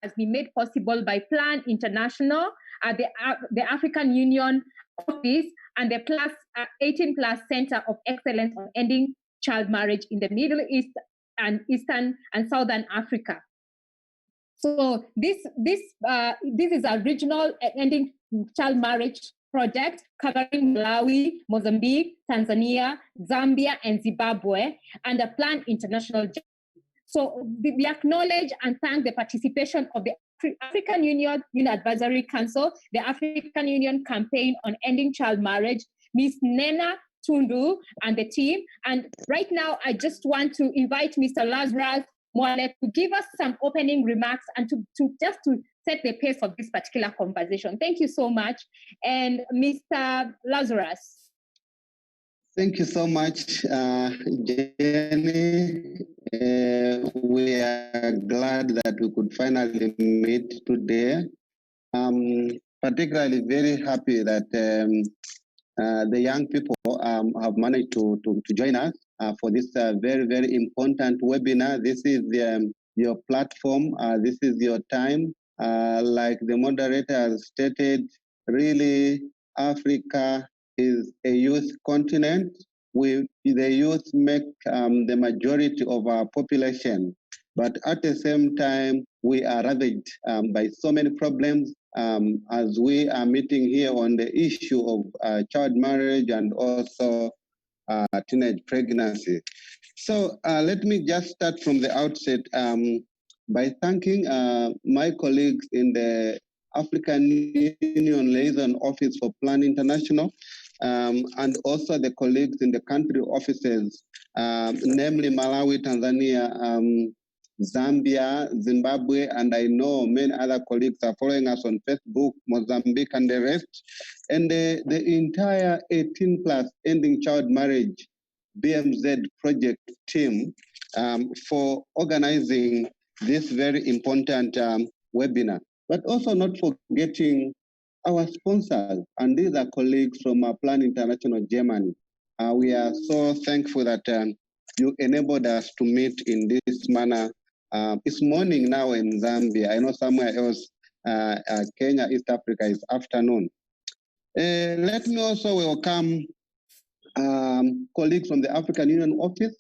has been made possible by Plan International, the African Union Office, and the 18 Plus Center of Excellence on Ending Child Marriage in the Middle East and Eastern and Southern Africa. So this is a regional ending child marriage project covering Malawi, Mozambique, Tanzania, Zambia, and Zimbabwe, and a Plan International. So we acknowledge and thank the participation of the African Union Advisory Council, the African Union Campaign on Ending Child Marriage, Ms. Nena Tundu, and the team. And right now, I just want to invite Mr. Lazarus Mwale to give us some opening remarks and to set the pace of this particular conversation. Thank you so much. And Mr. Lazarus. Thank you so much, Jenny. We are glad that we could finally meet today. Particularly very happy that the young people have managed to join us for this very, very important webinar. This is your platform. This is your time. Like the moderator has stated, really, Africa is a youth continent. The youth make the majority of our population, but at the same time, we are ravaged by so many problems as we are meeting here on the issue of child marriage and also teenage pregnancy. So let me just start from the outset by thanking my colleagues in the African Union Liaison Office for Plan International, and also the colleagues in the country offices, namely Malawi, Tanzania, Zambia, Zimbabwe, and I know many other colleagues are following us on Facebook, Mozambique, and the rest, and the entire 18 Plus Ending Child Marriage BMZ project team for organizing this very important webinar. But also not forgetting our sponsors, and these are colleagues from Plan International Germany. We are so thankful that you enabled us to meet in this manner. It's morning now in Zambia. I know somewhere else, Kenya, East Africa is afternoon. Let me also welcome colleagues from the African Union Office,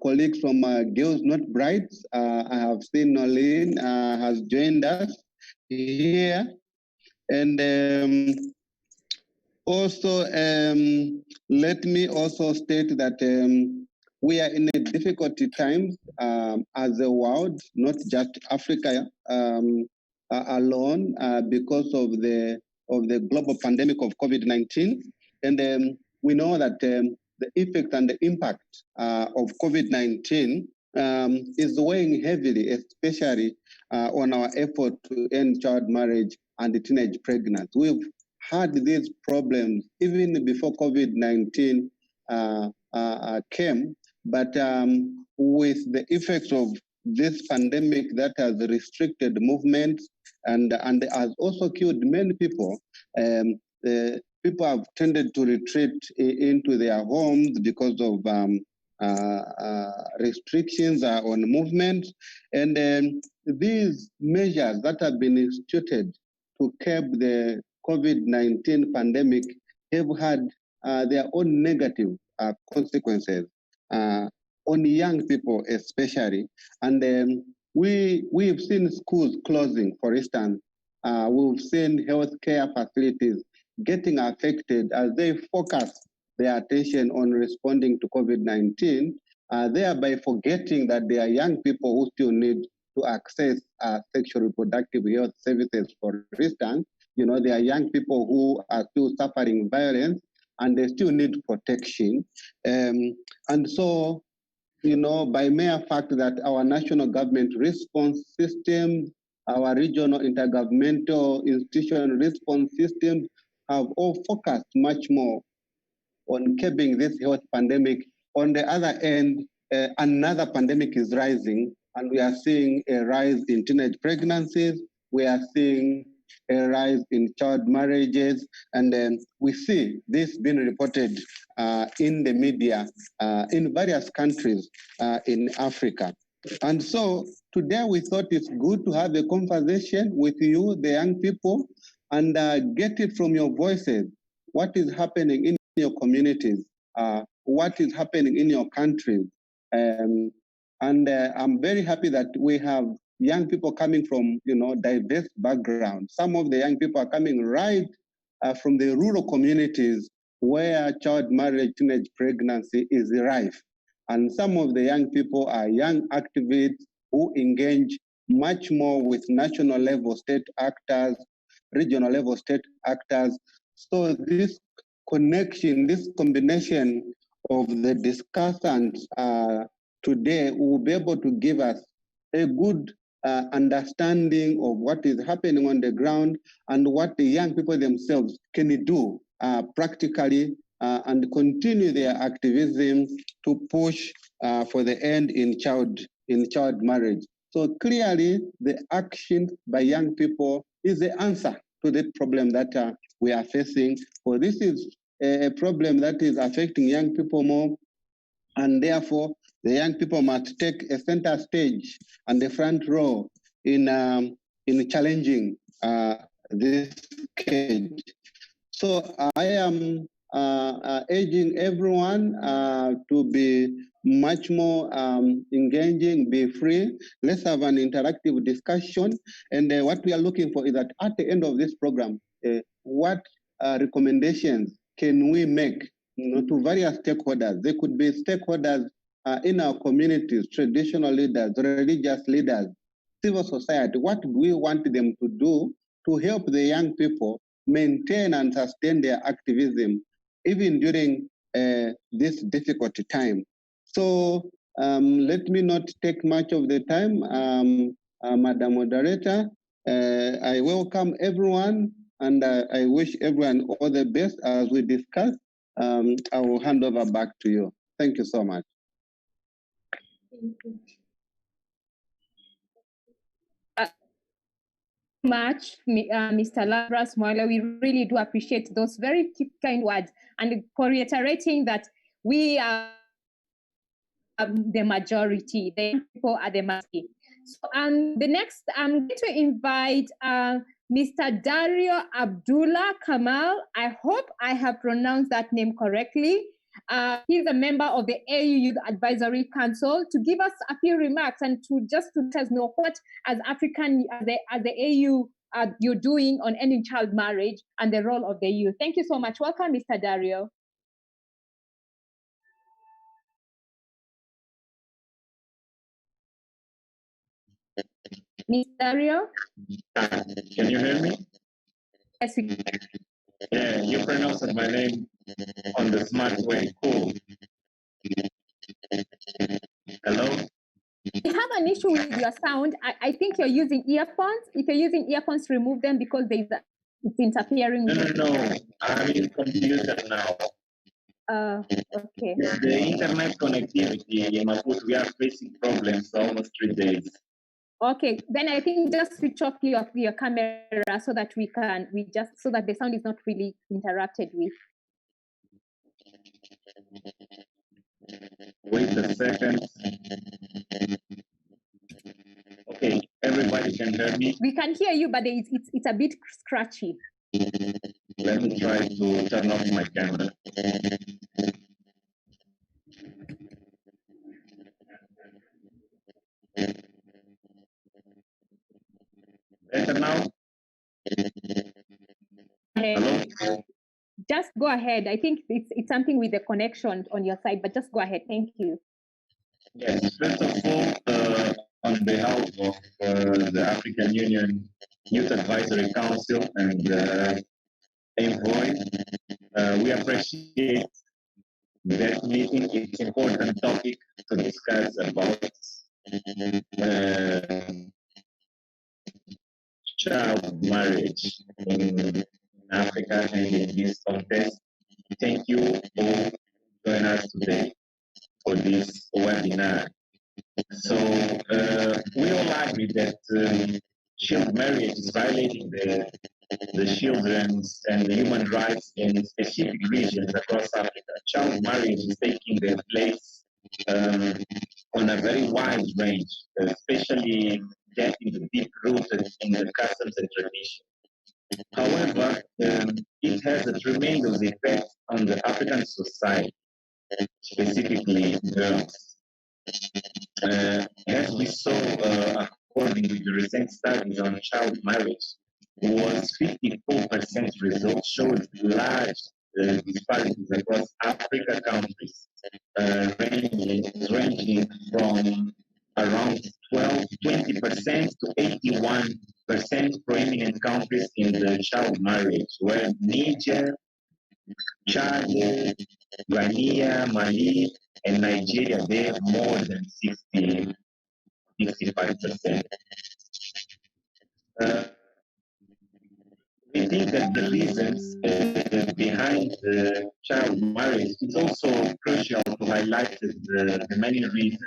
colleagues from Girls Not Brides. I have seen Nolene has joined us here. And also, let me also state that we are in a difficult times as a world, not just Africa alone, because of the global pandemic of COVID-19. And we know that the effect and the impact of COVID-19 is weighing heavily, especially on our effort to end child marriage and the teenage pregnancy. We've had these problems even before COVID-19 came, but with the effects of this pandemic that has restricted movements and has also killed many people, people have tended to retreat into their homes because of restrictions on movement. And these measures that have been instituted to curb the COVID-19 pandemic have had their own negative consequences on young people especially. And we've seen schools closing, for instance. We've seen healthcare facilities getting affected as they focus their attention on responding to COVID-19, thereby forgetting that there are young people who still need to access sexual reproductive health services, for instance. You know, there are young people who are still suffering violence and they still need protection. And so, you know, by mere fact that our national government response systems, our regional intergovernmental institution response systems have all focused much more on curbing this health pandemic. On the other end, another pandemic is rising, and we are seeing a rise in teenage pregnancies. We are seeing a rise in child marriages, and we see this being reported in the media in various countries in Africa. And so today we thought it's good to have a conversation with you, the young people, and get it from your voices. What is happening in your communities? What is happening in your countries? And I'm very happy that we have young people coming from, diverse backgrounds. Some of the young people are coming right from the rural communities where child marriage, teenage pregnancy is rife. And some of the young people are young activists who engage much more with national level state actors, regional level state actors. So this connection, this combination of the discussants today will be able to give us a good understanding of what is happening on the ground and what the young people themselves can do practically and continue their activism to push for the end in child marriage. So clearly, the action by young people is the answer to the problem that we are facing. For this is a problem that is affecting young people more, and therefore the young people must take a center stage and the front row in challenging this cage. So I am urging everyone to be much more engaging, be free. Let's have an interactive discussion. And what we are looking for is that at the end of this program, what recommendations can we make to various stakeholders? They could be stakeholders in our communities, traditional leaders, religious leaders, civil society. What do we want them to do to help the young people maintain and sustain their activism, even during this difficult time? So let me not take much of the time, Madam Moderator. I welcome everyone, and I wish everyone all the best as we discuss. I will hand over back to you. Thank you so much. Thank you. Much, Mr. Lazarus Moyle. We really do appreciate those very kind words, and for reiterating that we are the majority, the people are the majority. So the next, I'm going to invite Mr. Dario Abdullah Kamal. I hope I have pronounced that name correctly. He's a member of the AU Youth Advisory Council, to give us a few remarks and to let us know what, as the AU, you're doing on ending child marriage and the role of the youth. Thank you so much. Welcome, Mr. Dario. Mr. Dario? Can you hear me? Yes, we can. Yeah, you pronounced my name on the smart way. Cool. Hello? We have an issue with your sound. I think you're using earphones. If you're using earphones, remove them because it's interfering. No. I'm in computer now. Okay. The internet connectivity in Maputo, we are facing problems for almost 3 days. Okay, then I think just switch off your camera so that so that the sound is not really interrupted with. Wait a second. Okay, everybody can hear me? We can hear you, but it's a bit scratchy. Let me try to turn off my camera. Better now? Hello? Just go ahead. I think it's something with the connection on your side, but just go ahead. Thank you. Yes, first of all, on behalf of the African Union Youth Advisory Council and Envoy, we appreciate that meeting. It's an important topic to discuss about child marriage in Africa and in this context. Thank you for joining us today for this webinar. So we all agree that child marriage is violating the children's and the human rights in specific regions across Africa. Child marriage is taking the place on a very wide range, especially getting deep rooted in the customs and traditions. However, it has a tremendous effect on the African society, specifically girls. As we saw, according to the recent studies on child marriage, was 54% results showed large disparities across Africa countries, ranging from around 20% to 81% prominent countries in the child marriage, where Niger, Chad, Guyana, Mali, and Nigeria, they have more than 65%. We think that the reasons behind the child marriage is also crucial to highlight the many reasons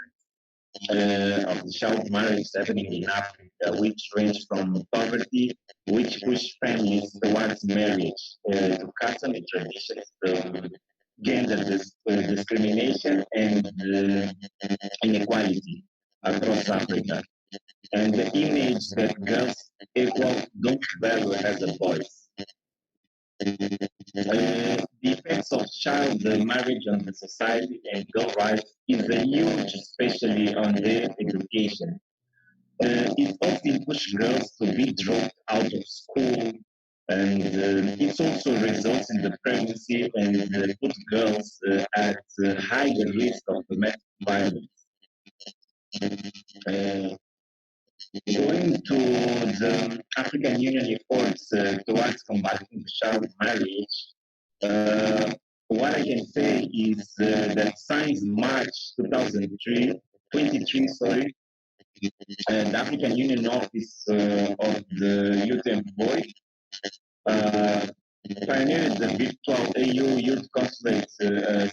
of the child marriage happening in Africa, which range from poverty, which push families towards marriage, to custom and traditions, gender discrimination, and inequality across Africa, and the image that girls equal don't value as a voice. The effects of child marriage on the society and girl rights is a huge, especially on their education. It often pushes girls to be dropped out of school, and it also results in the pregnancy and put girls at higher risk of domestic violence. Going to the African Union efforts towards combating child marriage, what I can say is that since March 2023, the African Union Office of the Youth Employed pioneered the virtual AU Youth Consulate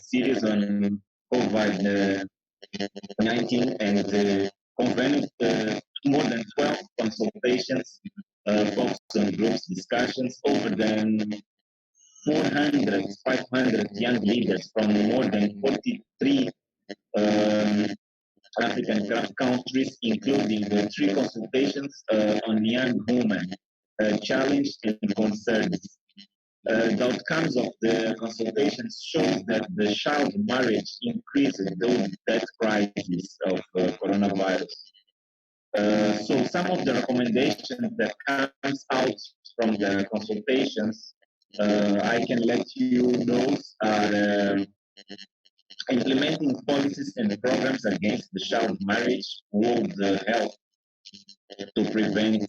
series on COVID-19 and convened more than 12 consultations focused on groups discussions over than 500 young leaders from more than 43 African countries, including 3 consultations on young women, challenged and concerns. The outcomes of the consultations show that the child marriage increases the death crisis of coronavirus. So some of the recommendations that comes out from the consultations, I can let you know, are implementing policies and programs against the child marriage would help to prevent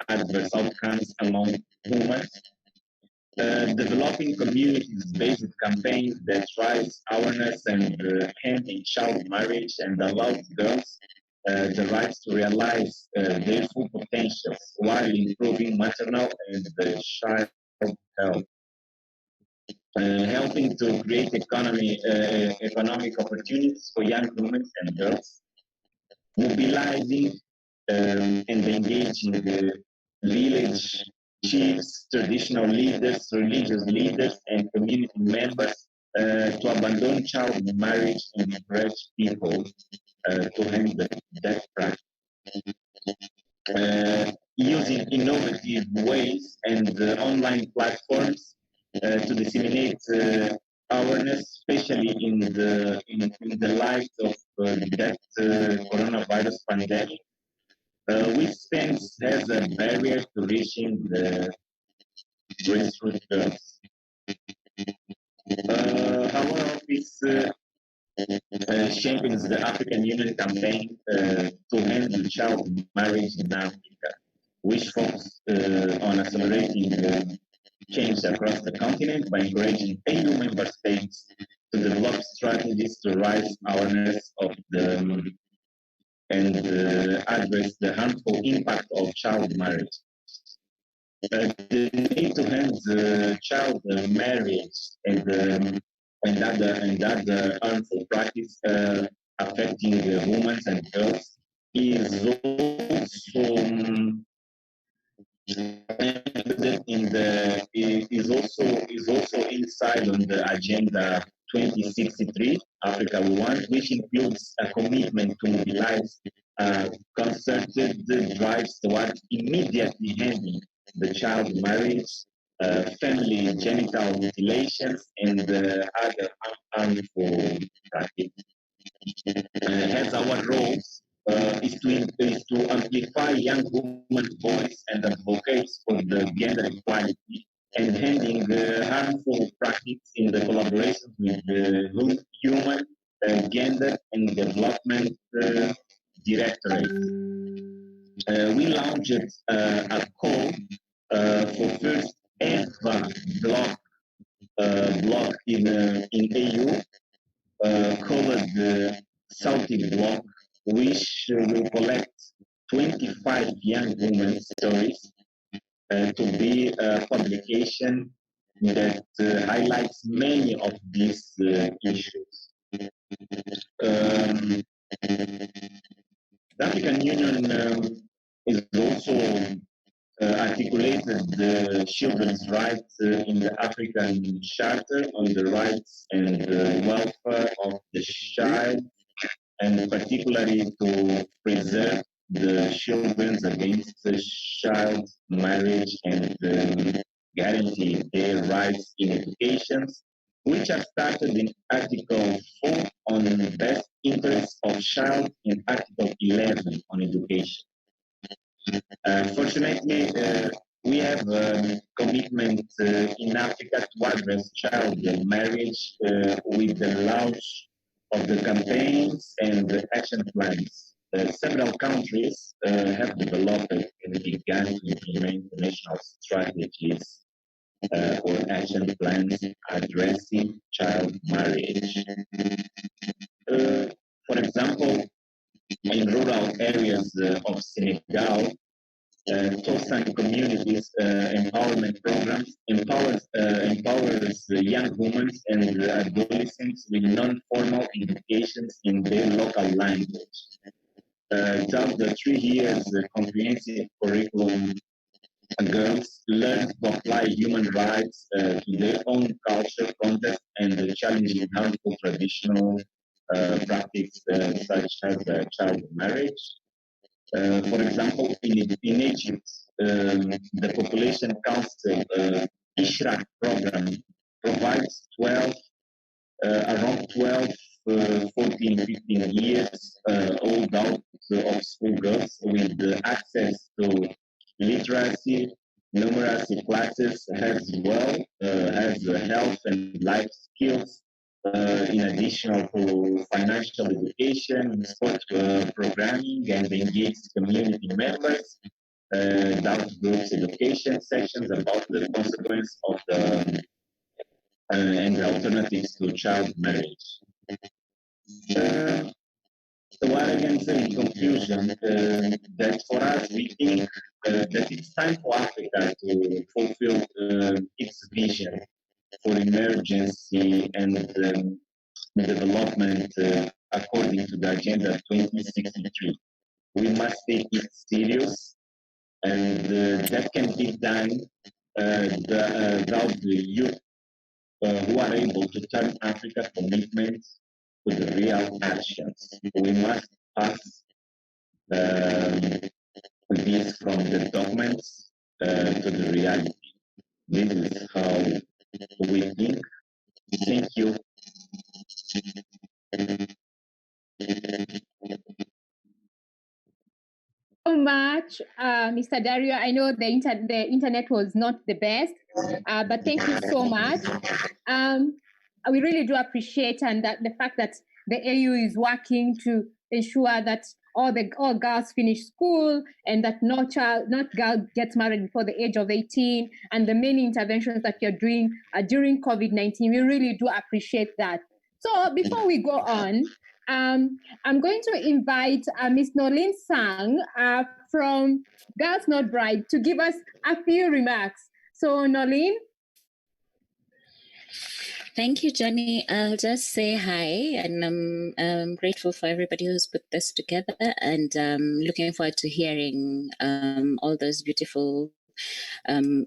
adverse outcomes among women. Developing communities-based campaigns that raise awareness and end in child marriage and allow girls the rights to realize their full potentials while improving maternal and child health. Helping to create economic opportunities for young women and girls, mobilizing and engaging the village chiefs, traditional leaders, religious leaders, and community members to abandon child marriage and encourage people to end that practice. Using innovative ways and online platforms to disseminate awareness, especially in the light of that coronavirus pandemic, which stands as a barrier to reaching the grassroots girls. Our office champions the African Union campaign to end child marriage in Africa, which focuses on accelerating change across the continent by encouraging EU member states to develop strategies to raise awareness of the and address the harmful impact of child marriage. The need to end child marriage and other harmful practice affecting women and girls is also is also inside on the agenda 2063 Africa We Want, which includes a commitment to mobilize concerted drives towards immediately ending the child marriage, family genital mutilations, and other harmful practices. Hence, our role is to amplify young women's voice and advocates for the gender equality and ending harmful practices in the collaboration with the human, gender, and development directorate. We launched a call for first ever block in AU called the Celtic Block, which will collect 25 young women's stories to be a publication that highlights many of these issues. The African Union is also articulated the children's rights in the African Charter on the rights and welfare of the child, and particularly to preserve the children against child marriage and guarantee their rights in education, which are started in Article 4 on the best interests of child and Article 11 on education. Fortunately, we have a commitment in Africa to address child marriage with the launch of the campaigns and the action plans. Several countries have developed and begun to implement national strategies or action plans addressing child marriage. For example, in rural areas of Senegal, Tosan communities empowerment programs empowers young women and adolescents with non-formal educations in their local language. Thus, the 3 years comprehensive curriculum, girls learn to apply human rights to their own culture, context, and challenging harmful traditional practices such as child marriage. For example, in Egypt, the Population Council Ishraq program provides around 12, 14, 15 years old out of school girls with access to literacy, numeracy classes as well as health and life skills, in addition to financial education, sport programming, and engaged community members, down to groups education sections about the consequence of the and the alternatives to child marriage. So what I can say in conclusion, that for us, we think that it's time for Africa to fulfill its vision for emergency and development according to the Agenda 2063. We must take it serious, and that can be done without the youth who are able to turn Africa's commitments to the real actions. We must pass this from the documents to the reality. This is how we think. Thank you. So much, Mr. Dario. I know the internet was not the best, but thank you so much. We really do appreciate and that the fact that the AU is working to ensure that all girls finish school and that no girl gets married before the age of 18, and the many interventions that you're doing during COVID-19. We really do appreciate that. So before we go on, I'm going to invite Ms. Nolene Sang from Girls Not Bride to give us a few remarks. So Nolene? Thank you, Johnny. I'll just say hi, and I'm grateful for everybody who's put this together, and looking forward to hearing all those beautiful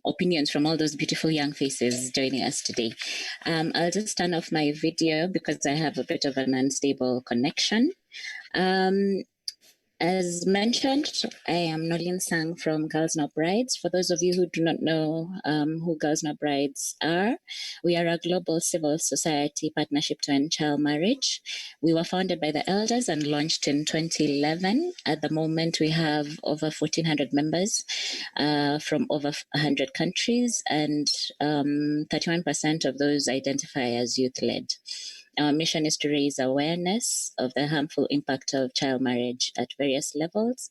opinions from all those beautiful young faces joining us today. I'll just turn off my video because I have a bit of an unstable connection. As mentioned, I am Nolin Sang from Girls Not Brides. For those of you who do not know who Girls Not Brides are, we are a global civil society partnership to end child marriage. We were founded by the elders and launched in 2011. At the moment, we have over 1,400 members from over 100 countries, and 31% of those identify as youth-led. Our mission is to raise awareness of the harmful impact of child marriage at various levels.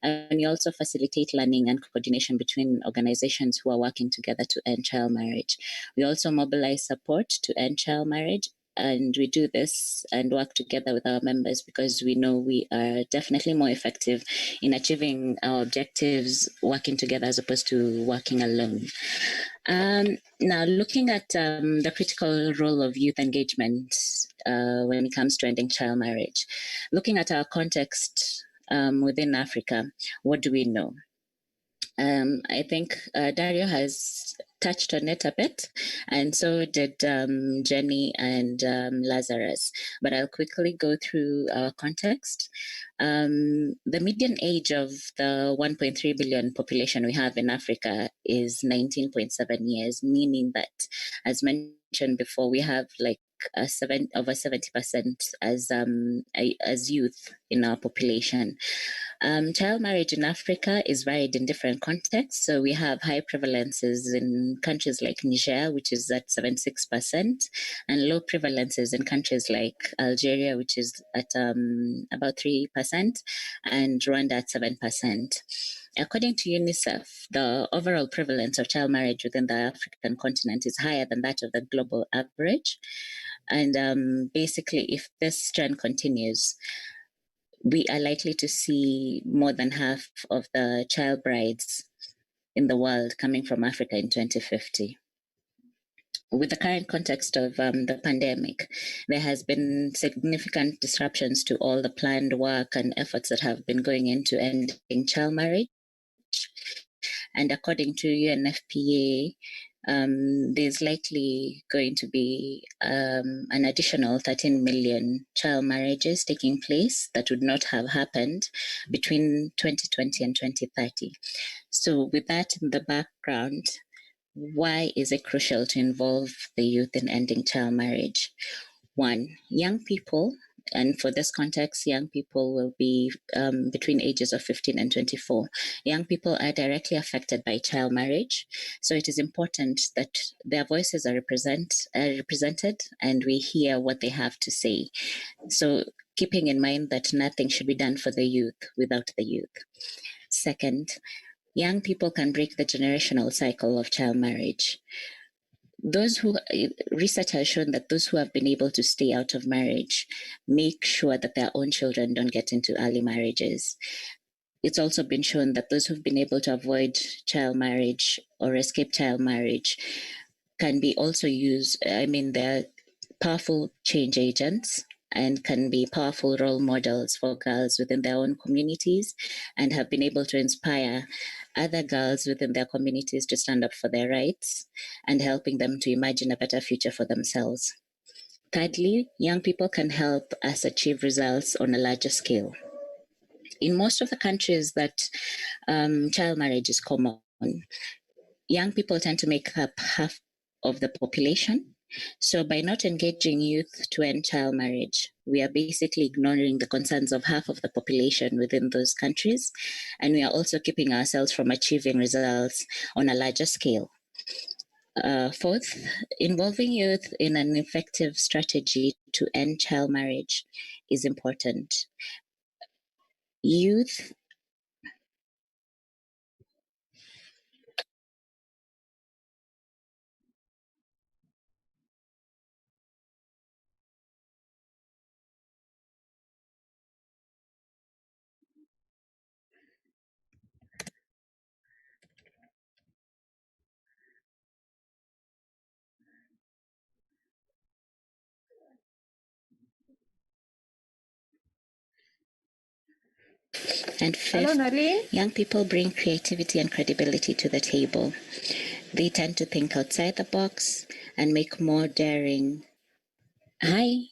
And we also facilitate learning and coordination between organizations who are working together to end child marriage. We also mobilize support to end child marriage. And we do this and work together with our members because we know we are definitely more effective in achieving our objectives working together as opposed to working alone. Now, looking at the critical role of youth engagement when it comes to ending child marriage, looking at our context within Africa, what do we know? I think Dario has touched on it a bit, and so did Jenny and Lazarus. But I'll quickly go through our context. The median age of the 1.3 billion population we have in Africa is 19.7 years, meaning that, as mentioned before, we have like over 70% as youth in our population. Child marriage in Africa is varied in different contexts. So we have high prevalences in countries like Niger, which is at 76%, and low prevalences in countries like Algeria, which is at about 3%, and Rwanda at 7%. According to UNICEF, the overall prevalence of child marriage within the African continent is higher than that of the global average. And basically, if this trend continues, we are likely to see more than half of the child brides in the world coming from Africa in 2050. With the current context of the pandemic, there has been significant disruptions to all the planned work and efforts that have been going into ending child marriage. And according to UNFPA, there's likely going to be an additional 13 million child marriages taking place that would not have happened between 2020 and 2030. So with that in the background, why is it crucial to involve the youth in ending child marriage? One, young people, and for this context, young people will be between ages of 15 and 24. Young people are directly affected by child marriage. So it is important that their voices are represented and we hear what they have to say. So keeping in mind that nothing should be done for the youth without the youth. Second, young people can break the generational cycle of child marriage. Research has shown that those who have been able to stay out of marriage make sure that their own children don't get into early marriages. It's also been shown that those who've been able to avoid child marriage or escape child marriage can be also they're powerful change agents and can be powerful role models for girls within their own communities and have been able to inspire other girls within their communities to stand up for their rights and helping them to imagine a better future for themselves. Thirdly, young people can help us achieve results on a larger scale. In most of the countries that child marriage is common, young people tend to make up half of the population. So by not engaging youth to end child marriage, we are basically ignoring the concerns of half of the population within those countries. And we are also keeping ourselves from achieving results on a larger scale. Fourth, involving youth in an effective strategy to end child marriage is important. Youth And fifth, young people bring creativity and credibility to the table. They tend to think outside the box and make more daring. Hi.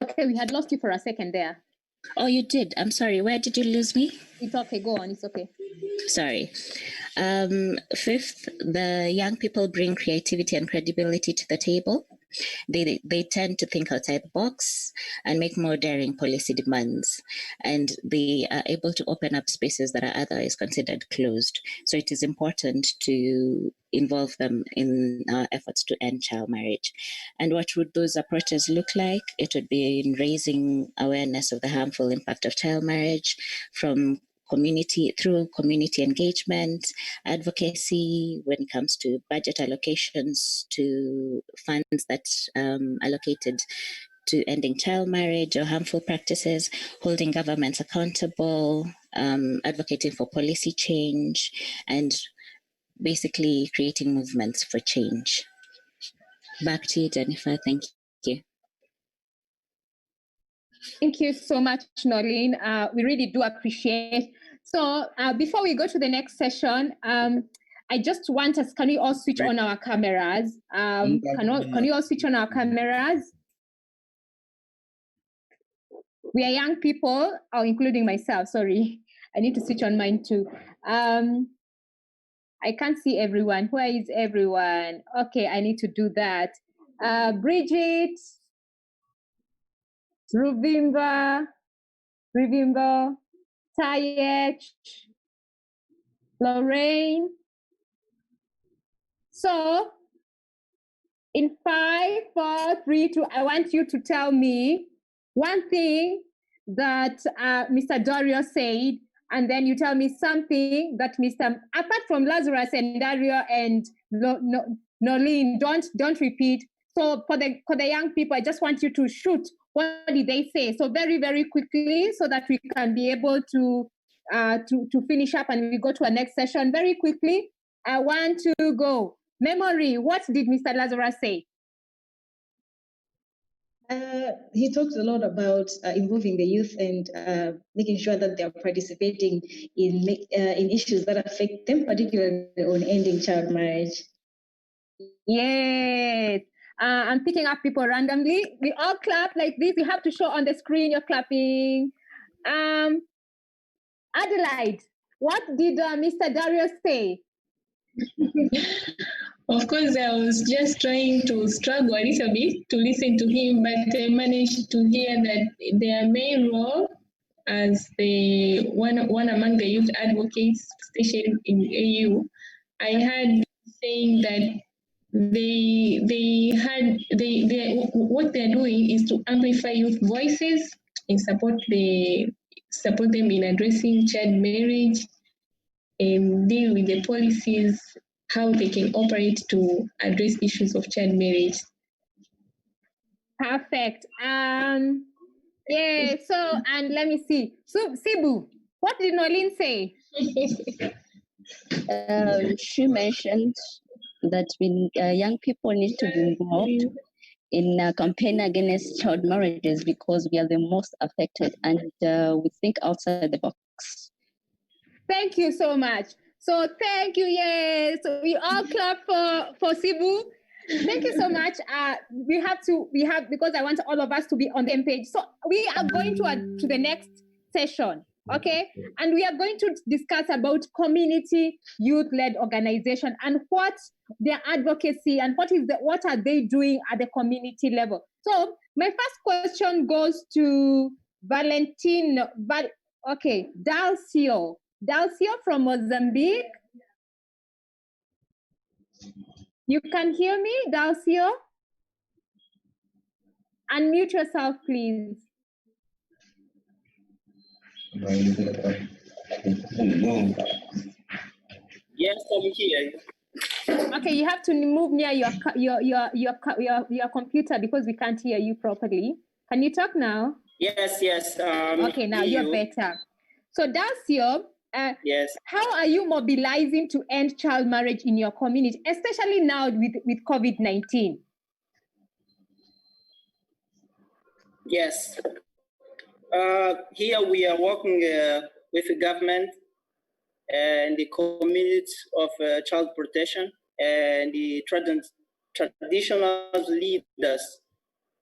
Okay, we had lost you for a second there. Oh, you did? I'm sorry. Where did you lose me? It's okay. Go on. It's okay. Sorry. Fifth, the young people bring creativity and credibility to the table. They tend to think outside the box and make more daring policy demands, and they are able to open up spaces that are otherwise considered closed. So it is important to involve them in our efforts to end child marriage. And what would those approaches look like? It would be in raising awareness of the harmful impact of child marriage from through community engagement, advocacy when it comes to budget allocations to funds that allocated to ending child marriage or harmful practices, holding governments accountable, advocating for policy change, and basically creating movements for change. Back to you, Jennifer. Thank you. Thank you so much, Noreen. We really do appreciate. So before we go to the next session, I just want us, can we all switch on our cameras? Can we all switch on our cameras? We are young people, including myself, sorry. I need to switch on mine too. I can't see everyone. Where is everyone? Okay, I need to do that. Bridget, Ruvimba, Tayech, Lorraine. So, in 5, 4, 3, 2, I want you to tell me one thing that Mr. Dario said, and then you tell me something that apart from Lazarus and Dario and Nolene, don't repeat. So for the young people, I just want you to shoot. What did they say? So very, very quickly, so that we can be able to finish up and we go to our next session very quickly. I want to go. Memory, what did Mr. Lazarus say? He talked a lot about involving the youth and making sure that they are participating in issues that affect them, particularly on ending child marriage. Yes. I'm picking up people randomly. We all clap like this. You have to show on the screen you're clapping. Adelaide, what did Mr. Darius say? Of course, I was just trying to struggle a little bit to listen to him, but I managed to hear that their main role as the one among the youth advocates stationed in AU, I heard saying that what they're doing is to amplify youth voices and support them in addressing child marriage and deal with the policies, how they can operate to address issues of child marriage. Perfect. Yeah, so, and let me see. So, Sibu, what did Nolene say? She mentioned that young people need to be involved in a campaign against child marriages because we are the most affected and we think outside the box. Thank you so much. So thank you. Yes, so we all clap for Sibu. Thank you so much. We have because I want all of us to be on the same page. So we are going to the next session, okay? And we are going to discuss about community youth-led organization and what their advocacy and what are they doing at the community level. So my first question goes to Valentino. Dalcio. Dalcio from Mozambique. You can hear me, Dalcio? Unmute yourself, please. Yes, I'm here. Okay, you have to move near your computer because we can't hear you properly. Can you talk now? Yes. Okay, now you're better. So, Dalcio, yes. How are you mobilizing to end child marriage in your community, especially now with COVID-19? Yes. Here we are working with the government and the community of child protection and the traditional leaders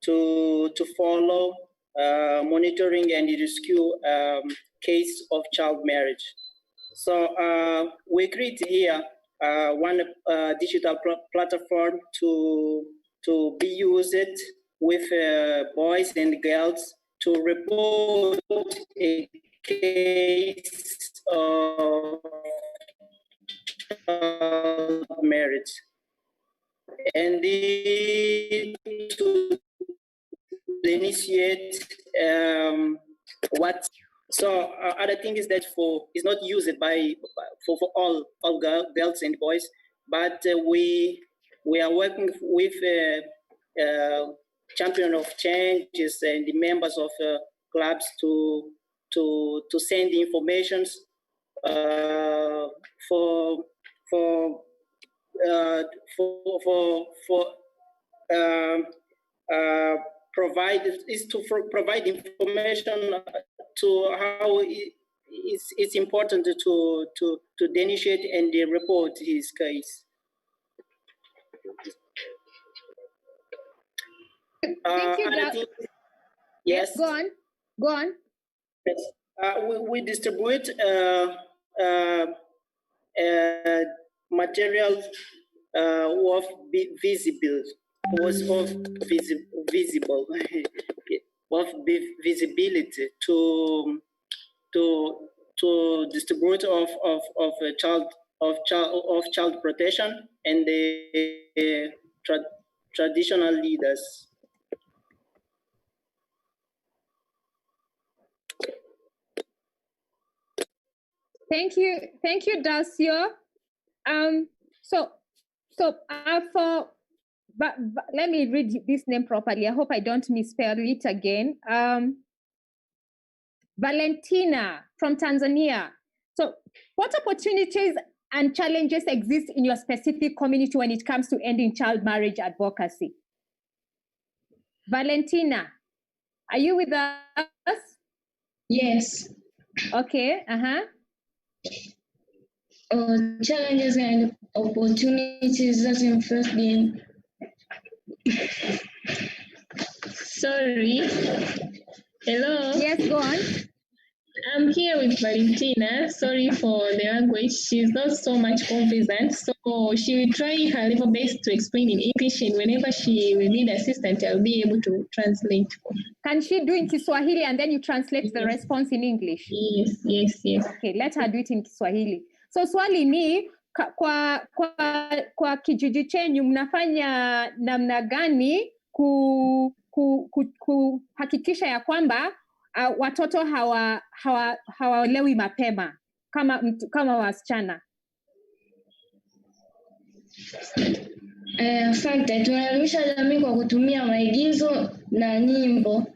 to follow monitoring and rescue case of child marriage. So we create here one digital platform to be used with boys and girls to report a case of child marriage, and to initiate what. So other thing is that is not used by for all girls and boys, but we are working with champion of changes and the members of clubs to send information for provide information to how it's important to denunciate and report his case. Thank you, yes. Go on. Yes. We distribute material of visible of visibility to distribute of child protection and the traditional leaders. Thank you, Dacio. But let me read this name properly. I hope I don't misspell it again. Valentina from Tanzania. So, what opportunities and challenges exist in your specific community when it comes to ending child marriage advocacy? Valentina, are you with us? Yes. Okay. Challenges and opportunities doesn't first mean. Sorry. Hello. Yes, go on. I'm here with Valentina. Sorry for the language. She's not so much confident, so she will try her level best to explain in English, and whenever she will need assistance, I'll be able to translate. Can she do in Kiswahili and then you translate the response in English? Yes. Okay, let her do it in Kiswahili. So swali ni kwa kijiji chenyu mnafanya namna gani kuhakikisha ya kwamba watoto hawaolewi mapema kama wasichana? Asante. Tunaelimisha jamii kwa kutumia maigizo na nyimbo.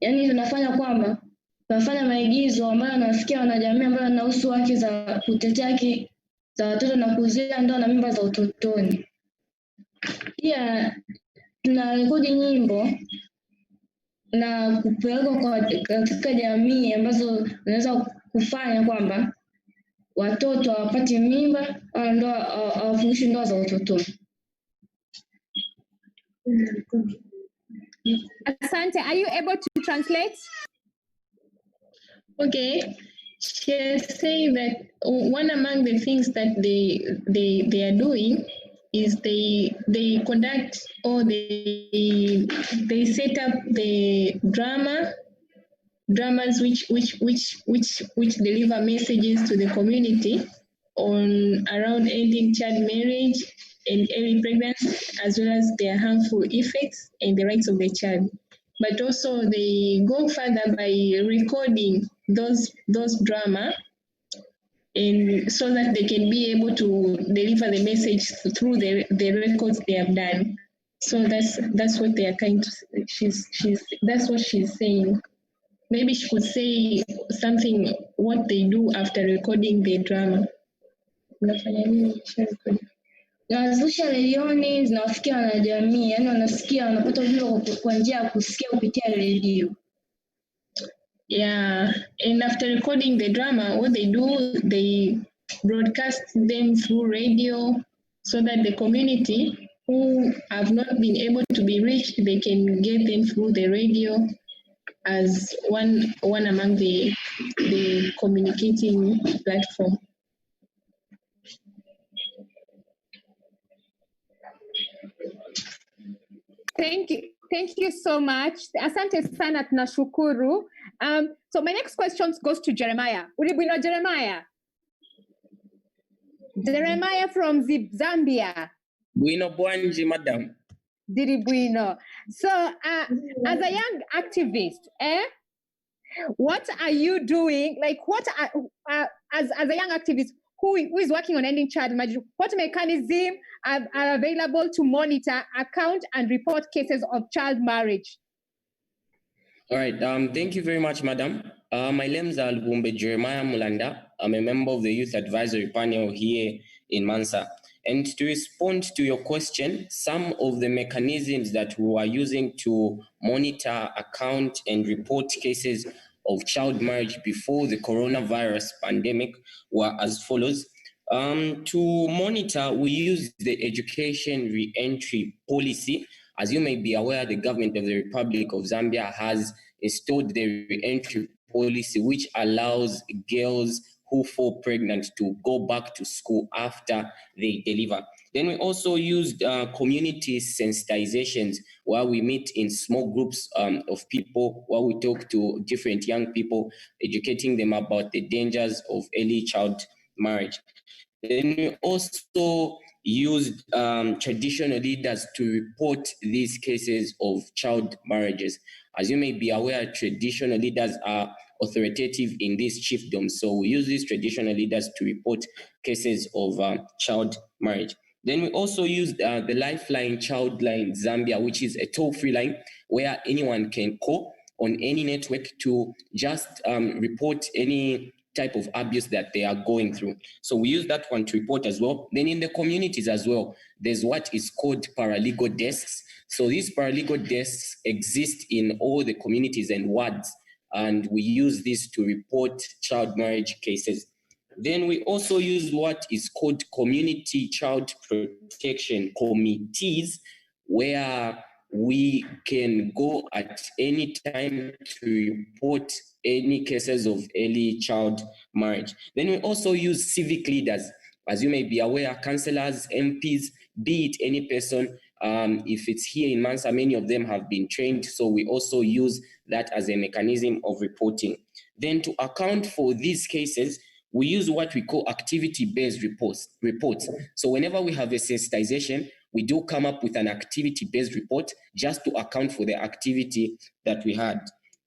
Yaani tunafanya maigizo ambayo yanafikia wanajamii ambayo yanahusu haki za kutetea haki za watoto na kuzuia ndoa na mimba za utotoni. Pia tunarekodi nyimbo na kupeleka katika jamii ambazo zinaweza kufanya kwamba watoto hawapati mimba au hawafungishi ndoa za utotoni. Asante. Are you able to translate? Okay. She said that one among the things that they are doing is they conduct or they set up the dramas which deliver messages to the community on around ending child marriage and early pregnancy, as well as their harmful effects and the rights of the child. But also they go further by recording those drama, and so that they can be able to deliver the message through the records they have done. So that's what they are kind to. That's what she's saying. Maybe she could say something what they do after recording the drama. Nazusha redioni zinawafikia wanajamii, yani wanasikia, wanapata ujumbe kwa njia ya kusikia kupitia redio. Yeah, and after recording the drama, what they do, they broadcast them through radio so that the community who have not been able to be reached, they can get them through the radio as one among the communicating platform. Thank you so much. Asante sana, tunashukuru. So my next question goes to Jeremiah. Uribwino Jeremiah. Jeremiah from Zambia. Bwino Bwanji, madam. Diribwino. So as a young activist, what are you doing? Like, what are, as a young activist who is working on ending child marriage, what mechanisms are available to monitor, account, and report cases of child marriage? All right. Thank you very much, madam. My name is Albumbe Jeremiah Mulanda. I'm a member of the Youth Advisory Panel here in Mansa. And to respond to your question, some of the mechanisms that we are using to monitor, account, and report cases of child marriage before the coronavirus pandemic were as follows. To monitor, we use the education re-entry policy. As you may be aware, the government of the Republic of Zambia has installed the re-entry policy, which allows girls who fall pregnant to go back to school after they deliver. Then we also used community sensitizations, where we meet in small groups of people, where we talk to different young people, educating them about the dangers of early child marriage. Then we also used traditional leaders to report these cases of child marriages. As you may be aware, traditional leaders are authoritative in these chiefdoms. So we use these traditional leaders to report cases of child marriage. Then we also used the Lifeline Childline Zambia, which is a toll-free line where anyone can call on any network to just report any type of abuse that they are going through. So we use that one to report as well. Then in the communities as well, there's what is called paralegal desks. So these paralegal desks exist in all the communities and wards, and we use this to report child marriage cases. Then we also use what is called community child protection committees, where we can go at any time to report any cases of early child marriage. Then we also use civic leaders. As you may be aware, councillors, MPs, be it any person, if it's here in Mansa, many of them have been trained. So we also use that as a mechanism of reporting. Then to account for these cases, we use what we call activity-based reports. So whenever we have a sensitization, we do come up with an activity-based report just to account for the activity that we had.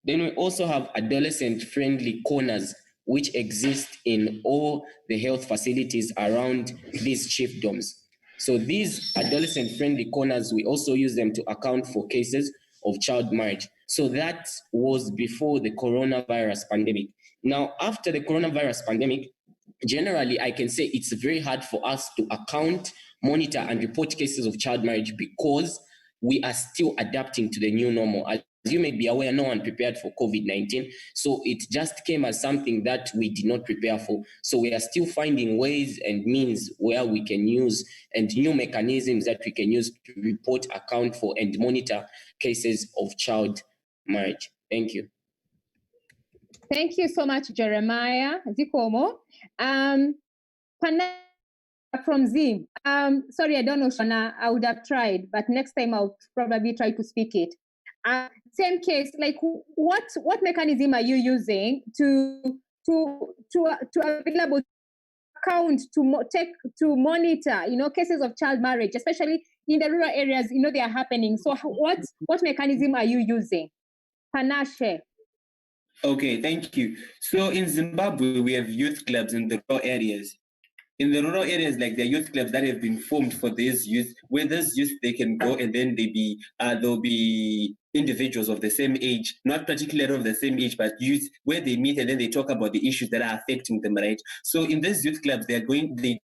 Then we also have adolescent-friendly corners, which exist in all the health facilities around these chiefdoms. So these adolescent-friendly corners, we also use them to account for cases of child marriage. So that was before the coronavirus pandemic. Now, after the coronavirus pandemic, generally, I can say it's very hard for us to account, monitor, and report cases of child marriage because we are still adapting to the new normal. As you may be aware, no one prepared for COVID-19. So it just came as something that we did not prepare for. So we are still finding ways and means where we can use and new mechanisms that we can use to report, account for, and monitor cases of child marriage. Thank you. Thank you so much, Jeremiah Zikomo. From Zim. Sorry, I don't know, Shana. I would have tried, but next time I'll probably try to speak it. Same case, like what mechanism are you using to available account to monitor, cases of child marriage, especially in the rural areas, they are happening. So what mechanism are you using? Panashe. Okay, thank you. So in Zimbabwe, we have youth clubs in the rural areas. In the rural areas, like the youth clubs that have been formed for these youth, where those youth, they can go and then there'll be individuals of the same age, not particularly of the same age, but youth, where they meet and then they talk about the issues that are affecting them, right? So in these youth clubs, they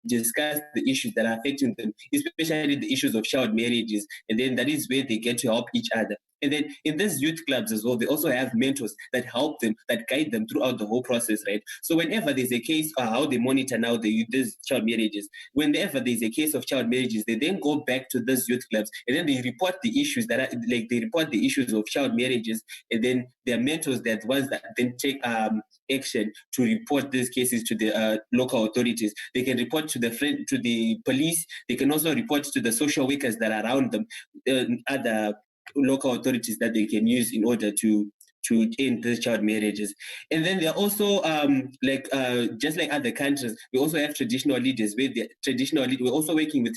discuss the issues that are affecting them, especially the issues of child marriages, and then that is where they get to help each other. And then in these youth clubs as well, they also have mentors that help them, that guide them throughout the whole process, right? So whenever there's a case, how they monitor now these child marriages, whenever there's a case of child marriages, they then go back to these youth clubs and then they report the issues that are like they report the issues of child marriages, and then their mentors, they're the ones that then take action to report these cases to the local authorities. They can report to the police. They can also report to the social workers that are around them, other local authorities that they can use in order to end these child marriages. And then there are also just like other countries, we also have traditional leaders. We're also working with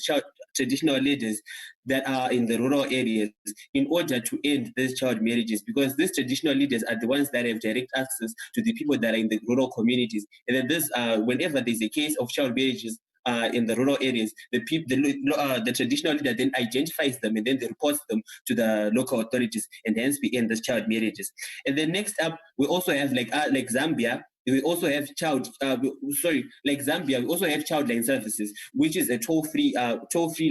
traditional leaders that are in the rural areas in order to end these child marriages, because these traditional leaders are the ones that have direct access to the people that are in the rural communities. And then whenever there's a case of child marriages in the rural areas, the traditional leader then identifies them and then they report them to the local authorities, and hence we end the child marriages. And then next up, we also have like Zambia. We also have like Zambia, we also have Childline Services, which is a toll-free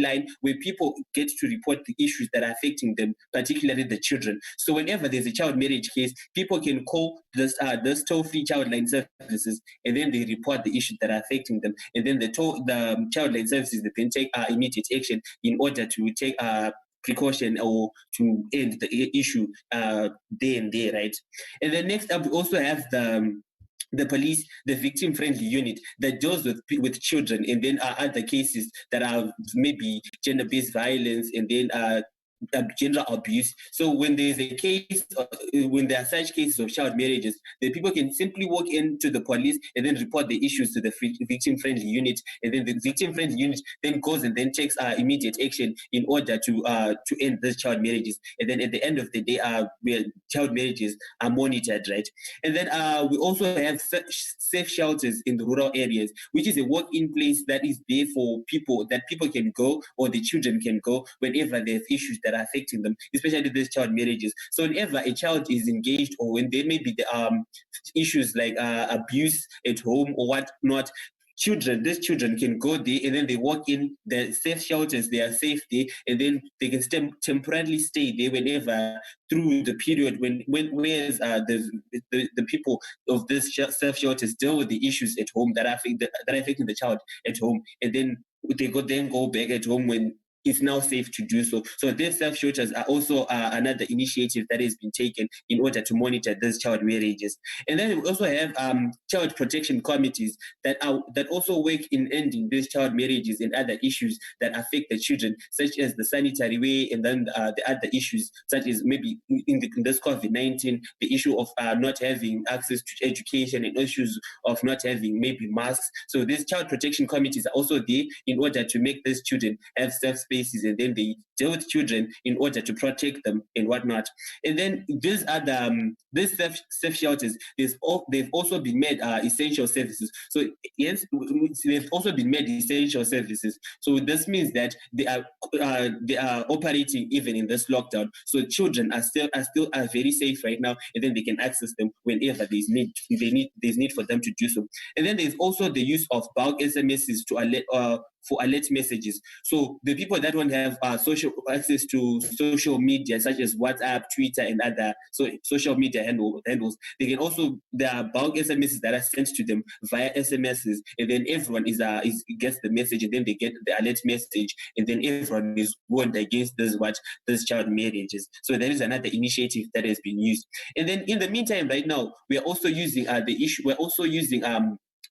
line where people get to report the issues that are affecting them, particularly the children. So whenever there's a child marriage case, people can call this toll-free Childline Services, and then they report the issues that are affecting them. And then the Childline Services, they can take immediate action in order to take precaution or to end the issue there and there, right? And then next up, we also have the police, the victim-friendly unit that deals with children, and then other cases that are maybe gender-based violence, and then gender abuse. So when there's a case, when there are such cases of child marriages, the people can simply walk into the police and then report the issues to the victim-friendly unit, and then the victim-friendly unit then goes and then takes immediate action in order to end these child marriages. And then at the end of the day, where child marriages are monitored, right? And then we also have safe shelters in the rural areas, which is a work-in place that is there for people, that people can go, or the children can go whenever there's issues that are affecting them, especially these child marriages. So whenever a child is engaged, or when there may be the issues like abuse at home or whatnot, these children can go there and then they walk in the safe shelters, they are safe there, and then they can temporarily stay there whenever through the period whereas the people of this safe shelters deal with the issues at home that are affecting the child at home, and then they go back at home when it's now safe to do so. So these safe shelters are also another initiative that has been taken in order to monitor these child marriages. And then we also have child protection committees that also work in ending these child marriages and other issues that affect the children, such as the sanitary way, and then the other issues, such as maybe in this COVID-19, the issue of not having access to education, and issues of not having maybe masks. So these child protection committees are also there in order to make these children have safe space, and then they deal with children in order to protect them and whatnot. And then these safe shelters, they've also been made essential services. So yes, they've also been made essential services. So this means that they are operating even in this lockdown. So children are still very safe right now, and then they can access them whenever there's need for them to do so. And then there's also the use of bulk SMSs for alert messages. So the people that don't have access to social media, such as WhatsApp, Twitter, and other social media handles, they can also, there are bulk SMSs that are sent to them via SMSs, and then everyone gets the message, and then they get the alert message, and then everyone is warned against these child marriages. So there is another initiative that has been used. And then in the meantime, right now, we are also using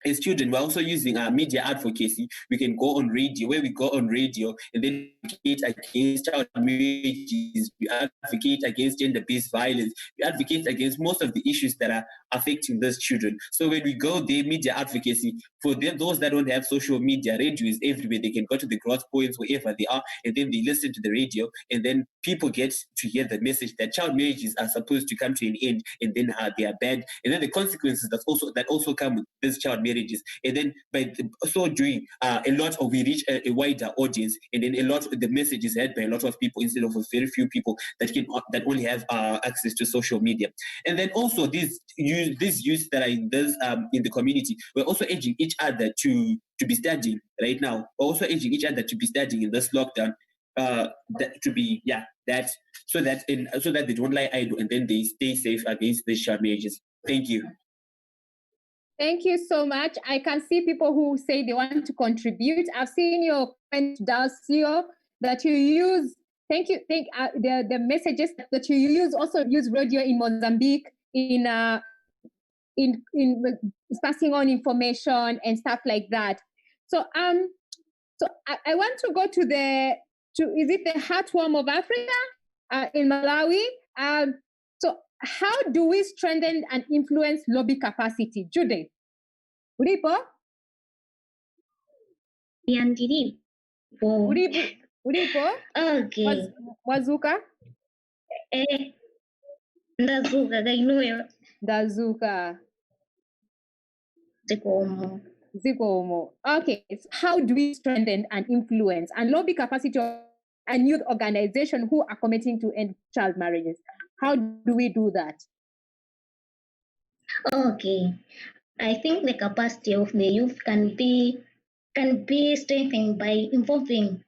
as children, we're also using media advocacy. We can go on radio, and then advocate against child marriages, we advocate against gender-based violence, we advocate against most of the issues that are affecting those children. So when we go there, media advocacy, for those that don't have social media, radio is everywhere. They can go to the growth points wherever they are, and then they listen to the radio, and then people get to hear the message that child marriages are supposed to come to an end, and then they are bad, and then the consequences that also come with this child marriages. And then by so doing, we reach a wider audience, and then a lot of the message is heard by a lot of people instead of a very few people that only have access to social media. And then also these youth that are in the community, we're also urging each other to be studying right now. We're also urging each other to be studying in this lockdown. that so that they don't lie idle and then they stay safe against these child marriages. Thank you. Thank you so much. I can see people who say they want to contribute. I've seen your comment, Dalcio, that you use. Thank you. The messages that you use also use radio in Mozambique in passing on information and stuff like that. So I want to go to is it the heartworm of Africa in Malawi? So how do we strengthen and influence lobby capacity? Judith, Uripo? Uripo? Okay. Wazuka? Ndazuka kainuyo. Ndazuka. Zikomo. Okay, so how do we strengthen and influence and lobby capacity of a youth organization who are committing to end child marriages? How do we do that? Okay, I think the capacity of the youth can be strengthened by involving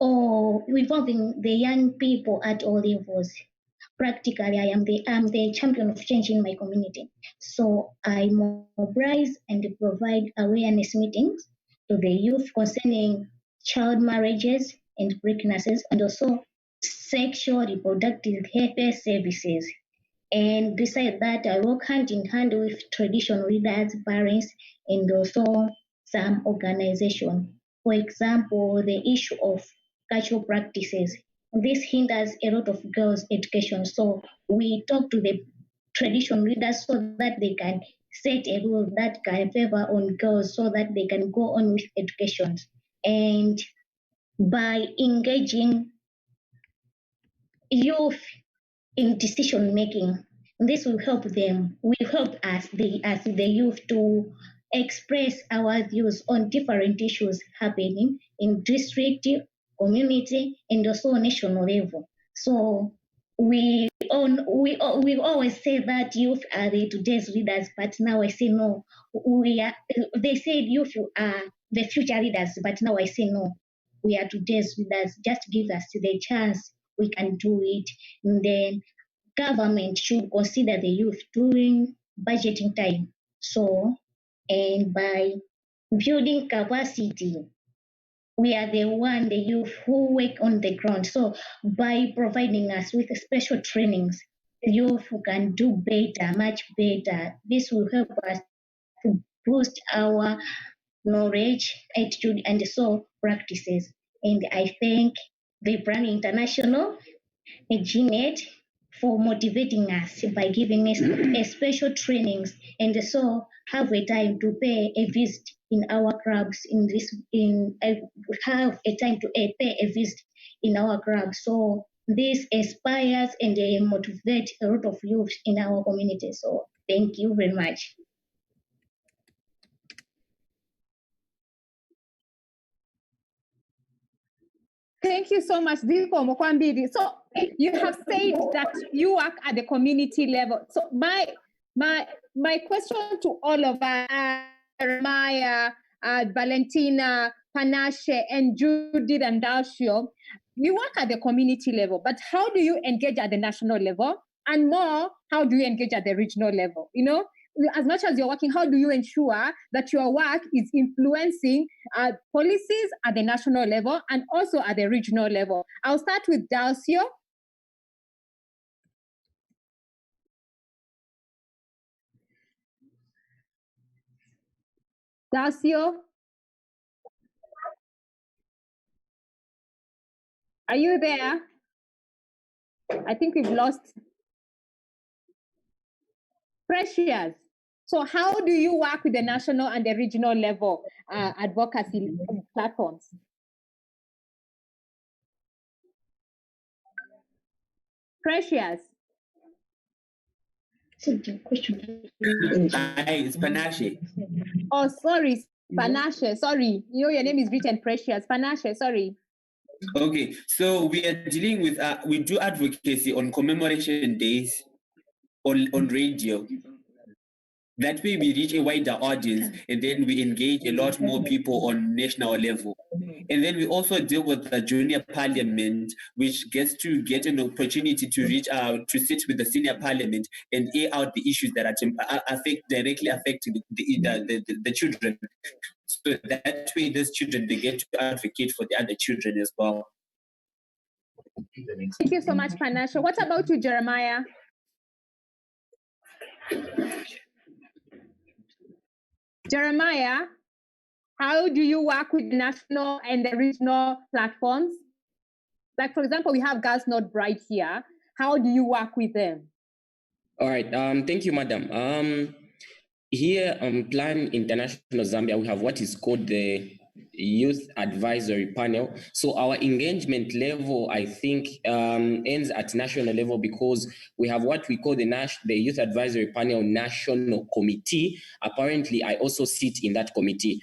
the young people at all levels. Practically, I am the champion of change in my community. So I mobilize and provide awareness meetings to the youth concerning child marriages and pregnancies, and also sexual reproductive health services. And besides that, I work hand in hand with traditional leaders, parents, and also some organizations. For example, the issue of cultural practices. This hinders a lot of girls' education. So we talk to the traditional leaders so that they can set a rule that can favor on girls so that they can go on with education. And by engaging youth in decision making, this will help them. Will help us, the youth, to express our views on different issues happening in district, community, and also national level. So we always say that youth are the today's leaders, but now I say no. They said youth are the future leaders, but now I say no. We are today's leaders. Just give us the chance. We can do it. And then government should consider the youth during budgeting time. So, and by building capacity, we are the youth who work on the ground. So by providing us with special trainings, the youth who can do better, much better. This will help us to boost our knowledge, attitude, and so practices. And I thank the Brand International, Jeanette, for motivating us by giving us a special trainings, and so have a time to pay a visit in our clubs. Have a time to pay a visit in our club. So this inspires and motivates a lot of youth in our community. So thank you very much. Thank you so much, Ziko Mokwambiri. So you have said that you work at the community level. So my question to all of us, Maya, Valentina, Panache, and Judith and Dalcio, you work at the community level, but how do you engage at the national level? And more, how do you engage at the regional level? You know, as much as you're working, how do you ensure that your work is influencing policies at the national level and also at the regional level? I'll start with Dalcio. Dalcio? Are you there? I think we've lost. Precious. So how do you work with the national and the regional level advocacy platforms? Precious. It's Panache. Oh, sorry, Panache. Sorry, you know your name is written Precious. Panache, sorry. Okay, so we are dealing with we do advocacy on commemoration days on radio. That way we reach a wider audience, and then we engage a lot more people on national level. And then we also deal with the junior parliament, which gets to get an opportunity to reach out, to sit with the senior parliament and air out the issues that are directly affecting the children. So that way, these children, they get to advocate for the other children as well. Thank you so much, Panashe. What about you, Jeremiah? Jeremiah, how do you work with the national and the regional platforms? Like, for example, we have Girls Not Bright here. How do you work with them? All right. Thank you, madam. Here on Plan International Zambia, we have what is called the Youth Advisory Panel. So our engagement level, I think, ends at national level because we have what we call the Youth Advisory Panel National Committee. Apparently, I also sit in that committee.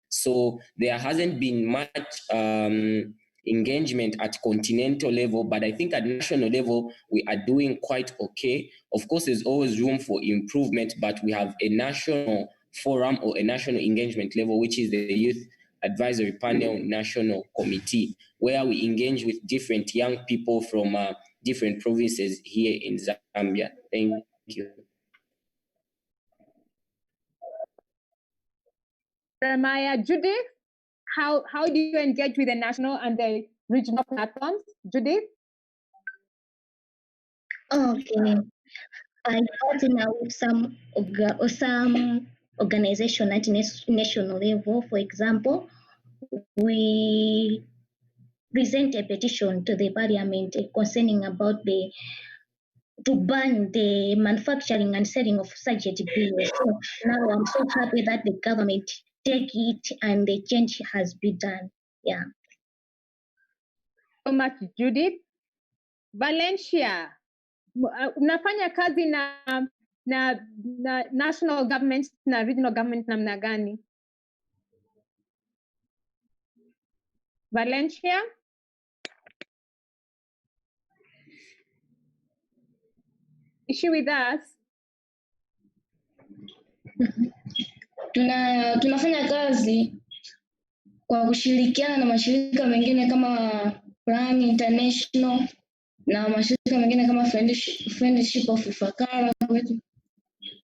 So there hasn't been much engagement at continental level, but I think at national level, we are doing quite okay. Of course, there's always room for improvement, but we have a national forum or a national engagement level, which is the Youth Advisory Panel National Committee, where we engage with different young people from different provinces here in Zambia. Thank you. Jeremiah, Judith, how do you engage with the national and the regional platforms? Judith? Okay. I partner with some organization at national level. For example, we present a petition to the parliament concerning about to ban the manufacturing and selling of such bills. So now I'm so happy that the government take it and the change has been done. Yeah. So much, Judith. Valencia, mnafanya kazi na national government na regional government namna gani? Valencia? Is she with us? Tunafanya kazi kwa kushirikiana na mashirika mengine kama Plan International na mashirika mengine kama Friendship of Ifakara kwetu.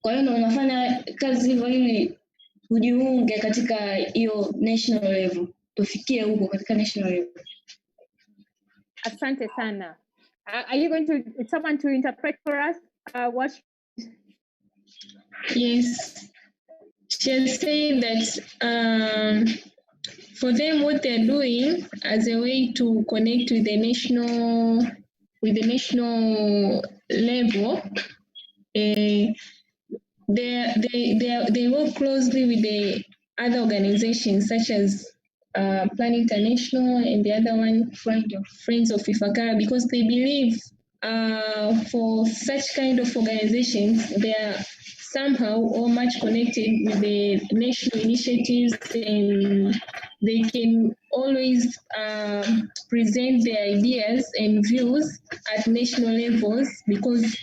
Kwa hiyo tunafanya kazi hivyo ili tujiunge katika hiyo national level, tufikie huko katika national level. Asante sana. Are you going to someone to interpret for us? What? Yes. She's saying that for them, what they're doing as a way to connect with the national level, they work closely with the other organizations such as Plan International and the other one, Friends of Ifakara, because they believe for such kind of organizations, they are somehow or much connected with the national initiatives, and they can always present their ideas and views at national levels because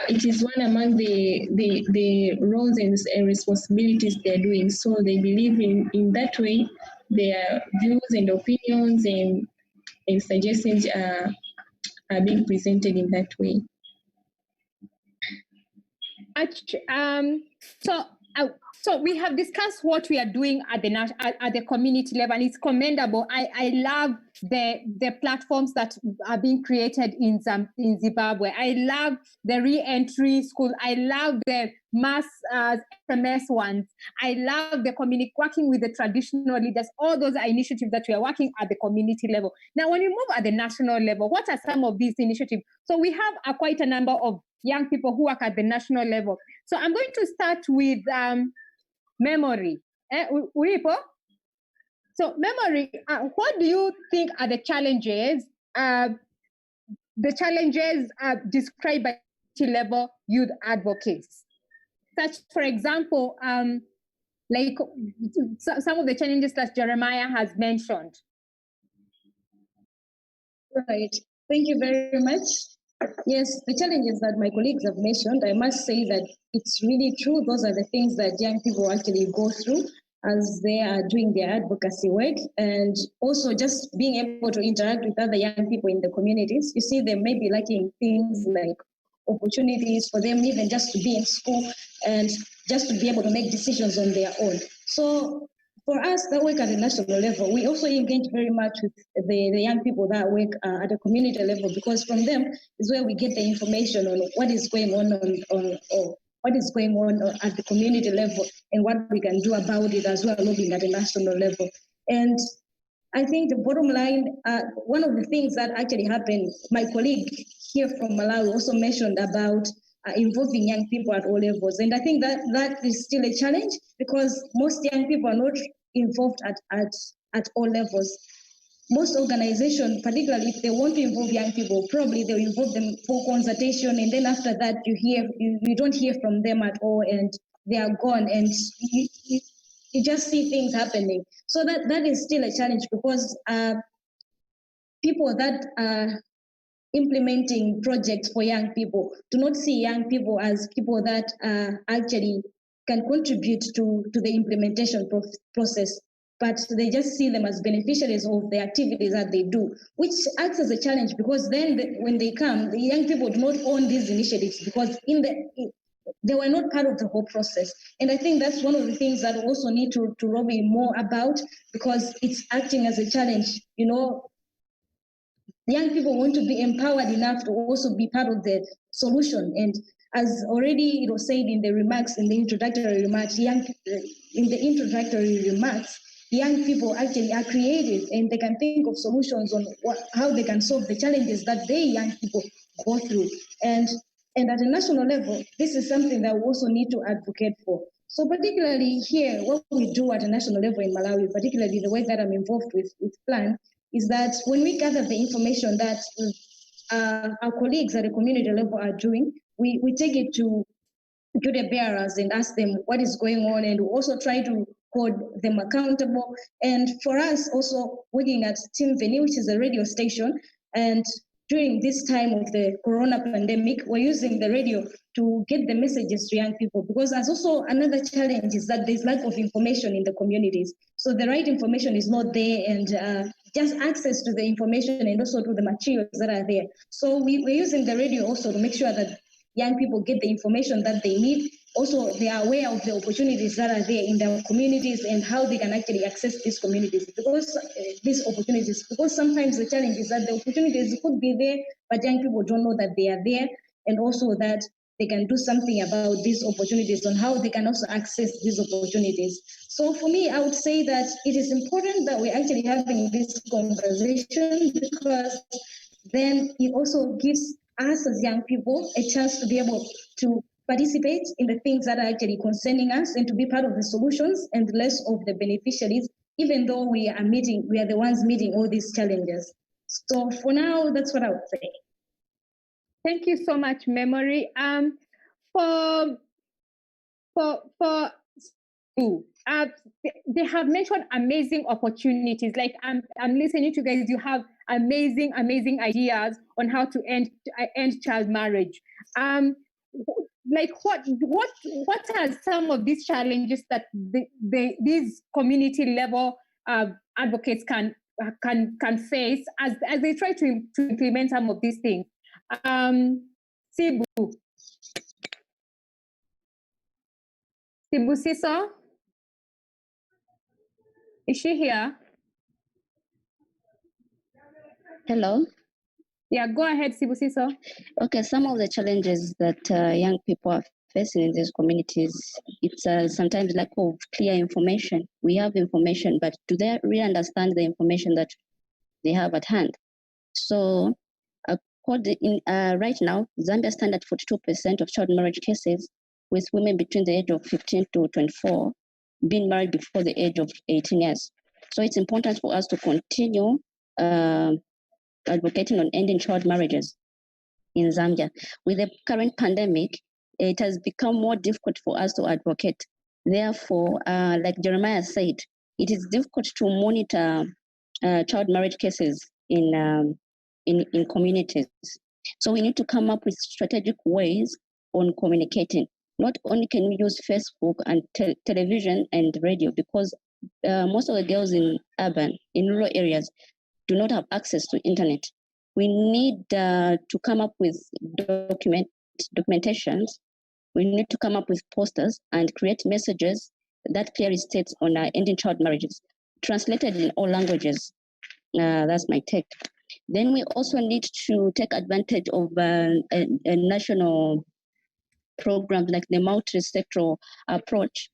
it is one among the roles and responsibilities they're doing. So they believe in that way their views and opinions and suggestions are being presented in that way. So we have discussed what we are doing at the community level, and it's commendable. I love the platforms that are being created in Zimbabwe. I love the re-entry school. I love the mass SMS ones. I love the working with the traditional leaders. All those are initiatives that we are working at the community level. Now, when we move at the national level, what are some of these initiatives? So we have quite a number of young people who work at the national level. So I'm going to start with Memory. Uipo? So Memory, what do you think are the challenges described by level youth advocates? Such, for example, like some of the challenges that Jeremiah has mentioned. Right. Thank you very much. Yes, the challenges that my colleagues have mentioned, I must say that it's really true. Those are the things that young people actually go through. as they are doing their advocacy work, and also just being able to interact with other young people in the communities. You see them maybe lacking things like opportunities for them even just to be in school and just to be able to make decisions on their own. So for us that work at the national level, we also engage very much with the young people that work at the community level, because from them is where we get the information on what is going on what is going on at the community level and what we can do about it as well, looking at the national level. And I think the bottom line, one of the things that actually happened, my colleague here from Malawi also mentioned about involving young people at all levels. And I think that is still a challenge, because most young people are not involved at all levels. Most organizations, particularly if they want to involve young people, probably they'll involve them for consultation, and then after that you don't hear from them at all, and they are gone, and you just see things happening. So that is still a challenge, because people that are implementing projects for young people do not see young people as people that actually can contribute to the implementation process, but they just see them as beneficiaries of the activities that they do, which acts as a challenge, because then when they come, the young people do not own these initiatives, because they were not part of the whole process. And I think that's one of the things that we also need to lobby more about, because it's acting as a challenge. You know, young people want to be empowered enough to also be part of the solution. And as already it was said in the remarks, in the introductory remarks, young people actually are creative, and they can think of solutions on how they can solve the challenges that they young people go through. And at a national level, this is something that we also need to advocate for. So particularly here, what we do at a national level in Malawi, particularly the way that I'm involved with PLAN, is that when we gather the information that our colleagues at the community level are doing, we take it to the bearers and ask them what is going on, and we also try to hold them accountable. And for us, also working at Team Veni, which is a radio station, and during this time of the corona pandemic, we're using the radio to get the messages to young people, because there's also another challenge is that there's lack of information in the communities. So the right information is not there, and just access to the information and also to the materials that are there. So we're using the radio also to make sure that young people get the information that they need. Also, they are aware of the opportunities that are there in their communities and how they can actually access these communities, because these opportunities, because sometimes the challenge is that the opportunities could be there, but young people don't know that they are there, and also that they can do something about these opportunities on how they can also access these opportunities. So for me, I would say that it is important that we're actually having this conversation, because then it also gives us as young people a chance to be able to participate in the things that are actually concerning us and to be part of the solutions and less of the beneficiaries, even though we are the ones meeting all these challenges. So for now, that's what I would say. Thank you so much, Memory. They have mentioned amazing opportunities. Like I'm listening to you guys. You have amazing ideas on how to end child marriage. Like what are some of these challenges that these community level advocates can face as they try to implement some of these things? Sibu Siso, is she here? Hello. Yeah, go ahead, Sibu Siso. Okay, some of the challenges that young people are facing in these communities, it's sometimes lack of clear information. We have information, but do they really understand the information that they have at hand? So right now, Zambia stands at 42% of child marriage cases, with women between the age of 15 to 24 being married before the age of 18 years. So it's important for us to continue advocating on ending child marriages in Zambia. With the current pandemic, it has become more difficult for us to advocate. Therefore, like Jeremiah said, it is difficult to monitor child marriage cases in communities. So we need to come up with strategic ways on communicating. Not only can we use Facebook and television and radio, because most of the girls in rural areas do not have access to internet. We need to come up with documentations. We need to come up with posters and create messages that clearly states on ending child marriages, translated in all languages. That's my take. Then we also need to take advantage of a national programs like the multi-sectoral approach.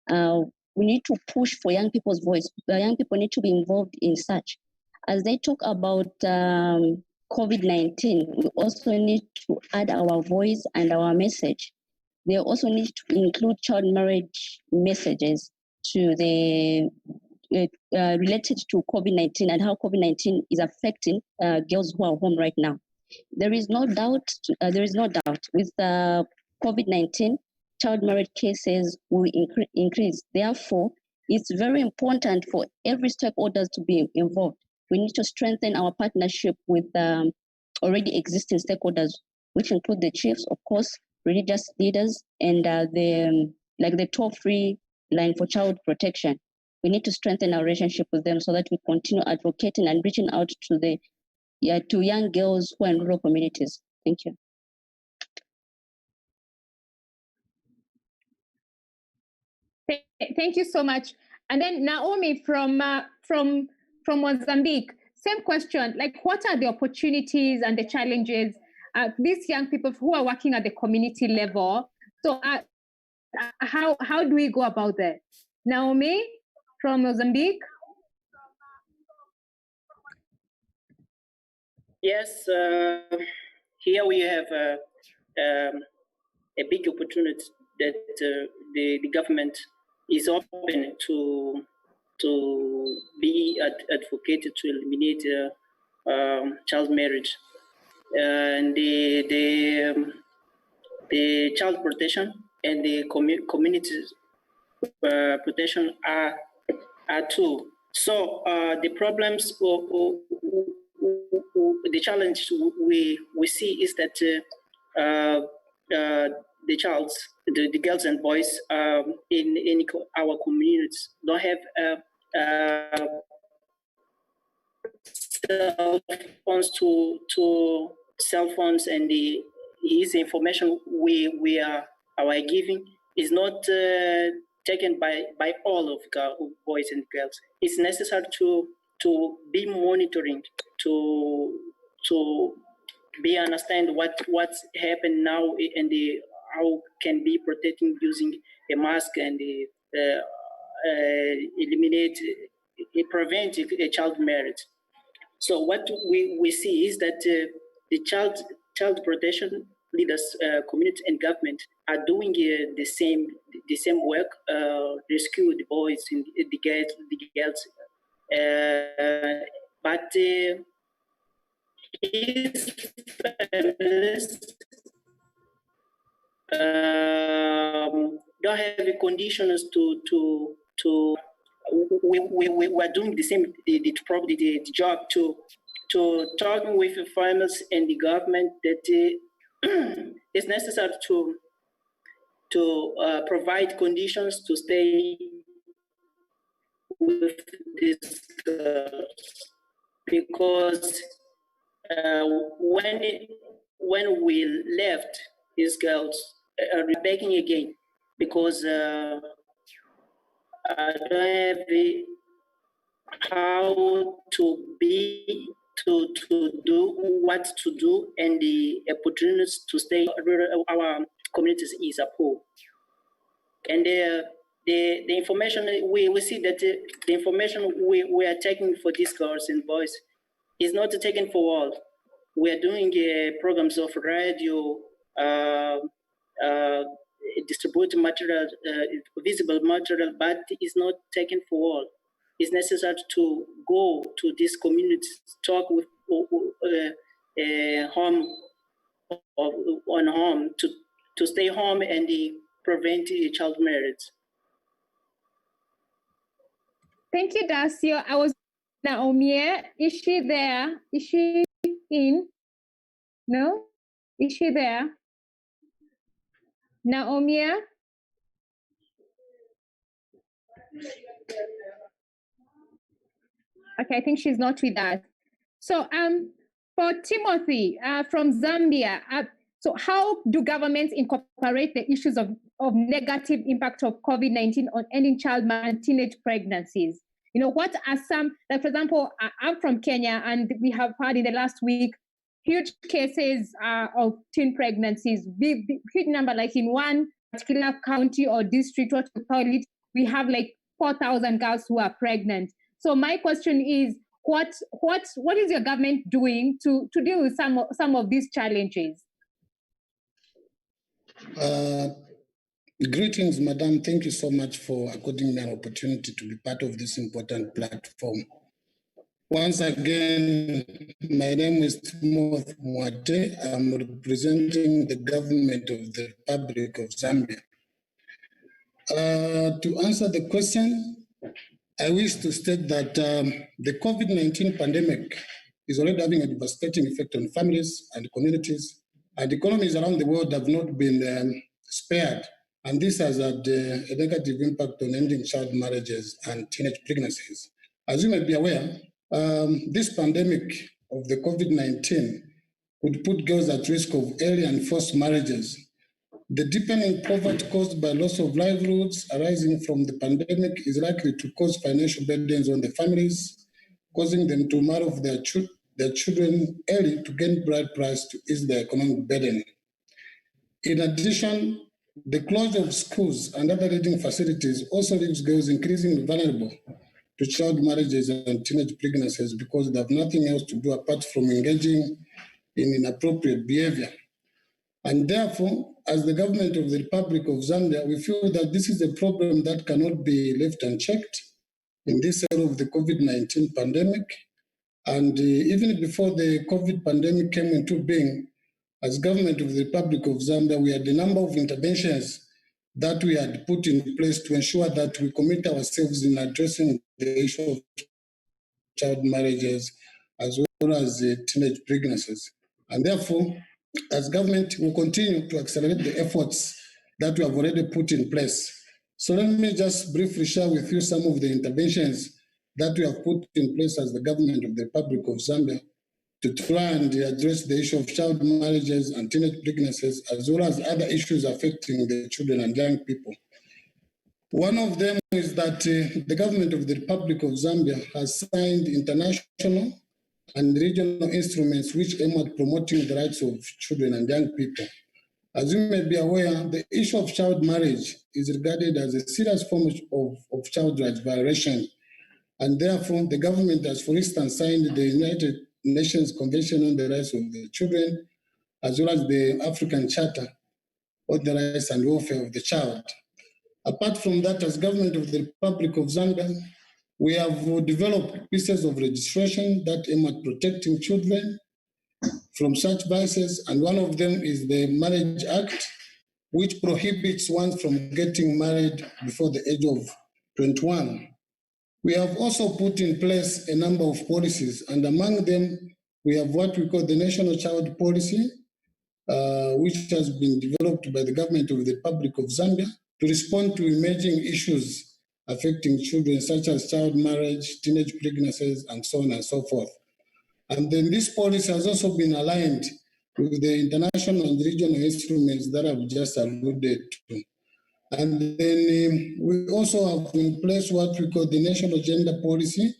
We need to push for young people's voice. The young people need to be involved in such. As they talk about COVID-19, we also need to add our voice and our message. They also need to include child marriage messages to the related to COVID-19 and how COVID-19 is affecting girls who are home right now. There is no doubt with COVID-19, child marriage cases will increase. Therefore, it's very important for every stakeholder to be involved. We need to strengthen our partnership with already existing stakeholders, which include the chiefs, of course, religious leaders, and the toll-free line for child protection. We need to strengthen our relationship with them so that we continue advocating and reaching out to young girls who are in rural communities. Thank you. Thank you so much. And then Naomi from Mozambique, same question. Like, what are the opportunities and the challenges these young people who are working at the community level? So, how do we go about that? Naomi from Mozambique. Yes, here we have a big opportunity that the government is open to be advocated to eliminate child marriage, and the child protection and the community protection are two. So the problems or the challenge we see is that the girls and boys in our communities don't have cell phones, and his information we are giving is not taken by all of boys and girls. It's necessary to be monitoring, to be understand what's happened now, and how can be protecting using a mask and prevent a child marriage. So what we see is that the child protection leaders, community and government are doing the same work, rescue the boys and the girls, but his families don't have the conditions to we are doing the same the job to talking with the farmers and the government that it's necessary to provide conditions to stay with these girls, because when we left, these girls are begging again, because I don't have how to do what to do, and the opportunities to stay. Our communities is poor, and the information we see that the information we are taking for these girls and boys is not taken for all. We are doing programs of radio, distribute material, visible material, but it's not taken for all. It's necessary to go to these communities, talk with home on home to stay home and prevent child marriage. Thank you, Dacio. I was Naomi. Is she there? Is she in? No? Is she there? Naomia? Okay, I think she's not with us. So for Timothy from Zambia, so how do governments incorporate the issues of negative impact of COVID-19 on ending child and teenage pregnancies? You know, what are some, like for example, I'm from Kenya, and we have had in the last week huge cases of teen pregnancies, big huge number, like in one particular county or district, what we call it, we have like 4,000 girls who are pregnant. So my question is, what is your government doing to deal with some of these challenges? Greetings, Madam. Thank you so much for according me an opportunity to be part of this important platform. Once again, my name is Timothy Mwate. I'm representing the government of the Republic of Zambia. To answer the question, I wish to state that the COVID-19 pandemic is already having a devastating effect on families and communities, and economies around the world have not been spared. And this has had a negative impact on ending child marriages and teenage pregnancies. As you may be aware, this pandemic of the COVID-19 would put girls at risk of early and forced marriages. The deepening poverty caused by loss of livelihoods arising from the pandemic is likely to cause financial burdens on the families, causing them to marry off their children early to gain bride price to ease their economic burden. In addition, the closure of schools and other reading facilities also leaves girls increasingly vulnerable to child marriages and teenage pregnancies because they have nothing else to do apart from engaging in inappropriate behavior. And therefore, as the government of the Republic of Zambia, we feel that this is a problem that cannot be left unchecked in this era of the COVID-19 pandemic. And even before the COVID pandemic came into being, as government of the Republic of Zambia, we had a number of interventions that we had put in place to ensure that we commit ourselves in addressing the issue of child marriages as well as teenage pregnancies. And therefore, as government, we continue to accelerate the efforts that we have already put in place. So let me just briefly share with you some of the interventions that we have put in place as the government of the Republic of Zambia to try and address the issue of child marriages and teenage pregnancies, as well as other issues affecting the children and young people. One of them is that the government of the Republic of Zambia has signed international and regional instruments which aim at promoting the rights of children and young people. As you may be aware, the issue of child marriage is regarded as a serious form of child rights violation. And therefore, the government has, for instance, signed the United Nations Convention on the Rights of the Children, as well as the African Charter on the Rights and Welfare of the Child. Apart from that, as government of the Republic of Zambia, we have developed pieces of legislation that aim at protecting children from such vices, and one of them is the Marriage Act, which prohibits one from getting married before the age of 21. We have also put in place a number of policies, and among them, we have what we call the National Child Policy, which has been developed by the government of the Republic of Zambia to respond to emerging issues affecting children, such as child marriage, teenage pregnancies, and so on and so forth. And then this policy has also been aligned with the international and regional instruments that I've just alluded to. And then we also have in place what we call the National Gender Policy,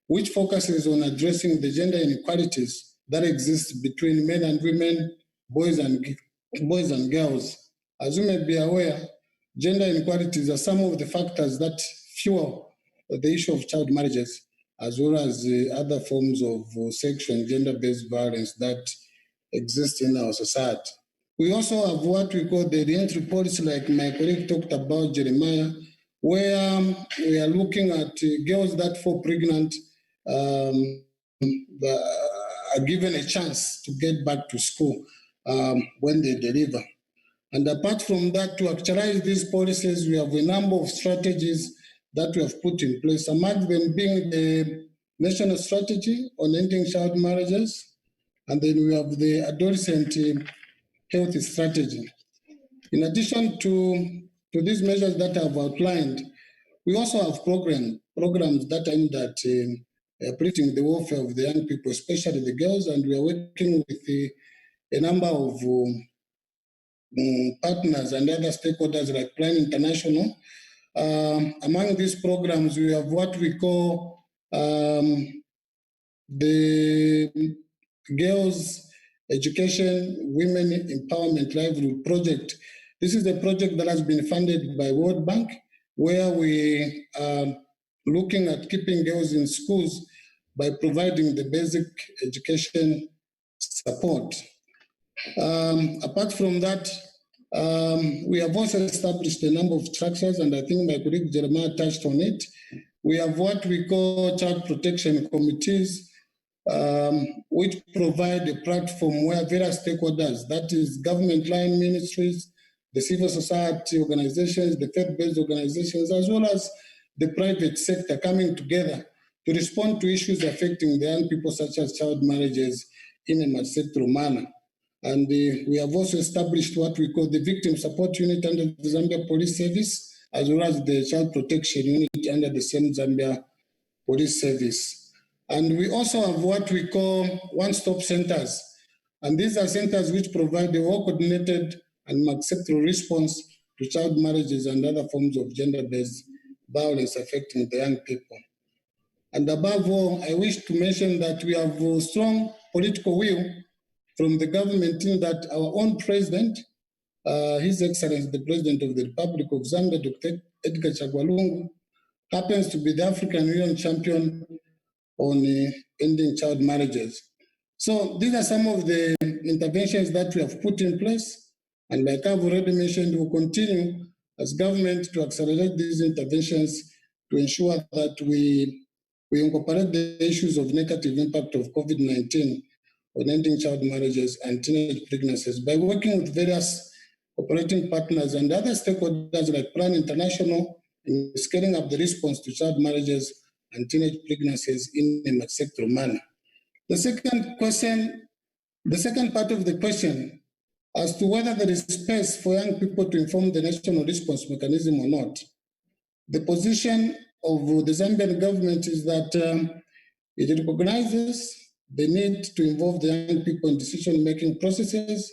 which focuses on addressing the gender inequalities that exist between men and women, boys and girls. As you may be aware, gender inequalities are some of the factors that fuel the issue of child marriages, as well as other forms of sexual and gender-based violence that exist in our society. We also have what we call the reentry policy, like my colleague talked about, Jeremiah, where we are looking at girls that fall pregnant are given a chance to get back to school when they deliver. And apart from that, to actualize these policies, we have a number of strategies that we have put in place, among them being the National Strategy on Ending Child Marriages, and then we have the Adolescent Health Strategy. In addition to these measures that I've outlined, we also have programs that aimed at uplifting the welfare of the young people, especially the girls, and we are working with a number of partners and other stakeholders like Plan International. Among these programs, we have what we call the Girls Education Women Empowerment Livelihood Project. This is a project that has been funded by World Bank, where we are looking at keeping girls in schools by providing the basic education support. Apart from that, we have also established a number of structures, and I think my colleague Jeremiah touched on it. We have what we call child protection committees, which provide a platform where various stakeholders, that is government line ministries, the civil society organizations, the faith-based organizations, as well as the private sector coming together to respond to issues affecting the young people, such as child marriages, in a multi-sectoral manner. And we have also established what we call the Victim Support Unit under the Zambia Police Service, as well as the Child Protection Unit under the same Zambia Police Service. And we also have what we call one-stop centers. And these are centers which provide a well-coordinated and multi-sectoral response to child marriages and other forms of gender-based violence affecting the young people. And above all, I wish to mention that we have a strong political will from the government in that our own president, His Excellency, the President of the Republic of Zambia, Dr. Edgar Chagwa, happens to be the African Union champion on ending child marriages. So these are some of the interventions that we have put in place. And like I've already mentioned, we'll continue as government to accelerate these interventions to ensure that we incorporate the issues of negative impact of COVID-19 on ending child marriages and teenage pregnancies by working with various operating partners and other stakeholders like Plan International in scaling up the response to child marriages and teenage pregnancies in a multi-sectoral manner. The second part of the question as to whether there is space for young people to inform the national response mechanism or not. The position of the Zambian government is that it recognizes the need to involve the young people in decision-making processes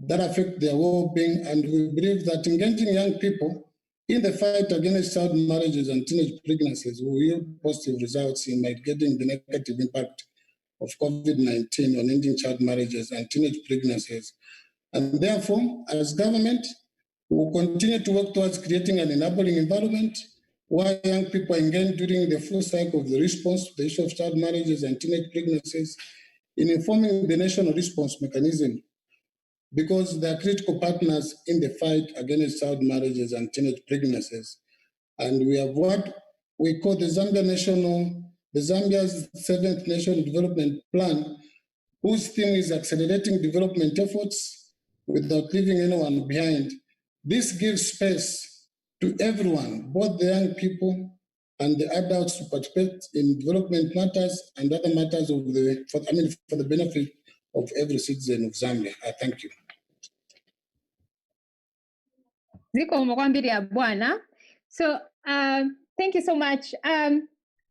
that affect their well-being, and we believe that engaging young people in the fight against child marriages and teenage pregnancies will yield positive results in mitigating the negative impact of COVID-19 on ending child marriages and teenage pregnancies. And therefore, as government, we will continue to work towards creating an enabling environment where young people engage during the full cycle of the response to the issue of child marriages and teenage pregnancies in informing the national response mechanism, because they are critical partners in the fight against child marriages and teenage pregnancies. And we have what we call the Zambia's 7th National Development Plan, whose theme is accelerating development efforts without leaving anyone behind. This gives space to everyone, both the young people and the adults, to participate in development matters and other matters for the benefit of every citizen of Zambia. I thank you. So thank you so much.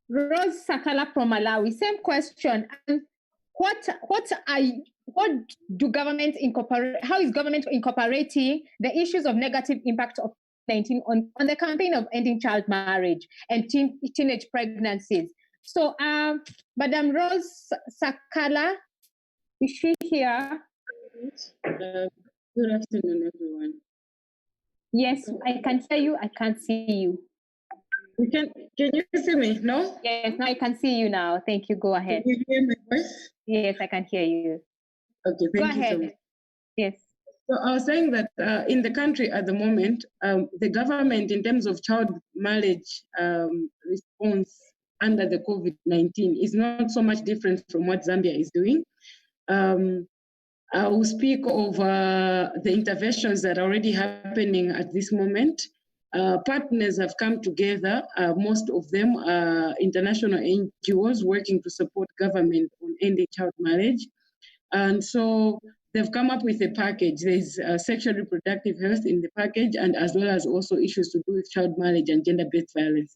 Rose Sakala from Malawi, same question. How is government incorporating the issues of negative impact of 19 on the campaign of ending child marriage and teenage pregnancies? So Madam Rose Sakala, is she here? Good afternoon, everyone. Yes, I can hear you. I can't see you. Can you see me? No? Yes, now I can see you now. Thank you. Go ahead. Can you hear my voice? Yes, I can hear you. Okay, thank you so much. Yes. So I was saying that in the country at the moment, the government, in terms of child marriage response under the COVID-19, is not so much different from what Zambia is doing. I will speak of the interventions that are already happening at this moment. Partners have come together. Most of them are international NGOs working to support government on ending child marriage. And so they've come up with a package. There's sexual reproductive health in the package, and as well as also issues to do with child marriage and gender-based violence.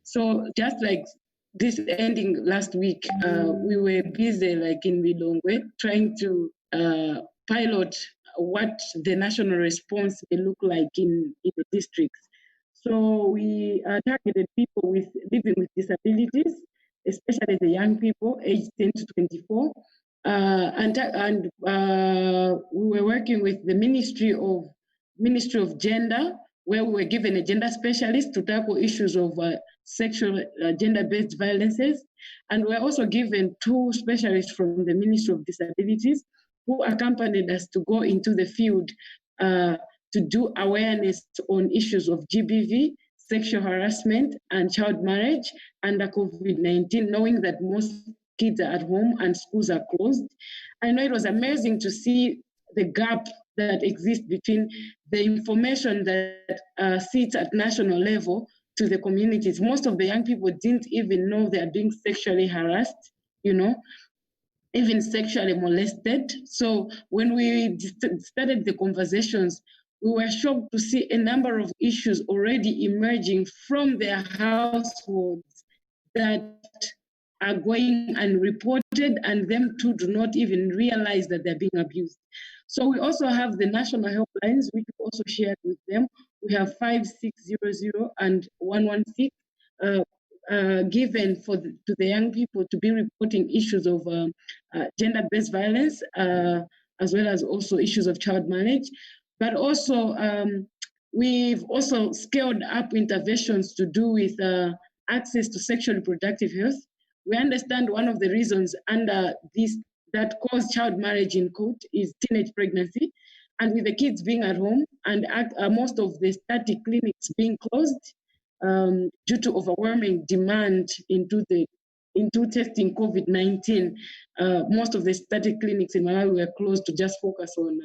So just like this ending last week, we were busy like in Lilongwe trying to pilot what the national response may look like in the districts. So we targeted people living with disabilities, especially the young people aged 10 to 24. And we were working with the Ministry of Gender, where we were given a gender specialist to tackle issues of sexual gender-based violences. And we're also given 2 specialists from the Ministry of Disabilities who accompanied us to go into the field to do awareness on issues of GBV, sexual harassment, and child marriage under COVID-19, knowing that most kids are at home and schools are closed. I know it was amazing to see the gap that exists between the information that sits at national level to the communities. Most of the young people didn't even know they are being sexually harassed, even sexually molested. So when we started the conversations, we were shocked to see a number of issues already emerging from their households that are going unreported, and them too do not even realize that they're being abused. So we also have the national helplines, which we also shared with them. We have 5600 and 116 given to the young people to be reporting issues of gender-based violence, as well as also issues of child marriage. But also, we've also scaled up interventions to do with access to sexual reproductive health. We understand one of the reasons under this that cause child marriage in court is teenage pregnancy. And with the kids being at home and most of the static clinics being closed due to overwhelming demand into testing COVID-19, most of the static clinics in Malawi were closed to just focus on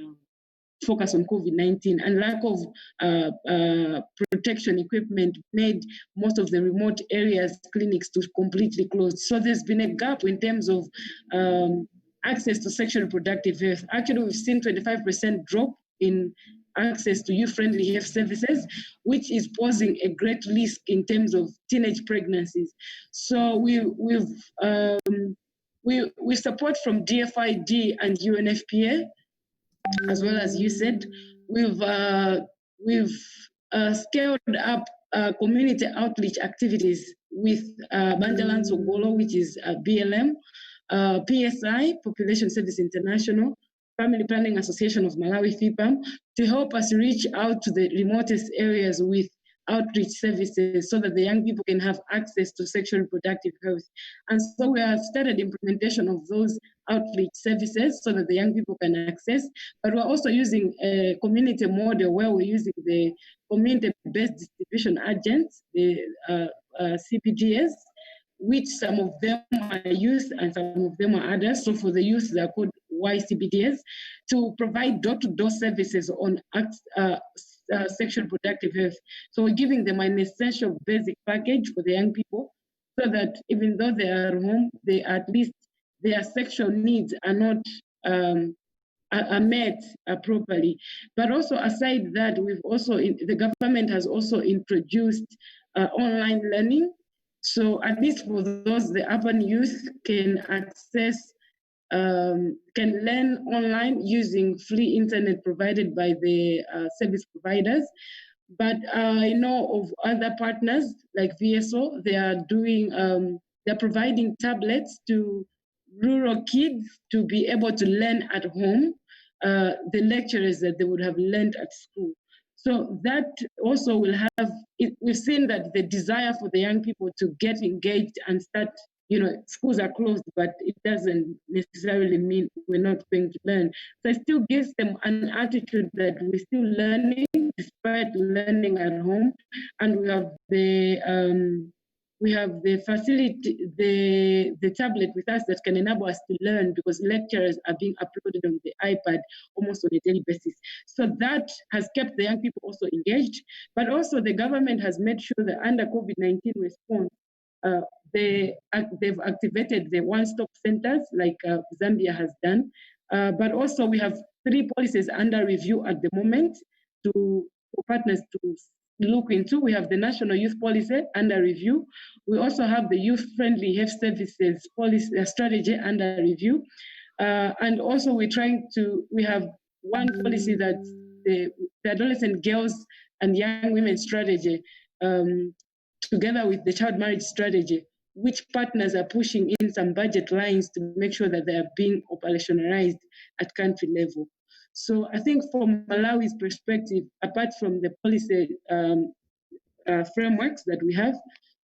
COVID-19, and lack of protection equipment made most of the remote areas clinics to completely close. So there's been a gap in terms of access to sexual reproductive health. Actually, we've seen 25% drop in access to youth-friendly health services, which is posing a great risk in terms of teenage pregnancies. So we support from DFID and UNFPA, as well as you said. We've scaled up community outreach activities with Banjalan Sogolo, which is BLM, PSI, Population Service International, Family Planning Association of Malawi, FIPAM, to help us reach out to the remotest areas with outreach services so that the young people can have access to sexual reproductive health. And so we have started implementation of those outreach services so that the young people can access. But we're also using a community model where we're using the community-based distribution agents, the CPDS, which some of them are youth and some of them are adults. So for the youth, they're called YCBDS, to provide door-to-door services on sexual reproductive health. So we're giving them an essential basic package for the young people so that even though they are home, they at least their sexual needs are not are met properly. But also aside that, the government has also introduced online learning. So at least for those, the urban youth can access, can learn online using free internet provided by the service providers. But I know of other partners like VSO, they are doing, they're providing tablets to rural kids to be able to learn at home the lectures that they would have learned at school. So that also will have, we've seen that the desire for the young people to get engaged and start, schools are closed, but it doesn't necessarily mean we're not going to learn. So it still gives them an attitude that we're still learning despite learning at home. And we have the facility, the tablet with us that can enable us to learn, because lectures are being uploaded on the iPad almost on a daily basis. So that has kept the young people also engaged. But also the government has made sure that under COVID-19 response, they've activated the one-stop centers like Zambia has done. But also we have 3 policies under review at the moment for partners to look into. We have the National Youth Policy under review. We also have the Youth-Friendly Health Services Policy Strategy under review. And also we have one policy that's the Adolescent Girls and Young Women Strategy, together with the Child Marriage Strategy, which partners are pushing in some budget lines to make sure that they are being operationalized at country level. So I think from Malawi's perspective, apart from the policy frameworks that we have,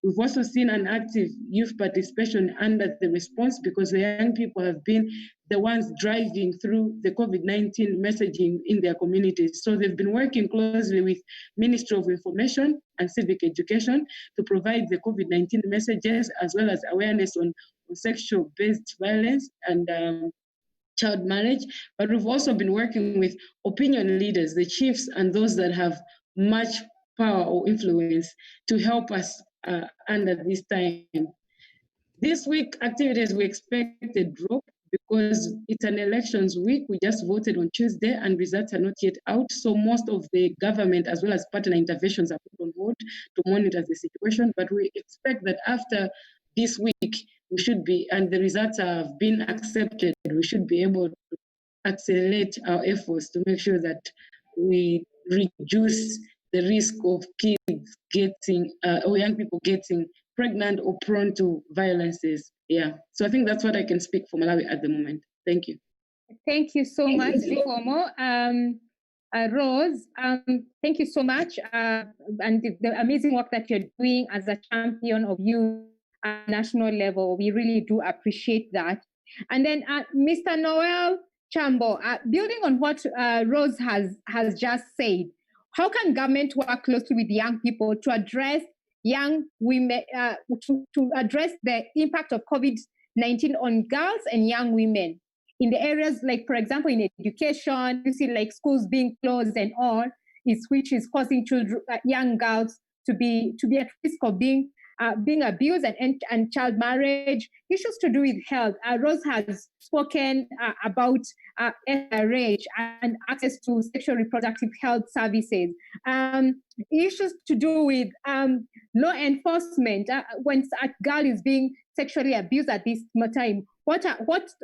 we've also seen an active youth participation under the response, because the young people have been the ones driving through the COVID-19 messaging in their communities. So they've been working closely with Ministry of Information and Civic Education to provide the COVID-19 messages, as well as awareness on sexual-based violence and child marriage. But we've also been working with opinion leaders, the chiefs, and those that have much power or influence to help us under this time. This week activities we expect a drop because it's an elections week. We just voted on Tuesday and results are not yet out. So most of the government as well as partner interventions are put on hold to monitor the situation. But we expect that after this week, we should be, and the results have been accepted, we should be able to accelerate our efforts to make sure that we reduce the risk of kids getting, or young people getting pregnant or prone to violences. Yeah. So I think that's what I can speak for Malawi at the moment. Thank you. Thank you so much, Zikomo. Rose, thank you so much. And the amazing work that you're doing as a champion of youth at national level. We really do appreciate that. And then Mr. Noel Chambo, building on what Rose has just said, how can government work closely with young people to address young women, to address the impact of COVID-19 on girls and young women in the areas like, for example, in education, you see like schools being closed and all, which is causing children, young girls to be at risk of being abused and child marriage, issues to do with health. Rose has spoken about SRH and access to sexual reproductive health services. Issues to do with law enforcement when a girl is being sexually abused at this time.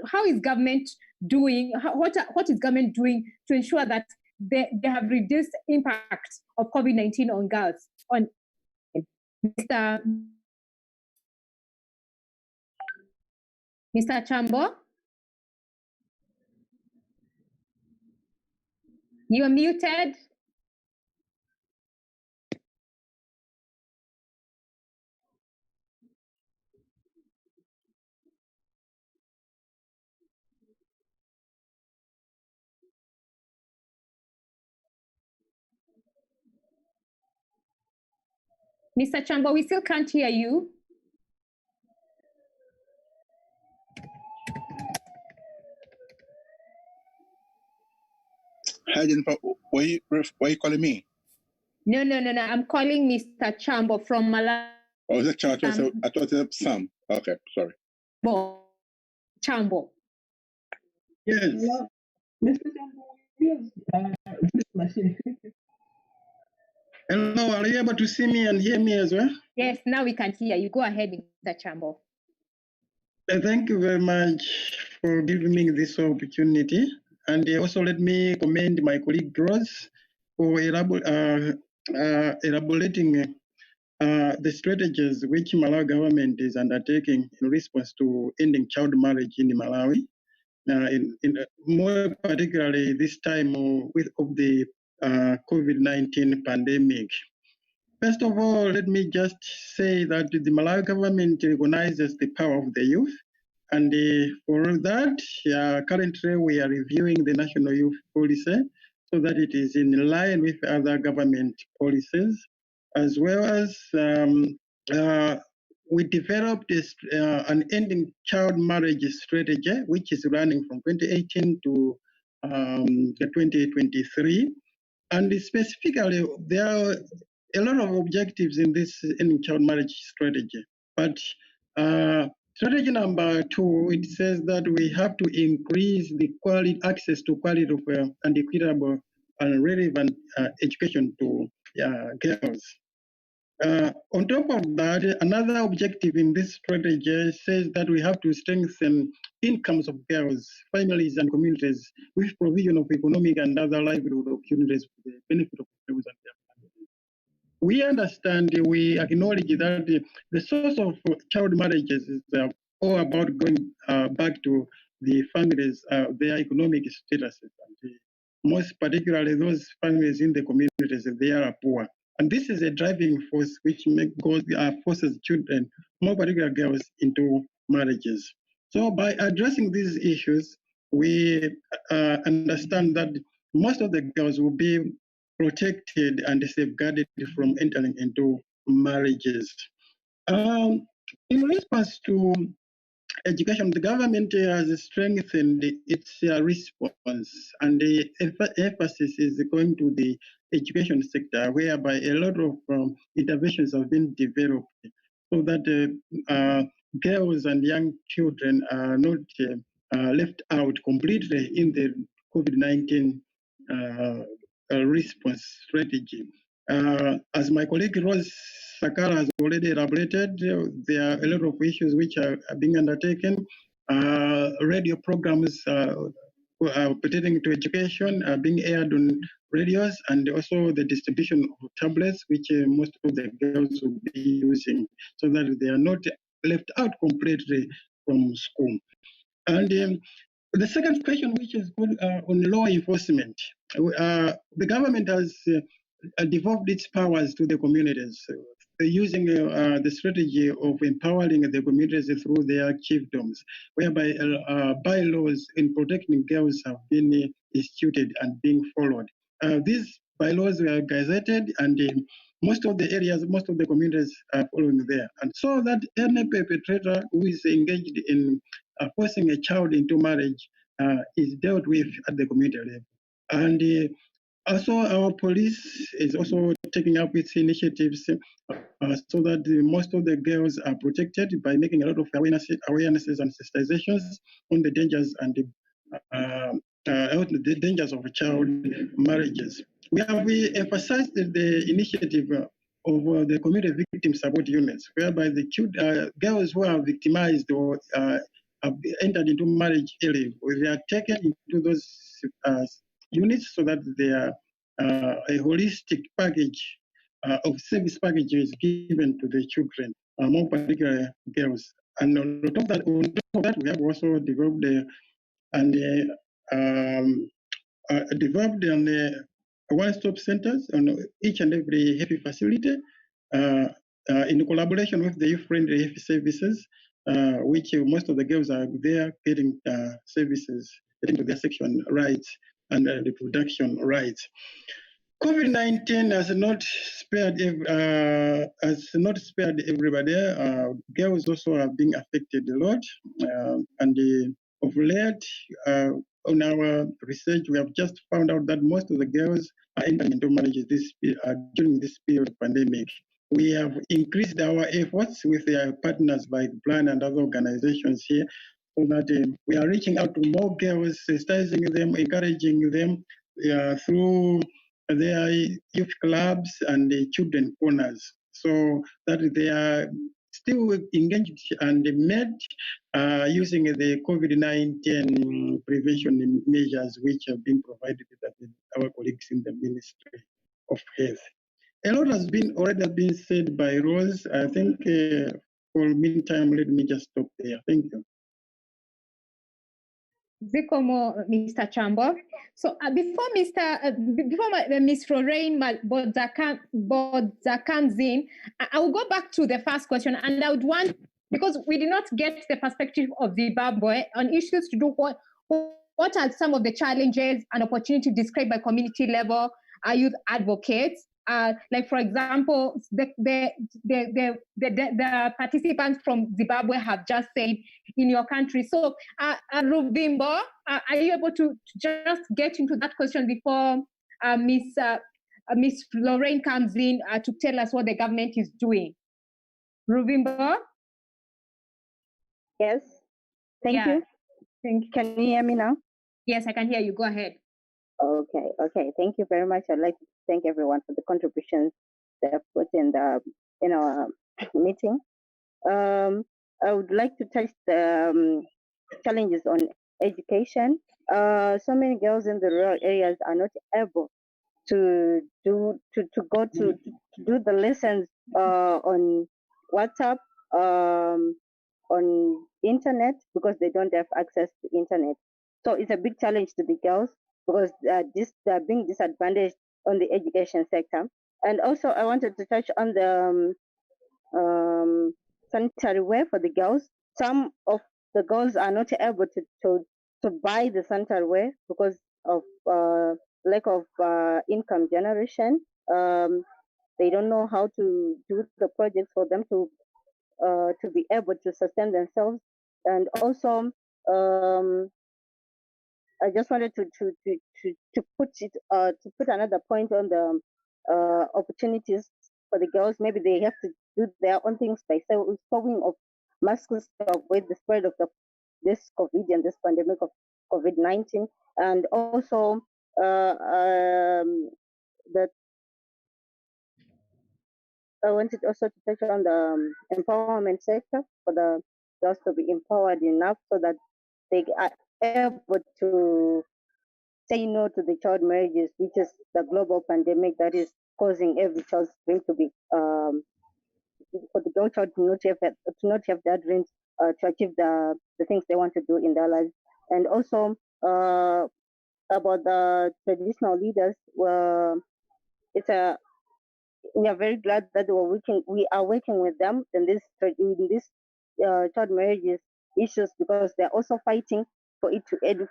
How is government doing? What is government doing to ensure that they have reduced impact of COVID-19 on girls? On Mr. Chambo, you are muted. Mr. Chambo, we still can't hear you. Hi, Jennifer. Why are you calling me? No. I'm calling Mr. Chambo from Malawi. Oh, is it Chambo? I thought it was Sam. Okay, sorry. Chambo. Yes. Mr. Chambo, this machine. Hello, are you able to see me and hear me as well? Yes, now we can hear you. Go ahead, Mr. Chambo. Thank you very much for giving me this opportunity. And also let me commend my colleague Rose for elaborating the strategies which Malawi government is undertaking in response to ending child marriage in Malawi. More particularly this time of the COVID-19 pandemic. First of all, let me just say that the Malawi government recognizes the power of the youth. And for that, currently we are reviewing the National Youth Policy so that it is in line with other government policies, as well as we developed an ending child marriage strategy, which is running from 2018 to 2023. And specifically, there are a lot of objectives in this ending child marriage strategy. But Strategy number 2, it says that we have to increase the quality access to quality of and equitable and relevant education to girls. On top of that, another objective in this strategy says that we have to strengthen incomes of girls, families, and communities with provision of economic and other livelihood opportunities for the benefit of girls and their families. We understand, we acknowledge that the source of child marriages is all about going back to the families, their economic statuses, and most particularly those families in the communities, they are poor. And this is a driving force which forces children, more particularly girls, into marriages. So by addressing these issues, we understand that most of the girls will be protected and safeguarded from entering into marriages. In response to education, the government has strengthened its response, and the emphasis is going to the education sector, whereby a lot of interventions have been developed so that girls and young children are not left out completely in the COVID-19 response strategy. As my colleague Rose Sakara has already elaborated, there are a lot of issues which are being undertaken. Radio programs pertaining to education are being aired on radios, and also the distribution of tablets, which most of the girls will be using, so that they are not left out completely from school. And the second question, which is on law enforcement, the government has devolved its powers to the communities, using the strategy of empowering the communities through their chiefdoms, whereby bylaws in protecting girls have been instituted and being followed. These bylaws were gazetted, and most of the areas, most of the communities are following there. And so that any perpetrator who is engaged in forcing a child into marriage is dealt with at the community level. And also, our police is also taking up its initiatives so that most of the girls are protected by making a lot of awarenesses and sensitizations on the dangers and the dangers of child marriages. We have emphasized the initiative of the community victim support units, whereby the girls who are victimized or have entered into marriage early, they are taken into those units so that they are a holistic package of service package is given to the children, more particularly girls. And on top of that, we have also developed one-stop centers on each and every HEPI facility in collaboration with the youth-friendly HEPI services, which most of the girls are there getting services, getting to their sexual rights and reproduction rights. COVID-19 has not spared everybody. Girls also are being affected a lot, and of late, on our research, we have just found out that most of the girls are entering into marriages during this period of pandemic. We have increased our efforts with their partners like Plan and other organizations here, so that we are reaching out to more girls, sensitizing them, encouraging them through their youth clubs and the children corners, so that they are still engaged and met using the COVID-19 prevention measures which have been provided by our colleagues in the Ministry of Health. A lot has already been said by Rose. I think for the meantime, let me just stop there. Thank you. Zikomo, Mr. Chambo. So before Ms. Lorraine Bodza comes in, I will go back to the first question, and I would want, because we did not get the perspective of Zimbabwe on issues to do what are some of the challenges and opportunities described by community level youth advocates. Like, for example, the participants from Zimbabwe have just said in your country. So, Ruvimbo, are you able to just get into that question before Miss Lorraine comes in to tell us what the government is doing? Ruvimbo? Yes. Thank you. Can you hear me now? Yes, I can hear you. Go ahead. Okay. Thank you very much. I'd like to thank everyone for the contributions they have put in our meeting. I would like to touch the challenges on education. So many girls in the rural areas are not able to do the lessons on WhatsApp, on internet, because they don't have access to internet. So it's a big challenge to the girls because they're being disadvantaged on the education sector. And also, I wanted to touch on the sanitary wear for the girls. Some of the girls are not able to buy the sanitary wear because of lack of income generation. They don't know how to do the projects for them to be able to sustain themselves. And also, I just wanted to put another point on the opportunities for the girls. Maybe they have to do their own things by sewing of masks to avoid the spread of this COVID and this pandemic of COVID-19. And also that I wanted also to touch on the empowerment sector for the girls to be empowered enough so that they are able to say no to the child marriages, which is the global pandemic that is causing every child's dream to be for the girl child to not have that dreams to achieve the things they want to do in their lives. And also about the traditional leaders, we are very glad that we are working with them in this child marriages issues, because they're also fighting for it to end.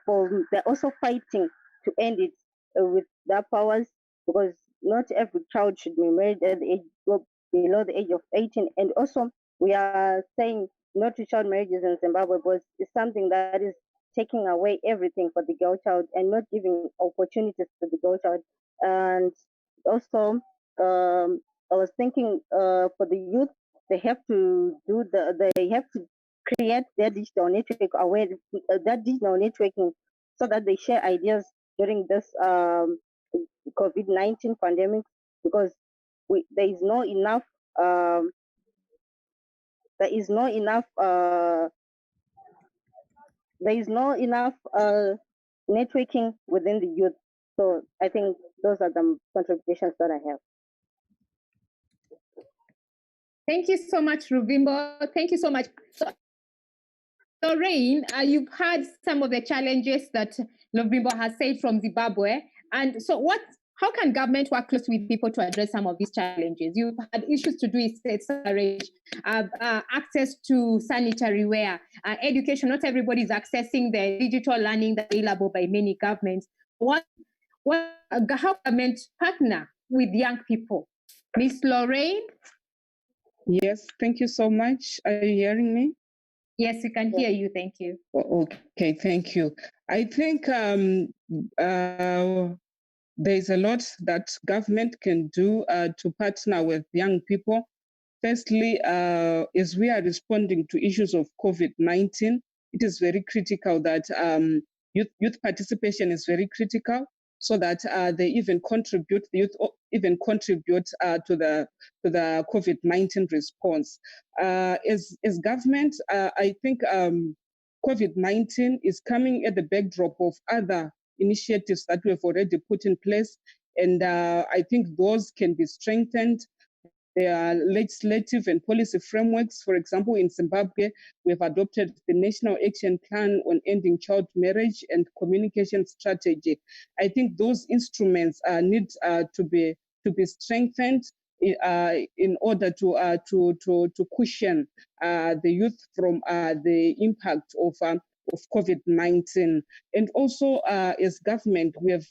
They're also fighting to end it with their powers, because not every child should be married at the age below the age of 18. And also, we are saying no to child marriages in Zimbabwe, because it's something that is taking away everything for the girl child and not giving opportunities to the girl child. And also, I was thinking for the youth, they have to create their digital network that digital networking, so that they share ideas during this COVID-19 pandemic, because there is no enough networking within the youth. So I think those are the contributions that I have. Thank you so much, Ruvimbo. Thank you so much. So, Lorraine, you've heard some of the challenges that Ruvimbo has said from Zimbabwe. And so how can government work closely with people to address some of these challenges? You've had issues to do with access to sanitary wear, education. Not everybody is accessing the digital learning that's available by many governments. How government partner with young people? Miss Lorraine? Yes, thank you so much. Are you hearing me? Yes, we can hear you. Thank you. Okay, thank you. I think there's a lot that government can do to partner with young people. Firstly, as we are responding to issues of COVID-19, it is very critical that youth participation is very critical, so that they even contribute to the COVID-19 response. As government, I think COVID-19 is coming at the backdrop of other initiatives that we have already put in place, and I think those can be strengthened. There are legislative and policy frameworks. For example, in Zimbabwe, we have adopted the National Action Plan on Ending Child Marriage and Communication Strategy. I think those instruments need to be strengthened in order to cushion the youth from the impact of COVID-19. And also, as government, we have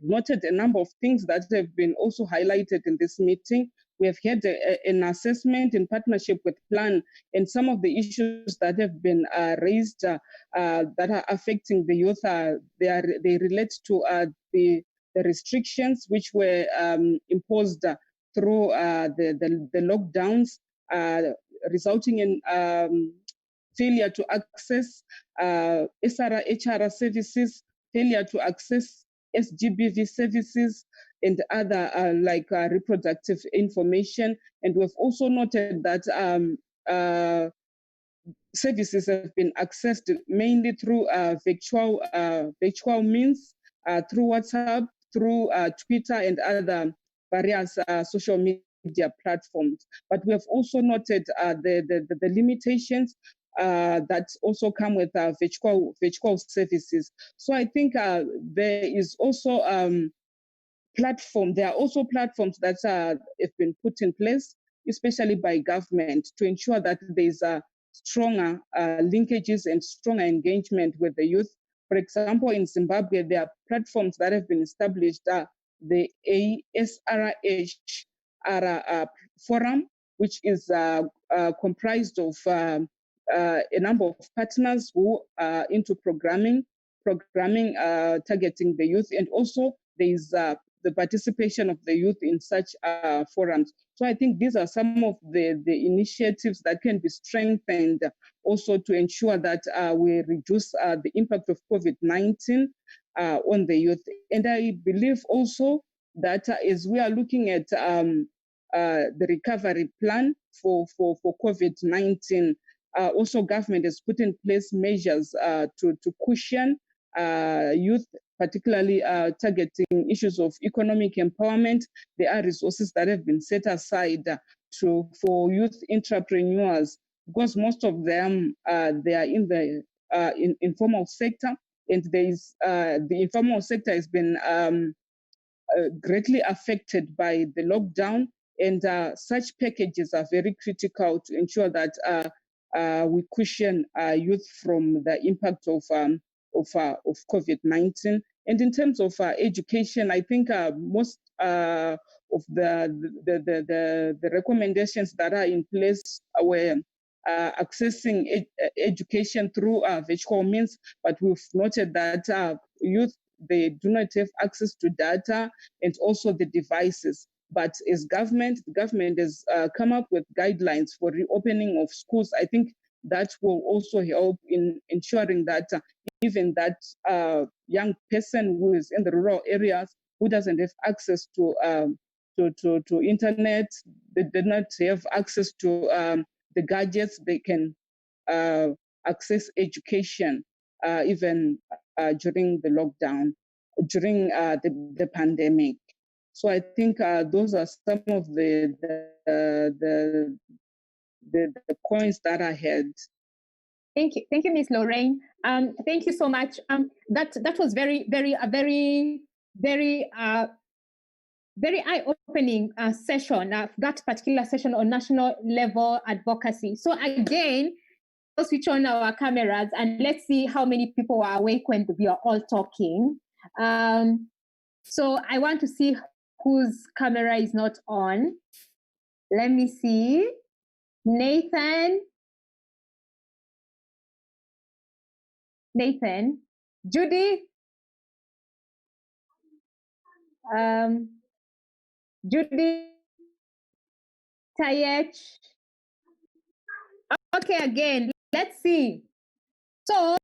noted a number of things that have been also highlighted in this meeting. We have had an assessment in partnership with PLAN, and some of the issues that have been raised that are affecting the youth, they relate to the restrictions which were imposed through the lockdowns, resulting in failure to access SRHR services, failure to access SGBV services, and other reproductive information. And we've also noted that services have been accessed mainly through virtual means, through WhatsApp, through Twitter, and other various social media platforms. But we have also noted the limitations that also come with virtual services. So I think there is also there are also platforms that have been put in place, especially by government, to ensure that there's stronger linkages and stronger engagement with the youth. For example, in Zimbabwe, there are platforms that have been established, the ASRH forum, which is comprised of a number of partners who are into programming targeting the youth, and also there is the participation of the youth in such forums. So I think these are some of the initiatives that can be strengthened also to ensure that we reduce the impact of COVID-19 on the youth. And I believe also that as we are looking at the recovery plan for COVID-19, also government has put in place measures to cushion youth, particularly targeting issues of economic empowerment. There are resources that have been set aside for youth entrepreneurs, because most of them they are in the informal sector, and the informal sector has been greatly affected by the lockdown, and such packages are very critical to ensure that we cushion youth from the impact of COVID-19. And in terms of education, I think most of the recommendations that are in place were accessing education through virtual means, but we've noted that youth, they do not have access to data and also the devices. But as the government has come up with guidelines for reopening of schools. I think that will also help in ensuring that even that young person who is in the rural areas, who doesn't have access to internet, they did not have access to the gadgets, they can access education even during the lockdown, during the pandemic. So I think those are some of the points that I had. Thank you, Ms. Lorraine. Thank you so much. That was very eye-opening session. That particular session on national level advocacy. So again, we'll switch on our cameras and let's see how many people are awake when we are all talking. So I want to see whose camera is not on. Let me see. Nathan, Judy, Judy, Tayech. Okay, again, let's see. So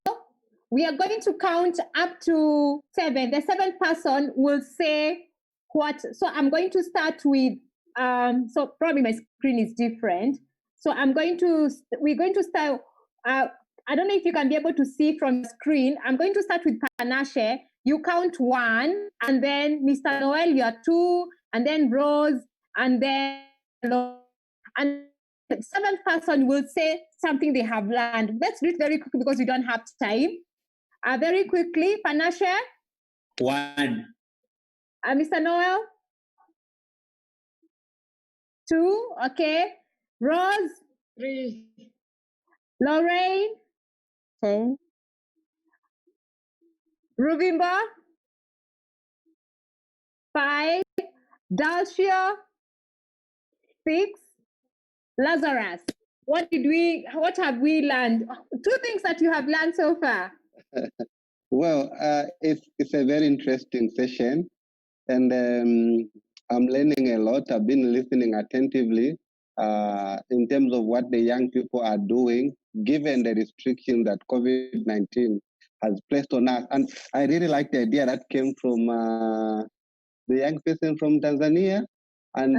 we are going to count up to 7. The 7th person will say what. So I'm going to start with, so probably my screen is different. So we're going to start, I don't know if you can be able to see from the screen. I'm going to start with Panache. You count 1, and then Mr. Noel, you are 2, and then Rose, and then, and the 7th person will say something they have learned. Let's do it very quickly because we don't have time. Very quickly, Panache. 1. Mr. Noel. 2. Okay. Rose. 3. Lorraine. 4. Ruvimba. 5. Dalcia. 6. Lazarus. What have we learned? 2 things that you have learned so far. Well, it's a very interesting session, and I'm learning a lot. I've been listening attentively, in terms of what the young people are doing, given the restriction that COVID-19 has placed on us. And I really like the idea that came from the young person from Tanzania. And,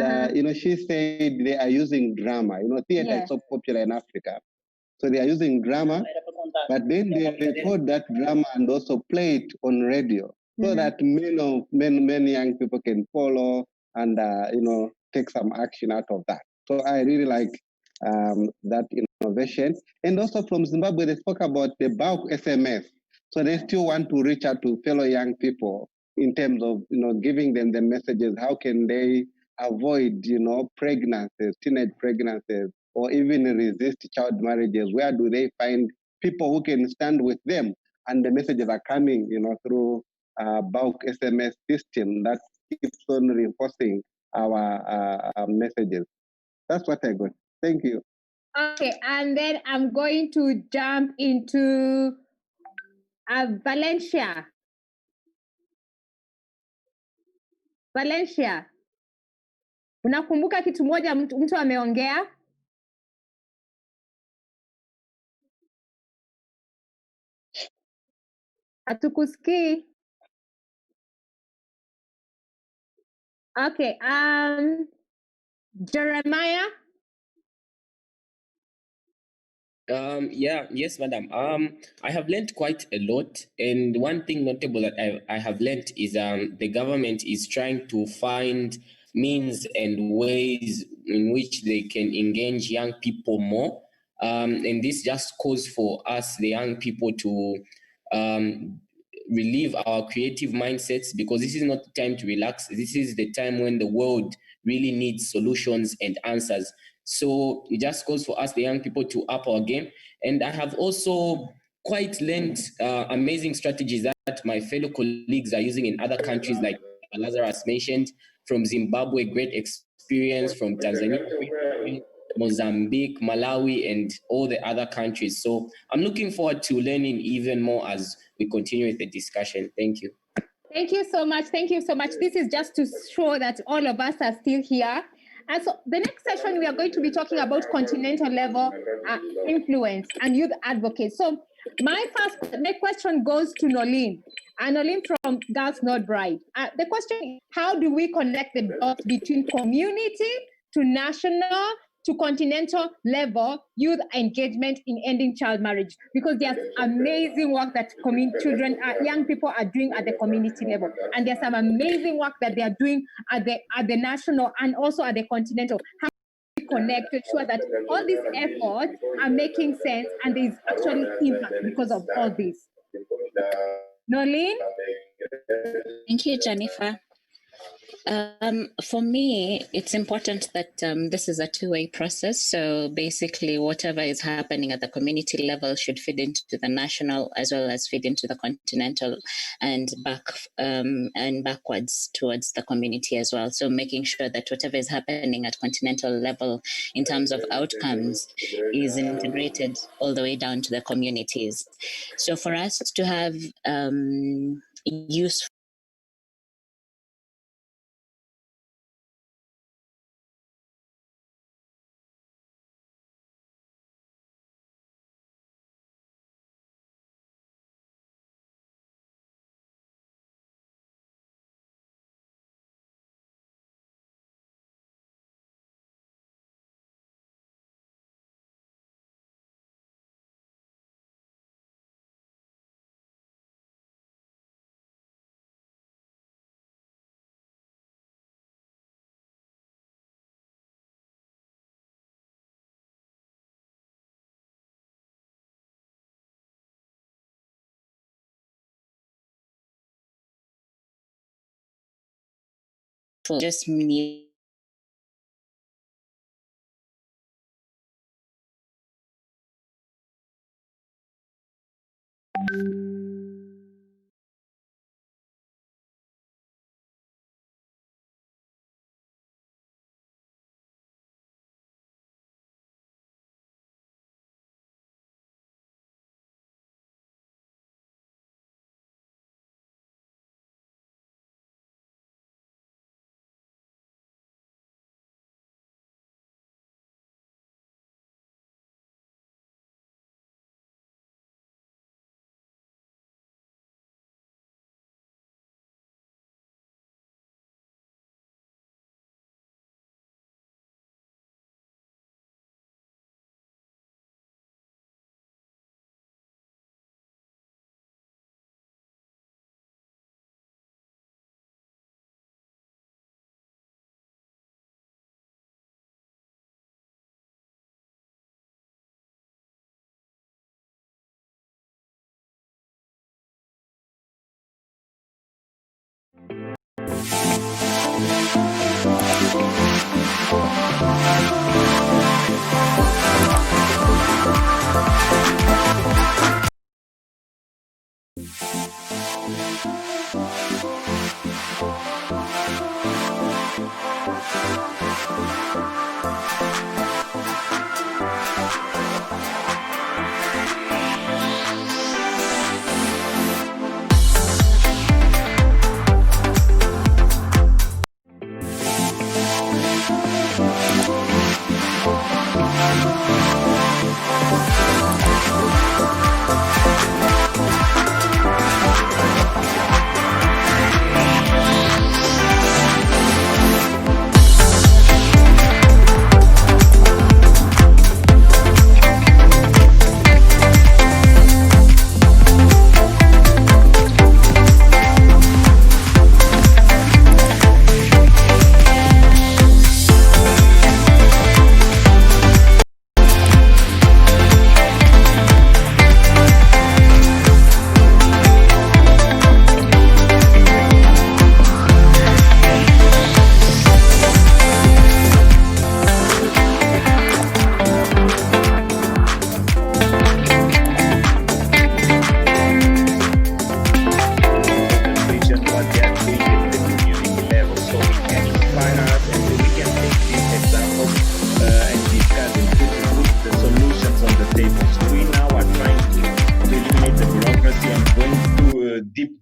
she said they are using drama. Theater is so popular in Africa. So they are using drama, but then they record that drama and also play it on radio so that many young people can follow and, take some action out of that. So I really like that innovation. And also from Zimbabwe, they spoke about the bulk SMS. So they still want to reach out to fellow young people in terms of, giving them the messages. How can they avoid, pregnancies, teenage pregnancies, or even resist child marriages? Where do they find people who can stand with them? And the messages are coming, through bulk SMS system that keeps on reinforcing our messages. That's what I got. Thank you. Okay, and then I'm going to jump into Valencia. Valencia, unakumbuka kitu moja mtu ameongea? Hatukusikii. Okay, Jeremiah? Yes, madam. I have learned quite a lot, and one thing notable that I have learned is the government is trying to find means and ways in which they can engage young people more, and this just calls for us, the young people, to relieve our creative mindsets, because this is not the time to relax. This is the time when the world really needs solutions and answers. So it just calls for us, the young people, to up our game. And I have also quite learned amazing strategies that my fellow colleagues are using in other countries, like Lazarus mentioned, from Zimbabwe, great experience, from Tanzania, Mozambique, Malawi, and all the other countries. So I'm looking forward to learning even more as we continue with the discussion. Thank you. Thank you so much. Thank you so much. This is just to show that all of us are still here. And so the next session, we are going to be talking about continental level influence and youth advocates. So my question goes to Nolene, and Nolene from Girls Not Bride. The question is, how do we connect the dots between community to national to continental level youth engagement in ending child marriage? Because there's amazing work that young people are doing at the community level, and there's some amazing work that they are doing at the national and also at the continental. How do we connect to ensure that all these efforts are making sense and there is actually impact because of all this? Nolene? Thank you, Jennifer. For me, it's important that this is a two-way process. So basically, whatever is happening at the community level should feed into the national as well as feed into the continental and backwards towards the community as well. So making sure that whatever is happening at continental level in terms of outcomes is integrated all the way down to the communities. So for us to have useful just need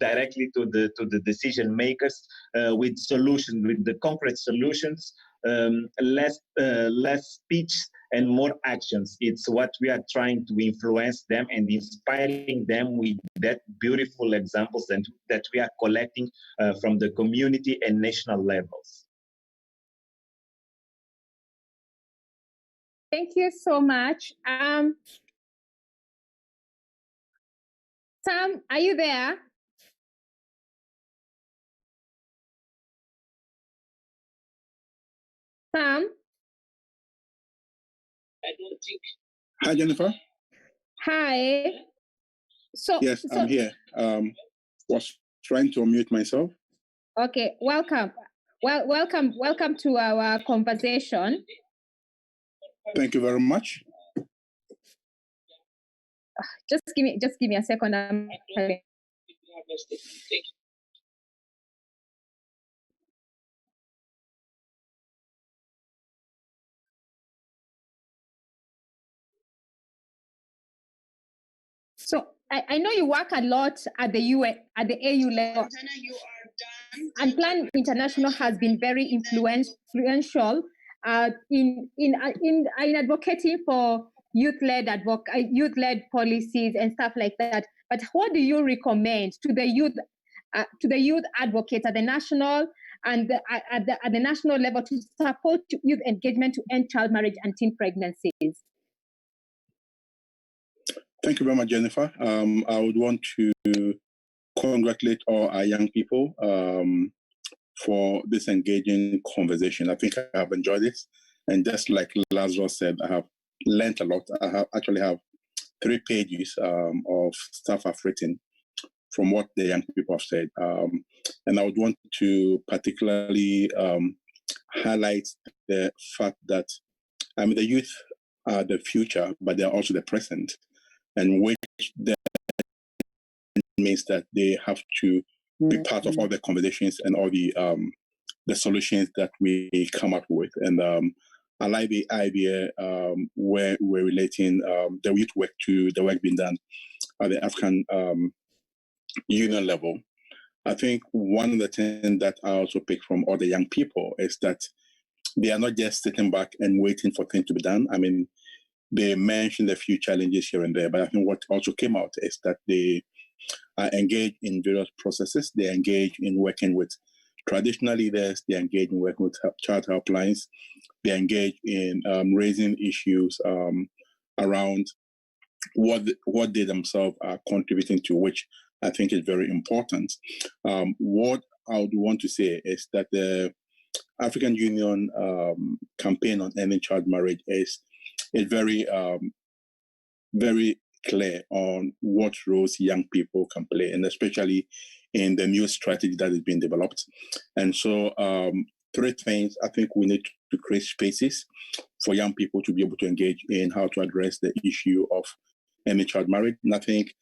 directly to the decision makers with solutions, with the concrete solutions, less speech and more actions. It's what we are trying to influence them and inspiring them with that beautiful examples that we are collecting from the community and national levels. Thank you so much. Sam, are you there? Sam? I don't think. Hi, Jennifer. Hi. Yes, I'm here. Was trying to unmute myself. Okay, welcome. Well, welcome to our conversation. Thank you very much. Just give me a second. Thank you. So I know you work a lot at the UN, at the AU level, and Plan International has been very influential in advocating for youth-led policies and stuff like that. But what do you recommend to the youth advocates at the national and at the national level to support youth engagement to end child marriage and teen pregnancies? Thank you very much, Jennifer. I would want to congratulate all our young people for this engaging conversation. I think I have enjoyed this. And just like Lazarus said, I have learned a lot. I actually have 3 pages of stuff I've written from what the young people have said. And I would want to particularly highlight the fact that the youth are the future, but they're also the present. And which then means that they have to be part of all the conversations and all the solutions that we come up with. And I like the idea where we're relating the youth work to the work being done at the African Union level. I think one of the things that I also pick from all the young people is that they are not just sitting back and waiting for things to be done. I mean, they mentioned a few challenges here and there, but I think what also came out is that they are engaged in various processes. They engage in working with traditional leaders. They engage in working with child helplines. They engage in raising issues around what they themselves are contributing to, which I think is very important. What I would want to say is that the African Union campaign on ending child marriage is very, very clear on what roles young people can play, and especially in the new strategy that is being developed. And so 3 things, I think we need to create spaces for young people to be able to engage in how to address the issue of ending child marriage. And I think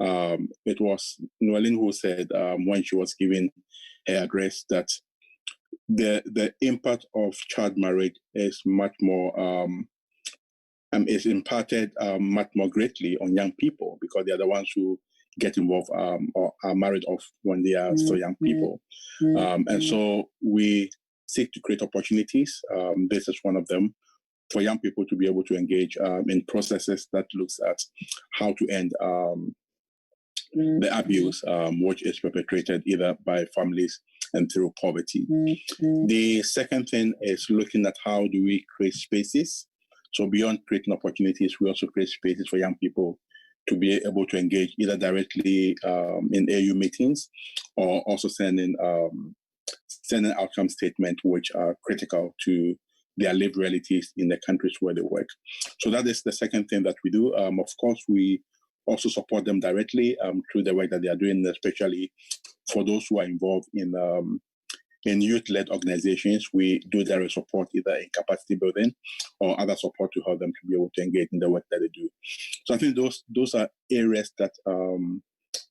It was Noeline who said when she was giving her address that the impact of child marriage is much more is imparted much more greatly on young people because they are the ones who get involved or are married off when they are still young people. And so we seek to create opportunities. This is one of them for young people to be able to engage in processes that looks at how to end the abuse, which is perpetrated either by families and through poverty. The second thing is looking at how do we create spaces. So beyond creating opportunities, we also create spaces for young people to be able to engage either directly in AU meetings or also sending outcome statements which are critical to their lived realities in the countries where they work. So that is the second thing that we do. Of course, we also support them directly through the work that they are doing, especially for those who are involved in youth-led organizations. We do direct support either in capacity building or other support to help them to be able to engage in the work that they do. So I think those are areas that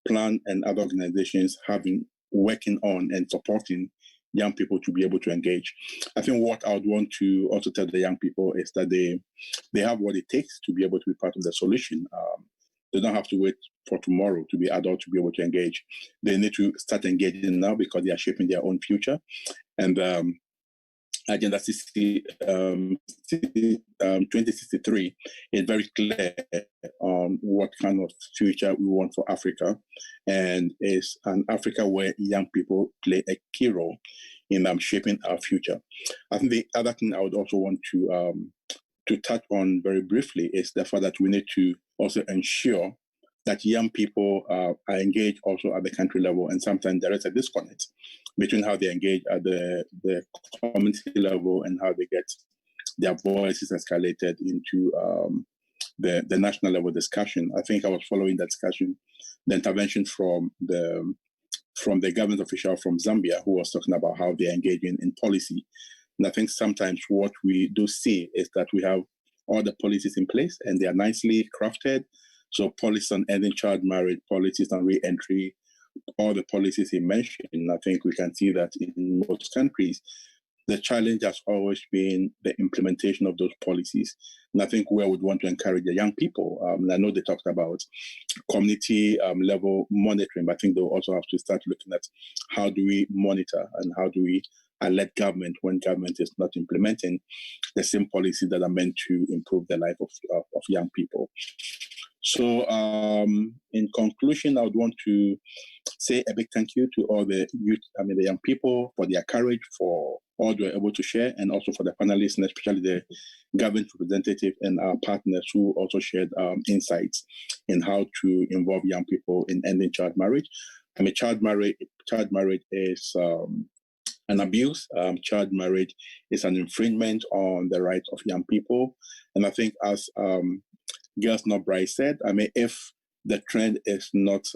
Plan and other organizations have been working on and supporting young people to be able to engage. I think what I would want to also tell the young people is that they have what it takes to be able to be part of the solution. They don't have to wait for tomorrow to be adult to be able to engage. They need to start engaging now because they are shaping their own future. And Agenda 2063 is very clear on what kind of future we want for Africa, and is an Africa where young people play a key role in shaping our future. I think the other thing I would also want to touch on very briefly is the fact that we need to also ensure that young people are engaged also at the country level, and sometimes there is a disconnect between how they engage at the community level and how they get their voices escalated into the national level discussion. I think I was following that discussion, the intervention from the government official from Zambia who was talking about how they're engaging in policy. And I think sometimes what we do see is that we have all the policies in place and they are nicely crafted. So policies on ending child marriage, policies on re-entry, all the policies he mentioned, I think we can see that in most countries, the challenge has always been the implementation of those policies. And I think where I would want to encourage the young people, I know they talked about community level monitoring, but I think they'll also have to start looking at how do we monitor and how do we alert government when government is not implementing the same policies that are meant to improve the life of young people. So in conclusion, I would want to say a big thank you to all the youth, the young people, for their courage, for all they were able to share, and also for the panelists, and especially the government representative and our partners who also shared insights in how to involve young people in ending child marriage. Child marriage is an abuse. Child marriage is an infringement on the rights of young people. And I think as Girls Not Bride said, if the trend is not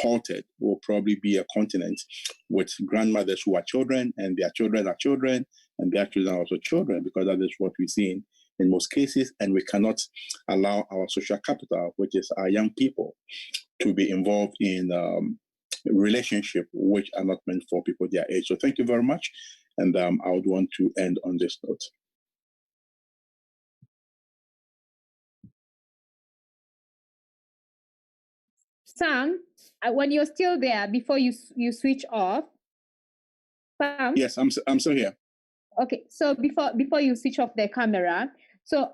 halted, will probably be a continent with grandmothers who are children, and their children are children, and their children are also children, because that is what we're seeing in most cases. And we cannot allow our social capital, which is our young people, to be involved in relationships which are not meant for people their age. So thank you very much. And I would want to end on this note. Sam, when you're still there, before you switch off, Sam? Yes, I'm still here. Okay, so before you switch off the camera, so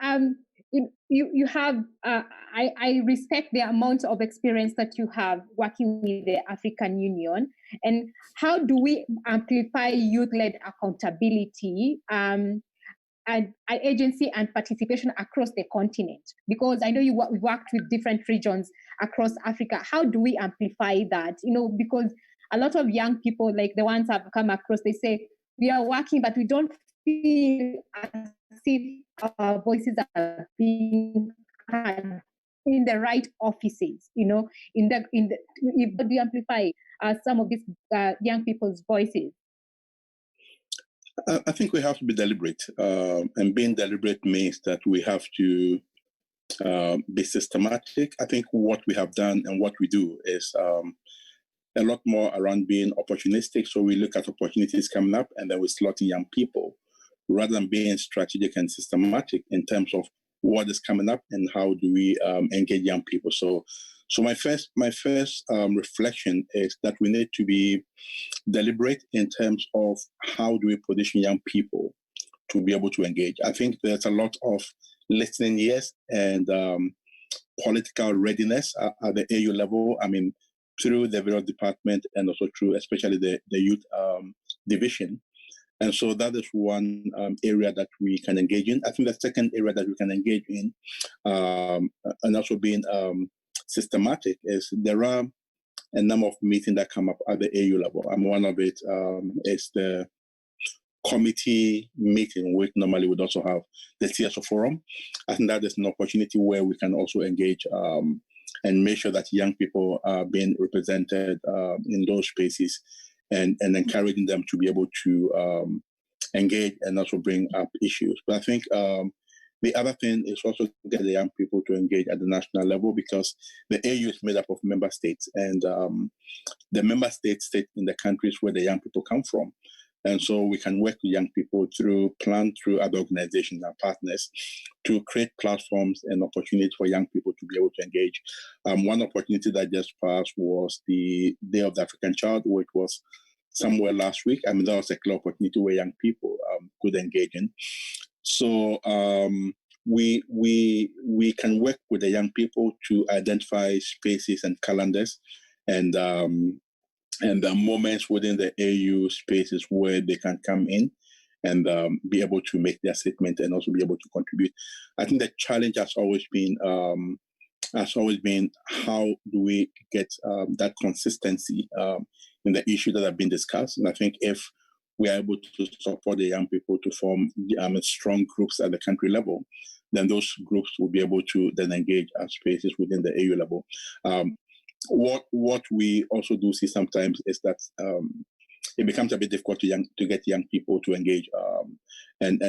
you have I respect the amount of experience that you have working with the African Union, and how do we amplify youth-led accountability and agency and participation across the continent? Because I know we worked with different regions across Africa. How do we amplify that? Because a lot of young people, like the ones I've come across, they say, we are working, but we don't feel as if our voices are being heard in the right offices. How do we amplify some of these young people's voices? I think we have to be deliberate, and being deliberate means that we have to be systematic. I think what we have done and what we do is a lot more around being opportunistic. So we look at opportunities coming up and then we slot in young people rather than being strategic and systematic in terms of what is coming up and how do we engage young people. So my first reflection is that we need to be deliberate in terms of how do we position young people to be able to engage. I think there's a lot of listening yes and political readiness at the AU level. I mean, through the various department and also through especially the youth division. And so that is one area that we can engage in. I think the second area that we can engage in and also being systematic is there are a number of meetings that come up at the AU level. And one of it is the committee meeting, which normally would also have the CSO forum. I think that is an opportunity where we can also engage and make sure that young people are being represented in those spaces and encouraging them to be able to engage and also bring up issues. But I think the other thing is also to get the young people to engage at the national level because the AU is made up of member states and the member states sit in the countries where the young people come from. And so we can work with young people through other organizations and partners to create platforms and opportunities for young people to be able to engage. One opportunity that just passed was the Day of the African Child, which was somewhere last week. I mean, that was a clear opportunity where young people could engage in. So we can work with the young people to identify spaces and calendars and the moments within the AU spaces where they can come in and be able to make their statement and also be able to contribute. I think the challenge has always been how do we get that consistency in the issues that have been discussed. And I think if we are able to support the young people to form strong groups at the country level, then those groups will be able to then engage at spaces within the AU level. What we also do see sometimes is that it becomes a bit difficult to get young people to engage, and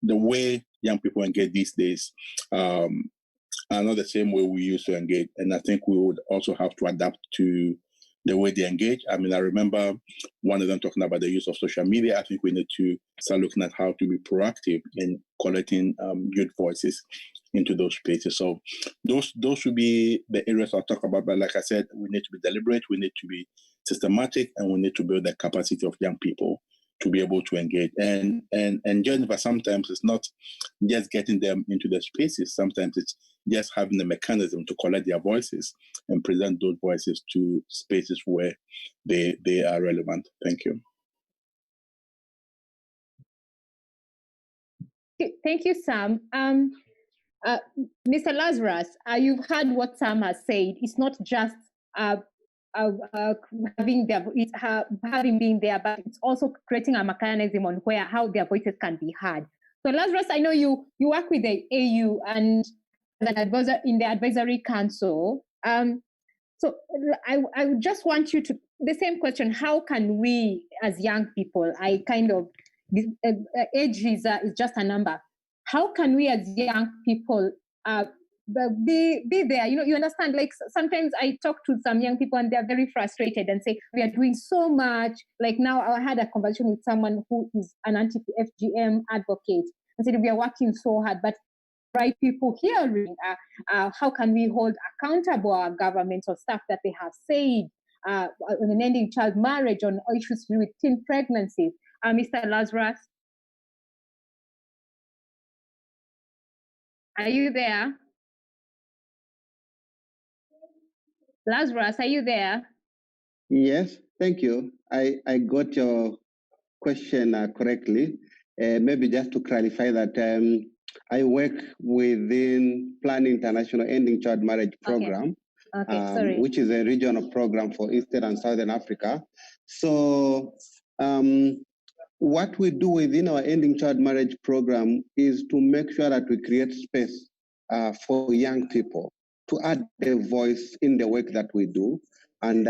the way young people engage these days are not the same way we used to engage. And I think we would also have to adapt to the way they engage. I mean, I remember one of them talking about the use of social media. I think we need to start looking at how to be proactive in collecting youth voices into those spaces. So those should be the areas I'll talk about. But like I said, we need to be deliberate, we need to be systematic, and we need to build the capacity of young people to be able to engage. And Jennifer, sometimes it's not just getting them into the spaces. Sometimes it's just having the mechanism to collect their voices and present those voices to spaces where they are relevant. Thank you. Thank you, Sam. Mr. Lazarus, you've heard what Sam has said. It's not just having been there, but it's also creating a mechanism on how their voices can be heard. So Lazarus, I know you work with the AU and as an advisor in the advisory council. So I would just want you to, the same question, how can we as young people, age is just a number. How can we as young people be there? You understand, like sometimes I talk to some young people and they're very frustrated and say, we are doing so much. Like now I had a conversation with someone who is an anti-FGM advocate and said, we are working so hard, but right people hearing, how can we hold accountable our governments or stuff that they have said on ending child marriage, on issues with teen pregnancies? Mr. Lazarus? Are you there? Lazarus, are you there? Yes, thank you. I got your question correctly. Maybe just to clarify that I work within Plan International Ending Child Marriage Program, which is a regional program for Eastern and Southern Africa. So what we do within our Ending Child Marriage Program is to make sure that we create space for young people to add a voice in the work that we do, and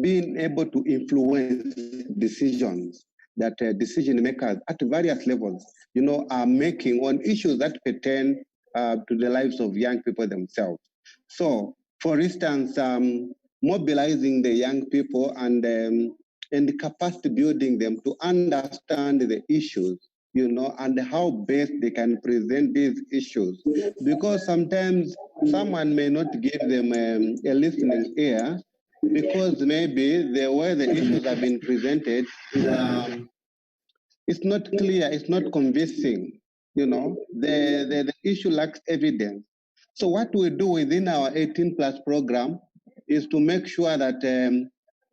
being able to influence decisions that decision makers at various levels, are making on issues that pertain to the lives of young people themselves. So, for instance, mobilizing the young people and capacity building them to understand the issues, and how best they can present these issues. Because sometimes someone may not give them a listening ear, because maybe the way the issues have been presented is it's not clear, it's not convincing. The issue lacks evidence. So what we do within our 18 plus program is to make sure that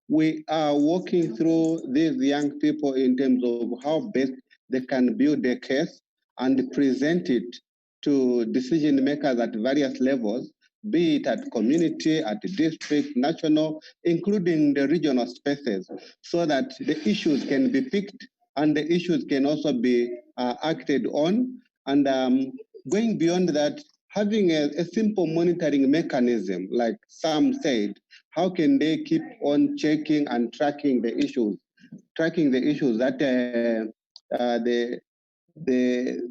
we are working through these young people in terms of how best they can build their case and present it to decision makers at various levels, be it at community, at district, national, including the regional spaces, so that the issues can be picked and the issues can also be acted on. And going beyond that, having a simple monitoring mechanism, like Sam said, how can they keep on checking and tracking the issues that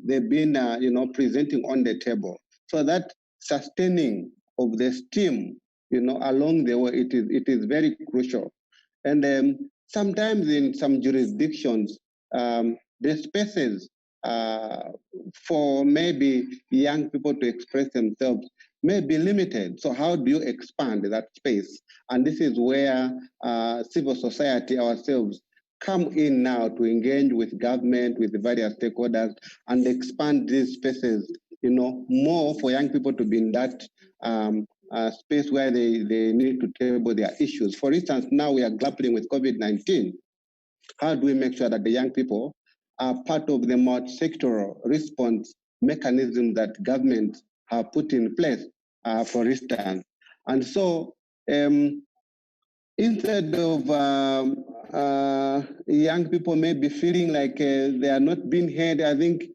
they've been presenting on the table, so that sustaining of the steam along the way, it is very crucial. And sometimes in some jurisdictions, the spaces for maybe young people to express themselves may be limited. So how do you expand that space? And this is where civil society ourselves come in now to engage with government, with the various stakeholders, and expand these spaces, more for young people to be in that space where they need to table their issues. For instance, now we are grappling with COVID-19. How do we make sure that the young people are part of the multi-sectoral response mechanism that government have put in place, for instance? And so instead of young people maybe feeling like they are not being heard, I think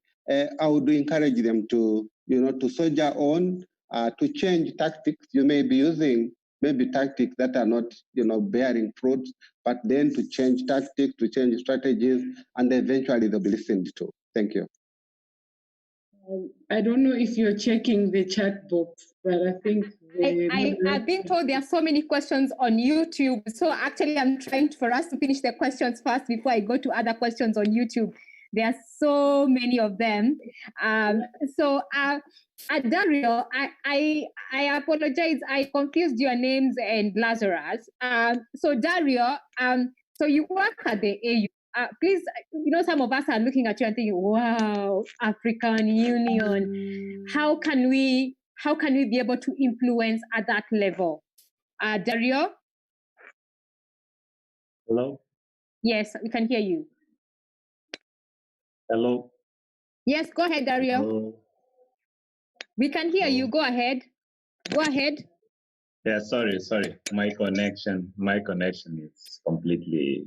I would encourage them to, to soldier on, to change tactics. You may be using maybe tactics that are not, bearing fruits, but then to change tactics, to change strategies, and eventually they'll be listened to. Thank you. I don't know if you're checking the chat box, but I think I've been told there are so many questions on YouTube. So actually, I'm trying for us to finish the questions first before I go to other questions on YouTube. There are so many of them. Dario, I apologize. I confused your names and Lazarus. So Dario, so you work at the AU. Please, some of us are looking at you and thinking, wow, African Union. How can we be able to influence at that level? Dario? Hello? Yes, we can hear you. Hello? Yes, go ahead, Dario. Hello? We can hear you. Go ahead. Go ahead. Yeah, sorry. My connection is completely,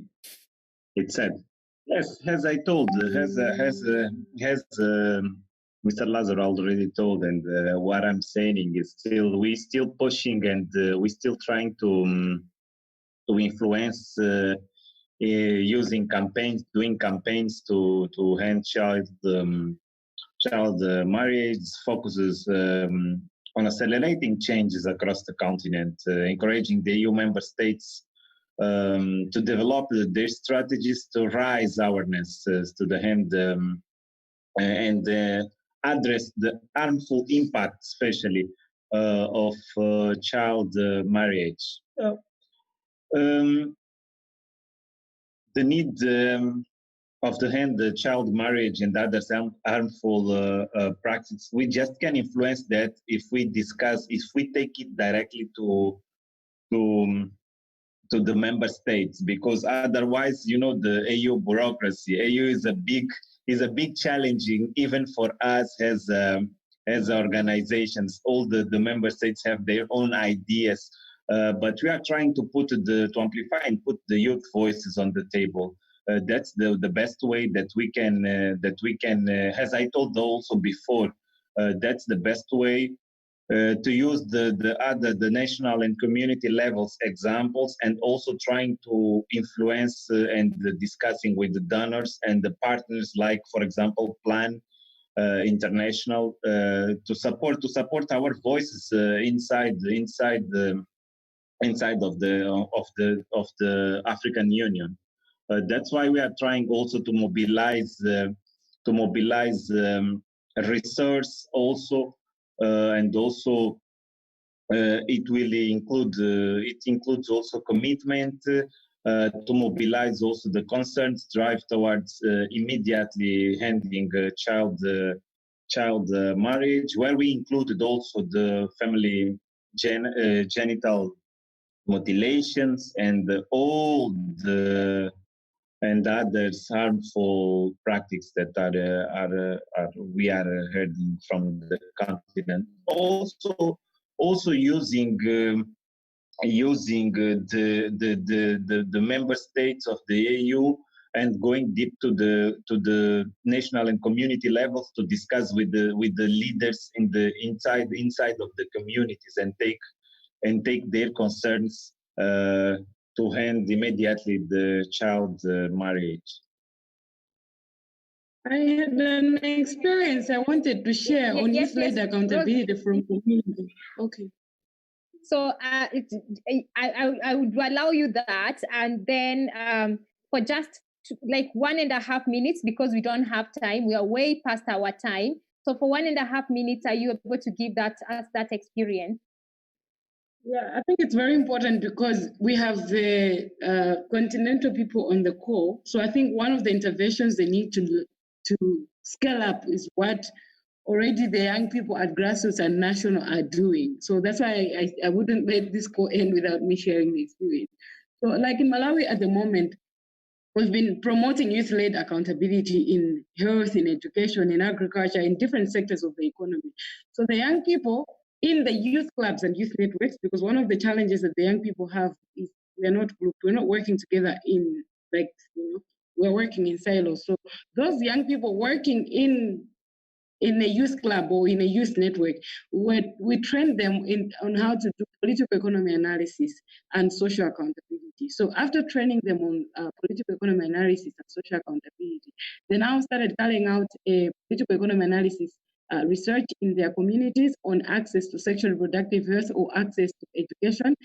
it's sad. Yes, as I told, Mr. Lazar already told, and what I'm saying is we still pushing and we still trying to influence using campaigns, doing campaigns to end child marriage, focuses on accelerating changes across the continent, encouraging the EU member states to develop their strategies to raise awareness to the end and address the harmful impact, especially of child marriage. The need of the hand, the child marriage and other harmful practices, we just can influence that if we discuss, if we take it directly to the member states, because otherwise, the AU bureaucracy, AU is a big challenging even for us as organizations. All the member states have their own ideas, but we are trying to amplify and put the youth voices on the table. That's the best way that we can, as I told also before, that's the best way to use the national and community levels examples, and also trying to influence and discussing with the donors and the partners, like, for example, Plan, international to support our voices inside of the African Union. That's why we are trying also to mobilize resource also, and also it will include it includes also commitment to mobilize also the concerns drive towards immediately ending child marriage, where we included also the family genital mutilations and all the and others harmful practices that we are hearing from the continent. Also using the member states of the EU and going deep to the national and community levels to discuss with the leaders in the inside of the communities and take their concerns to end immediately the child marriage. I had an experience I wanted to share on youth-led accountability from community. Okay. So I would allow you that, and then for just like 1.5 minutes, because we don't have time, we are way past our time. So for 1.5 minutes, are you able to give us that experience? Yeah, I think it's very important because we have the continental people on the call. So I think one of the interventions they need to scale up is what already the young people at grassroots and national are doing. So that's why I wouldn't let this call end without me sharing the experience. So like in Malawi at the moment, we've been promoting youth-led accountability in health, in education, in agriculture, in different sectors of the economy. So the young people in the youth clubs and youth networks, because one of the challenges that the young people have is we're not grouped, we're not working together in we're working in silos. So those young people working in a youth club or in a youth network, we train them on how to do political economy analysis and social accountability. So after training them on political economy analysis and social accountability, they now started carrying out a political economy analysis research in their communities on access to sexual reproductive health or access to education.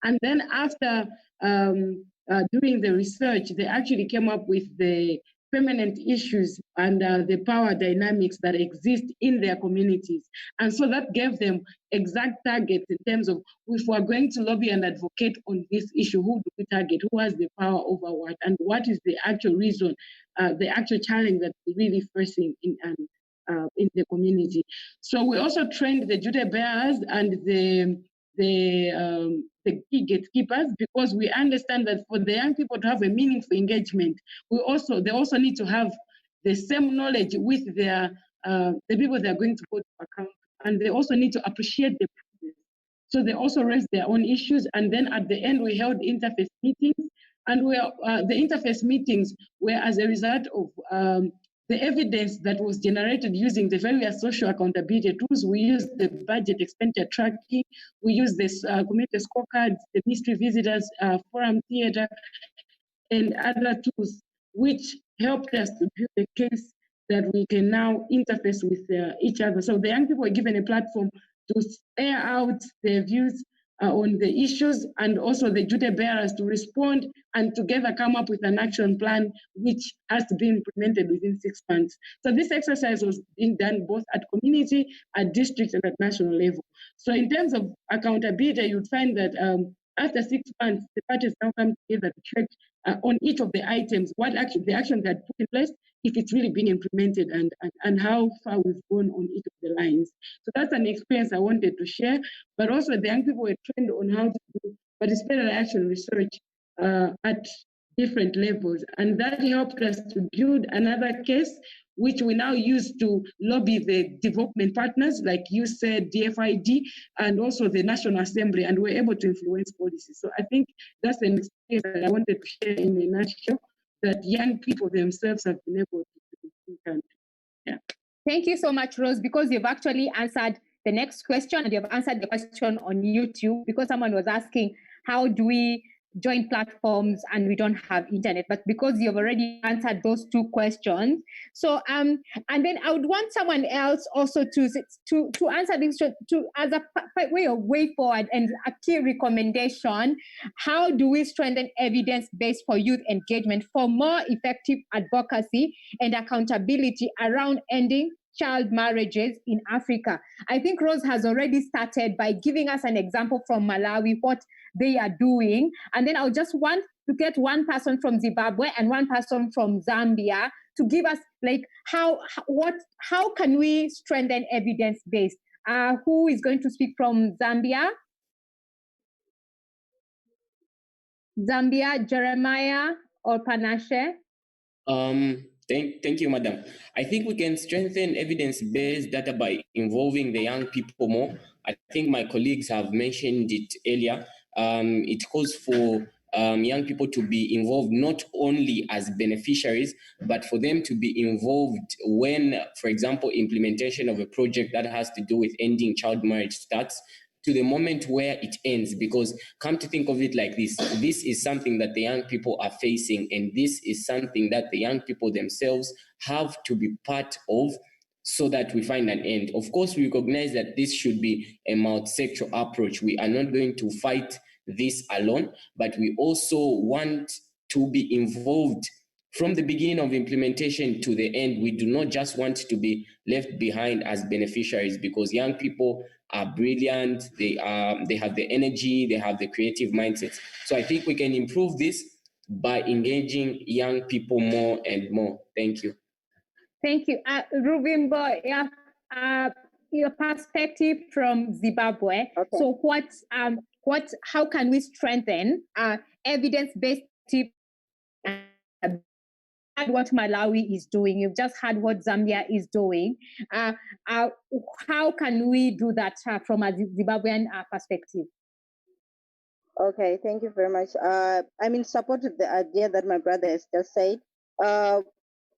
And then after doing the research, they actually came up with the permanent issues and the power dynamics that exist in their communities. And so that gave them exact targets in terms of if we're going to lobby and advocate on this issue, who do we target, who has the power over what, and what is the actual reason, the actual challenge that we're really facing in the community. So we also trained the duty bearers and the key gatekeepers, because we understand that for the young people to have a meaningful engagement, they also need to have the same knowledge with their the people they are going to hold to account, and they also need to appreciate the process. So they also raised their own issues, and then at the end we held interface meetings, and the interface meetings were as a result of the evidence that was generated using the various social accountability tools. We used the budget expenditure tracking, we used this community scorecards, the mystery visitors, forum theater, and other tools, which helped us to build a case that we can now interface with each other. So the young people were given a platform to air out their views on the issues, and also the duty bearers to respond and together come up with an action plan which has to be implemented within 6 months. So this exercise was being done both at community, at district, and at national level. So in terms of accountability, you'd find that after 6 months, the parties now come together to check on each of the items, what the actions that put in place, if it's really being implemented, and how far we've gone on each of the lines. So that's an experience I wanted to share, but also the young people were trained on how to do participated action research at different levels. And that helped us to build another case, which we now use to lobby the development partners, like you said, DFID, and also the National Assembly, and we're able to influence policy. So I think that's an experience that I wanted to share in a nutshell, that young people themselves have been able to do. Yeah. Thank you so much, Rose, because you've actually answered the next question, and you've answered the question on YouTube, because someone was asking, how do we join platforms and we don't have internet, but because you've already answered those two questions, so and then I would want someone else also to answer this as a way forward and a key recommendation. How do we strengthen evidence base for youth engagement for more effective advocacy and accountability around ending child marriages in Africa? I think Rose has already started by giving us an example from Malawi, what they are doing. And then I'll just want to get one person from Zimbabwe and one person from Zambia to give us like how can we strengthen evidence based? Who is going to speak from Zambia? Zambia, Jeremiah or Panashe? Thank you, Madam. I think we can strengthen evidence-based data by involving the young people more. I think my colleagues have mentioned it earlier. It calls for young people to be involved not only as beneficiaries, but for them to be involved when, for example, implementation of a project that has to do with ending child marriage starts, to the moment where it ends. Because come to think of it like this is something that the young people are facing, and this is something that the young people themselves have to be part of so that we find an end. Of course, we recognize that this should be a multi-sectoral approach. We are not going to fight this alone, but we also want to be involved from the beginning of implementation to the end. We do not just want to be left behind as beneficiaries, because young people are brilliant. They have the energy, they have the creative mindsets. So I think we can improve this by engaging young people more and more. Thank you. Thank you. Rubimbo, your perspective from Zimbabwe. Okay. So how can we strengthen evidence-based what Malawi is doing? You've just heard what Zambia is doing. How can we do that from a Zimbabwean perspective? Okay, thank you very much. I'm in support of the idea that my brother has just said.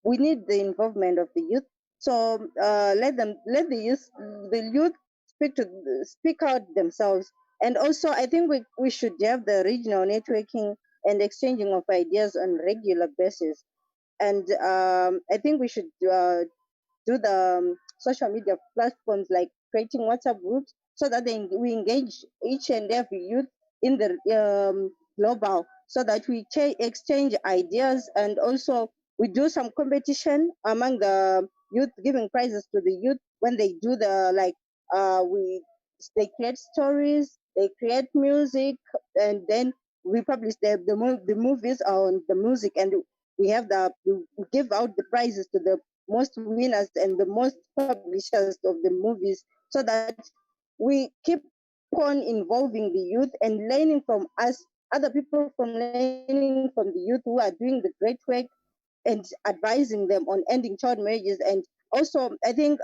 We need the involvement of the youth. So let the youth speak out themselves. And also, I think we should have the regional networking and exchanging of ideas on a regular basis. And I think we should do the social media platforms, like creating WhatsApp groups, so that we engage each and every youth in the global, so that we exchange ideas, and also we do some competition among the youth, giving prizes to the youth when they do they create stories, they create music, and then we publish the movies on the music, and we give out the prizes to the most winners and the most publishers of the movies, so that we keep on involving the youth and learning from us, other people learning from the youth who are doing the great work, and advising them on ending child marriages. And also, I think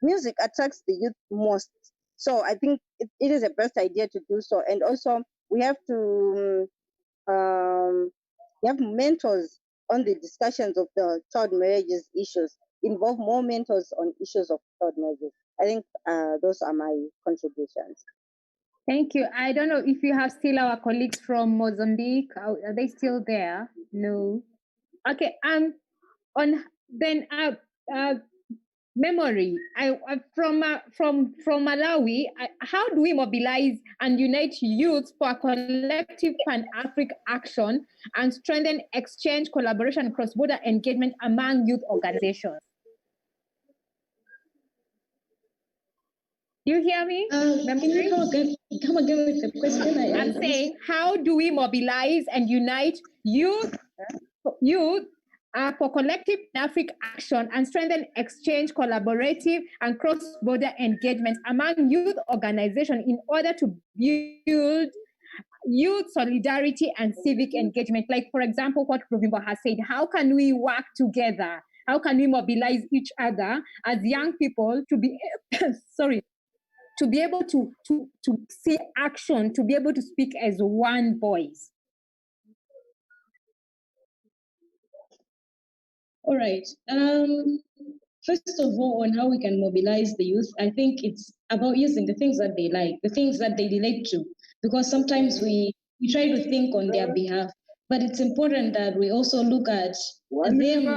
music attracts the youth most. So I think it is the best idea to do so. And also, we have to have mentors on the discussions of the child marriages issues, involve more mentors on issues of child marriages. I think those are my contributions. Thank you. I don't know if you have still our colleagues from Mozambique. Are they still there? No. Okay. Memory. From Malawi. How do we mobilize and unite youth for a collective Pan-African action and strengthen exchange, collaboration, cross-border engagement among youth organizations? Do you hear me? Can you come again with the question? I'm saying, how do we mobilize and unite youth for collective African action and strengthen exchange, collaborative, and cross-border engagement among youth organizations in order to build youth solidarity and civic engagement? Like, for example, what Rovimbo has said, how can we work together? How can we mobilize each other as young people to be, to be able to see action, to be able to speak as one voice? All right. First of all, on how we can mobilize the youth, I think it's about using the things that they like, the things that they relate to, because sometimes we we try to think on their behalf. But it's important that we also look at them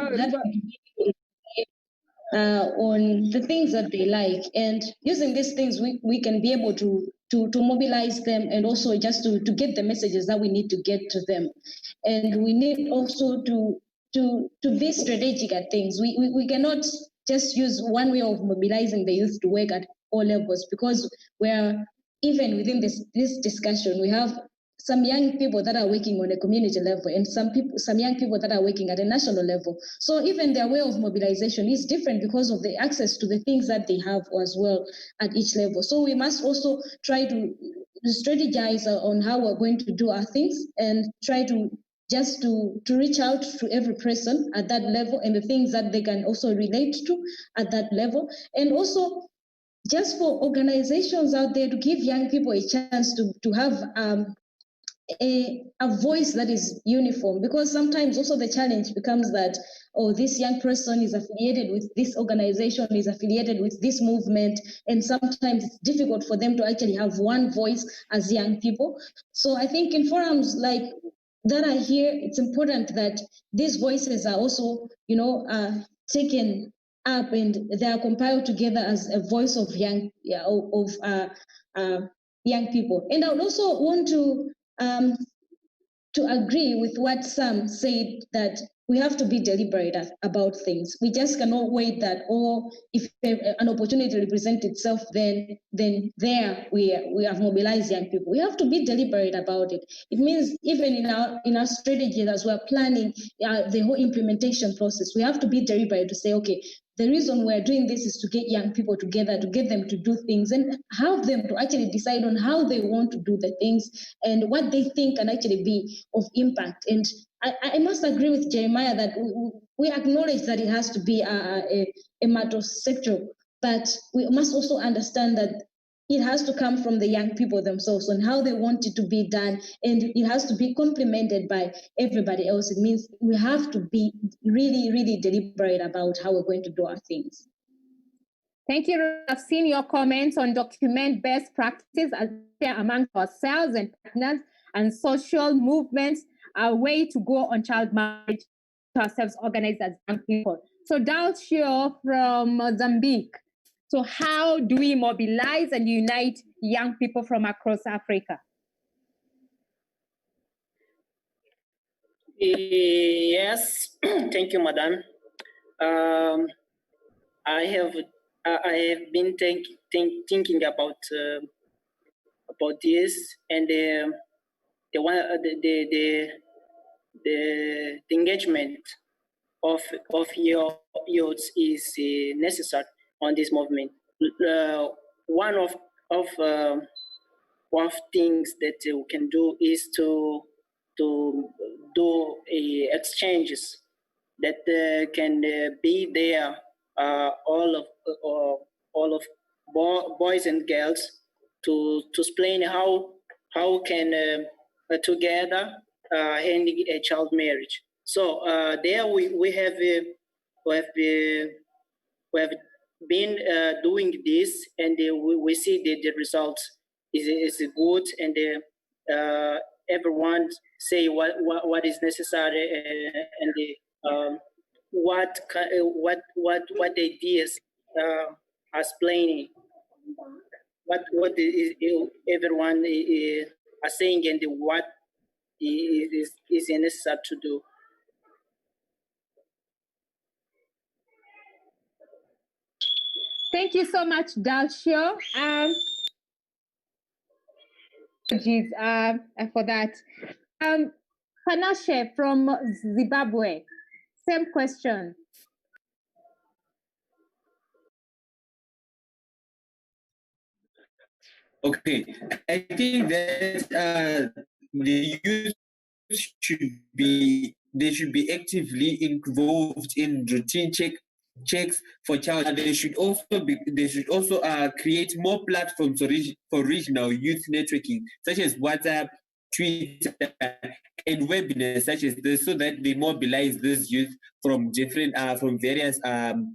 on the things that they like, and using these things we can be able to mobilize them, and also just to get the messages that we need to get to them. And we need also to be strategic at things. We cannot just use one way of mobilizing the youth to work at all levels, because we're even within this discussion, we have some young people that are working on a community level, and some young people that are working at a national level. So even their way of mobilization is different because of the access to the things that they have as well at each level. So we must also try to strategize on how we're going to do our things, and try to just to reach out to every person at that level, and the things that they can also relate to at that level. And also just for organizations out there to give young people a chance to have a voice that is uniform, because sometimes also the challenge becomes that, oh, this young person is affiliated with this organization, is affiliated with this movement, and sometimes it's difficult for them to actually have one voice as young people. So I think in forums like that are here, it's important that these voices are also, taken up, and they are compiled together as a voice of young people. And I would also want to agree with what Sam said, that we have to be deliberate about things. We just cannot wait that, if an opportunity presents itself, then there we have mobilized young people. We have to be deliberate about it. It means even in our strategy, as we're planning the whole implementation process, we have to be deliberate to say, okay, the reason we're doing this is to get young people together, to get them to do things, and have them to actually decide on how they want to do the things and what they think can actually be of impact. And I must agree with Jeremiah that we acknowledge that it has to be a matter sectoral, but we must also understand that it has to come from the young people themselves on how they want it to be done, and it has to be complemented by everybody else. It means we have to be really, really deliberate about how we're going to do our things. Thank you. I've seen your comments on document best practices among ourselves and partners, and social movements, a way to go on child marriage, to ourselves organized as young people. So Dalcio from Mozambique. So how do we mobilize and unite young people from across Africa? Yes, thank you, Madam. I have been thinking about this, and the engagement of your youth is necessary on this movement. One of things that we can do is to do exchanges that can be there, all of boys and girls, to explain how can together ending a child marriage. So there we have been doing this, and we see the results is good, and everyone say what is necessary, and what ideas are explaining what is everyone are saying, and what is necessary to do. Thank you so much, Dalcio. For that. Panashe from Zimbabwe, same question. Okay, I think that the youth should be actively involved in routine checks for child. They should also create more platforms for regional youth networking, such as WhatsApp, Twitter, and webinars such as this, so that they mobilize these youth from various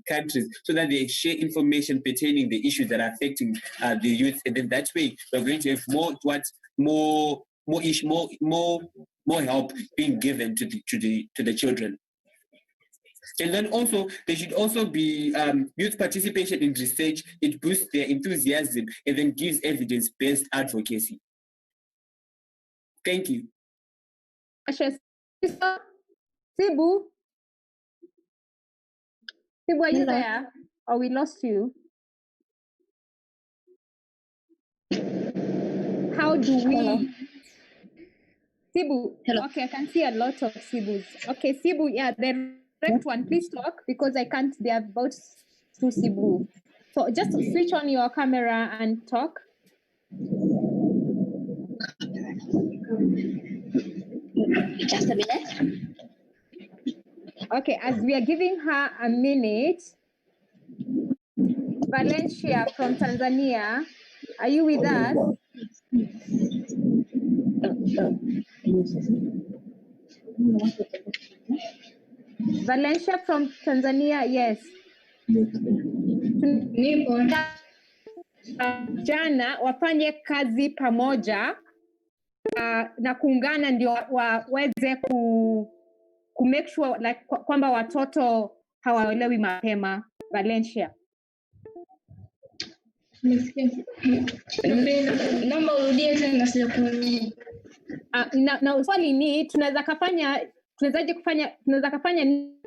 countries, so that they share information pertaining the issues that are affecting the youth. And then that way we're going to have more more help being given to the children. And then also, there should also be youth participation in research. It boosts their enthusiasm and then gives evidence-based advocacy. Thank you. Sibu, are you there? Or we lost you? How do we... Hello. Sibu, hello. Okay, I can see a lot of Sibus. Okay, Sibu, yeah, the correct one, please talk, because I can't, they are about to Sibu. So just switch on your camera and talk. Just a minute. Okay, as we are giving her a minute, Valencia from Tanzania, are you with us? Valencia from Tanzania, yes. Jana wafanye kazi pamoja na kuungana ndio waweze ku make sure like kwamba watoto hawaelewi mapema. Valencia. Naomba urudie tena sijakuelewa. Na swali ni tunaweza kufanya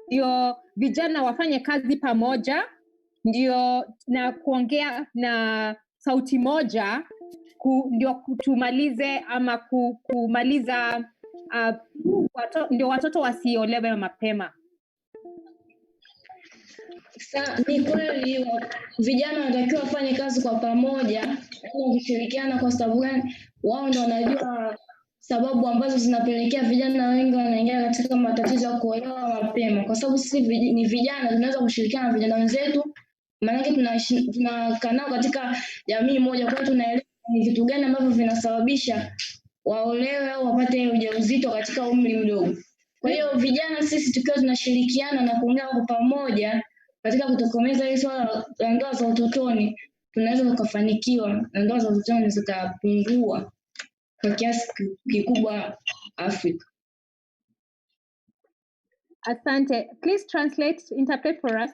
ndio vijana wafanye kazi pamoja ndio na kuongea na sauti moja ndio tumalize ama kumaliza ndio watoto wasiolewe mapema. Ni kweli vijana wanatakiwa wafanye kazi kwa pamoja kushirikiana, kwa sababu gani? Wao ndio wanajua sababu ambazo zinapelekea vijana wengi wanaingia katika matatizo ya kuolewa mapema, kwa sababu sisi ni vijana tunaweza kushirikiana na vijana wenzetu, maana tunakaa nao katika jamii moja, kwa hiyo tunaelewa ni vitu gani ambavyo vinasababisha waolewe au wapate ujauzito katika umri mdogo. Kwa hiyo vijana sisi tukiwa tunashirikiana na kuungana kwa pamoja katika kutokomeza hili swala la ndoa za utotoni, tunaweza tukafanikiwa na ndoa za utotoni zikapungua kwa kiasi kikubwa Afrika. Asante. Please interpret for us.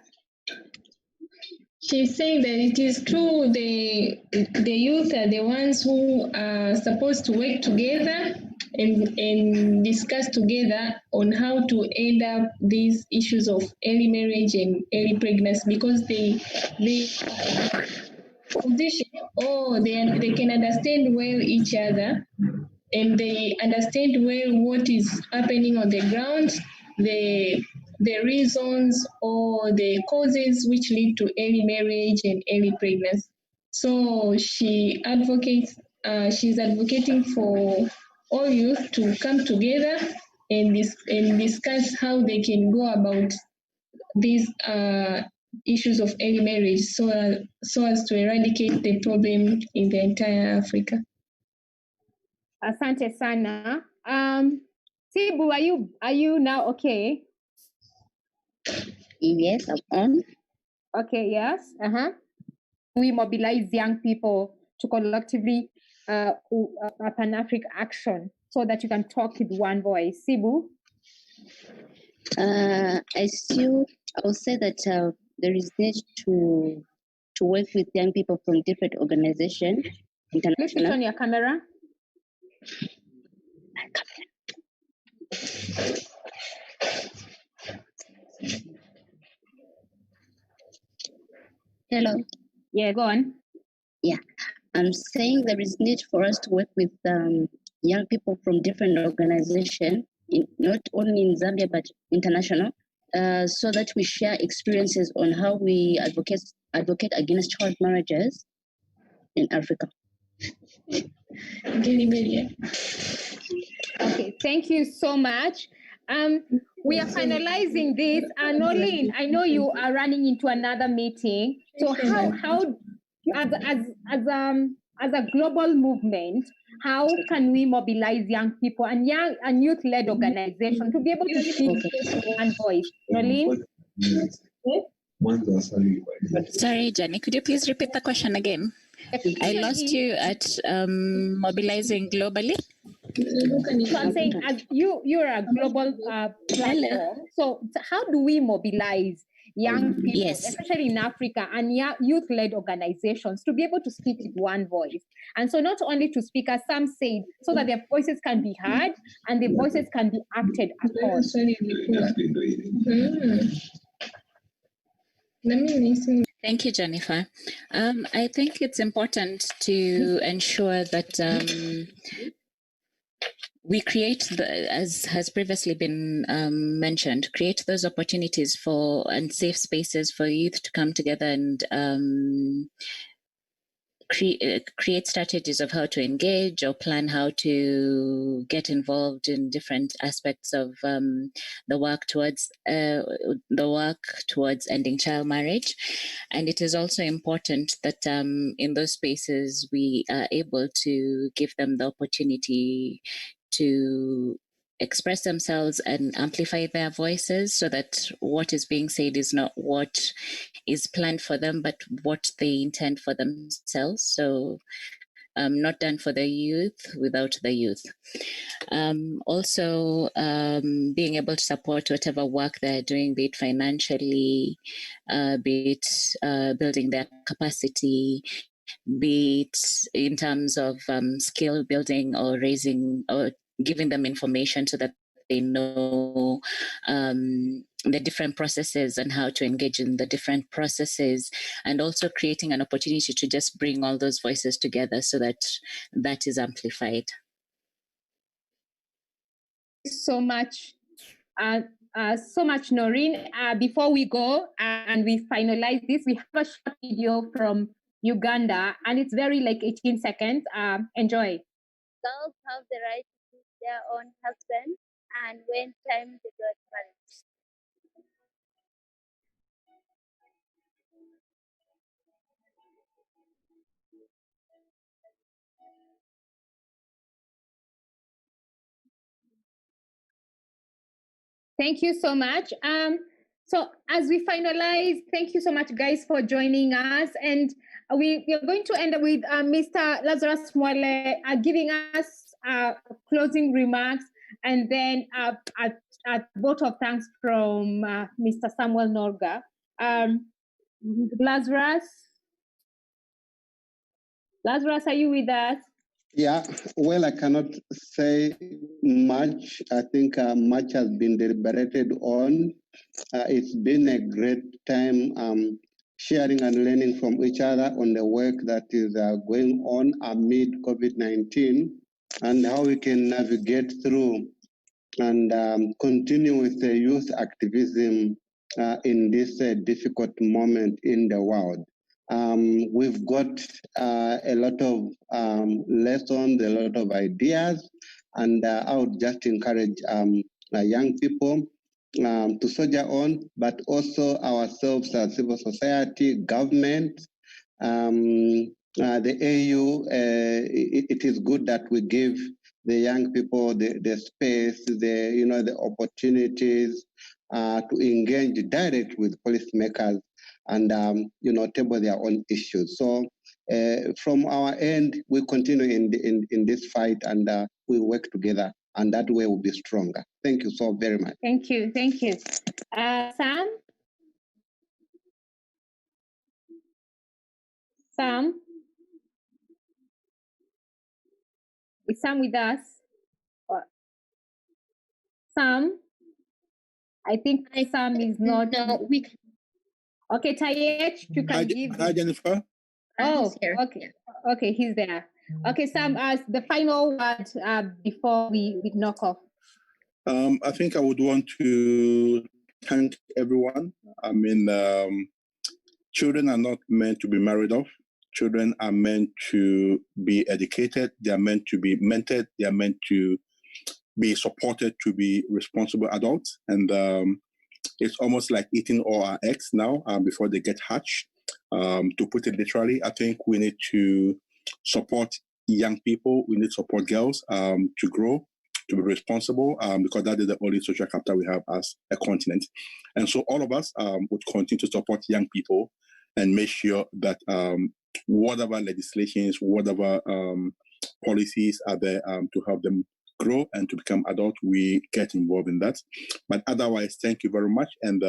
She's saying that it is true the youth are the ones who are supposed to work together and discuss together on how to end up these issues of early marriage and early pregnancy, because they position they can understand well each other, and they understand well what is happening on the ground, the reasons or the causes which lead to early marriage and early pregnancy. So she's advocating for all youth to come together and discuss how they can go about these issues of early marriage so as to eradicate the problem in the entire Africa. Asante sana. Sibu, are you now okay? Yes, I'm on. Okay, yes. We mobilize young people to collectively Pan-African action so that you can talk with one voice. Sibu? I would say that there is need to work with young people from different organizations. Please switch on your camera. Hello. Yeah, go on. Yeah, I'm saying there is need for us to work with young people from different organizations, not only in Zambia but international, so that we share experiences on how we advocate against child marriages in Africa. Okay, thank you so much. We are finalizing this. Nolene, I know you are running into another meeting. So how as a global movement, how can we mobilize young people and youth-led organizations to be able to speak one voice? Nolene? Sorry, Jenny, could you please repeat the question again? I lost you at mobilizing globally. So I'm saying, as you're a global platform, so how do we mobilize young people, especially in Africa, and youth-led organizations to be able to speak with one voice? And so not only to speak, as some said, so that their voices can be heard and their voices can be acted upon. Thank you, Jennifer. I think it's important to ensure that we create, as has previously been mentioned, create those opportunities for and safe spaces for youth to come together and create strategies of how to engage or plan how to get involved in different aspects of the work towards ending child marriage. And it is also important that in those spaces we are able to give them the opportunity to express themselves and amplify their voices, so that what is being said is not what is planned for them, but what they intend for themselves. So not done for the youth without the youth. Also, being able to support whatever work they're doing, be it financially, be it building their capacity, be it in terms of skill building or raising or giving them information so that they know the different processes and how to engage in the different processes, and also creating an opportunity to just bring all those voices together so that that is amplified. So much, Noreen. Before we go and we finalize this, we have a short video from Uganda, and it's very 18 seconds. Enjoy. Girls have the right to choose their own husband and when time to get married. Thank you so much. So as we finalize, thank you so much, guys, for joining us. And we are going to end with Mr. Lazarus Mwale giving us closing remarks, and then a vote of thanks from Mr. Samuel Norga. Lazarus, are you with us? Yeah, well, I cannot say much. I think much has been deliberated on. It's been a great time sharing and learning from each other on the work that is going on amid COVID-19 and how we can navigate through and continue with the youth activism in this difficult moment in the world. We've got a lot of lessons, a lot of ideas, and I would just encourage young people to soldier on, but also ourselves as civil society, government, the AU. It is good that we give the young people the space, the opportunities to engage direct with policymakers and table their own issues. So from our end, we continue in this fight, and we work together, and that way we'll be stronger. Thank you so very much. Thank you. Sam? Is Sam with us? Sam? I think Sam is not. No, we can. Okay, Tayech, you can give. Hi, Jennifer. Oh, okay, he's there. Okay, Sam, as the final word before we knock off. I think I would want to thank everyone. I mean, children are not meant to be married off. Children are meant to be educated. They are meant to be mentored. They are meant to be supported to be responsible adults. And it's almost like eating all our eggs now before they get hatched. To put it literally, I think we need to support young people. We need to support girls to grow, to be responsible, because that is the only social capital we have as a continent. And so all of us would continue to support young people and make sure that whatever legislations, whatever policies are there to help them grow and to become adult, we get involved in that. But otherwise, thank you very much. And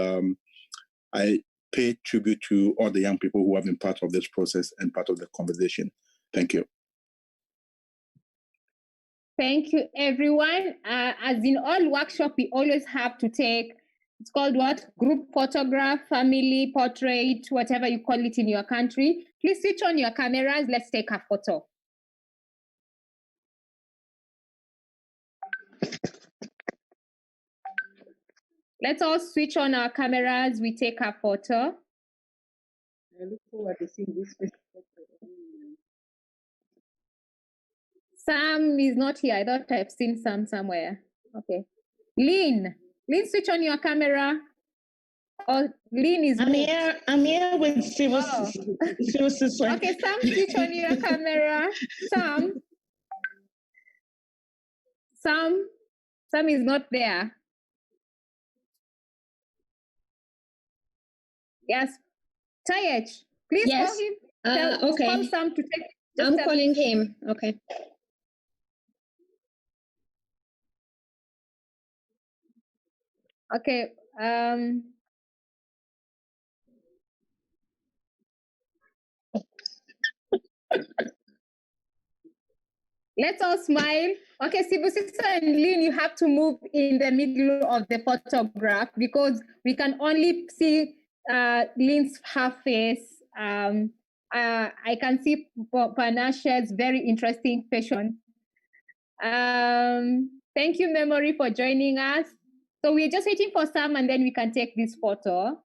I pay tribute to all the young people who have been part of this process and part of the conversation. Thank you. Thank you, everyone. As in all workshops, we always have to take, it's called what? Group photograph, family portrait, whatever you call it in your country. Please switch on your cameras. Let's take a photo. Let's all switch on our cameras. We take a photo. I look forward to seeing this photo. Sam is not here. I thought I've seen Sam somewhere. Okay. Lynn, switch on your camera. Oh, Lynn is. I'm here with civil society. Okay, Sam, switch on your camera. Sam is not there. Yes, Tayech, please call him. Okay. Call Sam to take. I'm calling him. Okay. Okay. Let's all smile. Okay, Sibusisa and Lynn, you have to move in the middle of the photograph because we can only see Lynn's half face. I can see Panashe's very interesting fashion. Thank you, Memory, for joining us. So we're just waiting for Sam and then we can take this photo.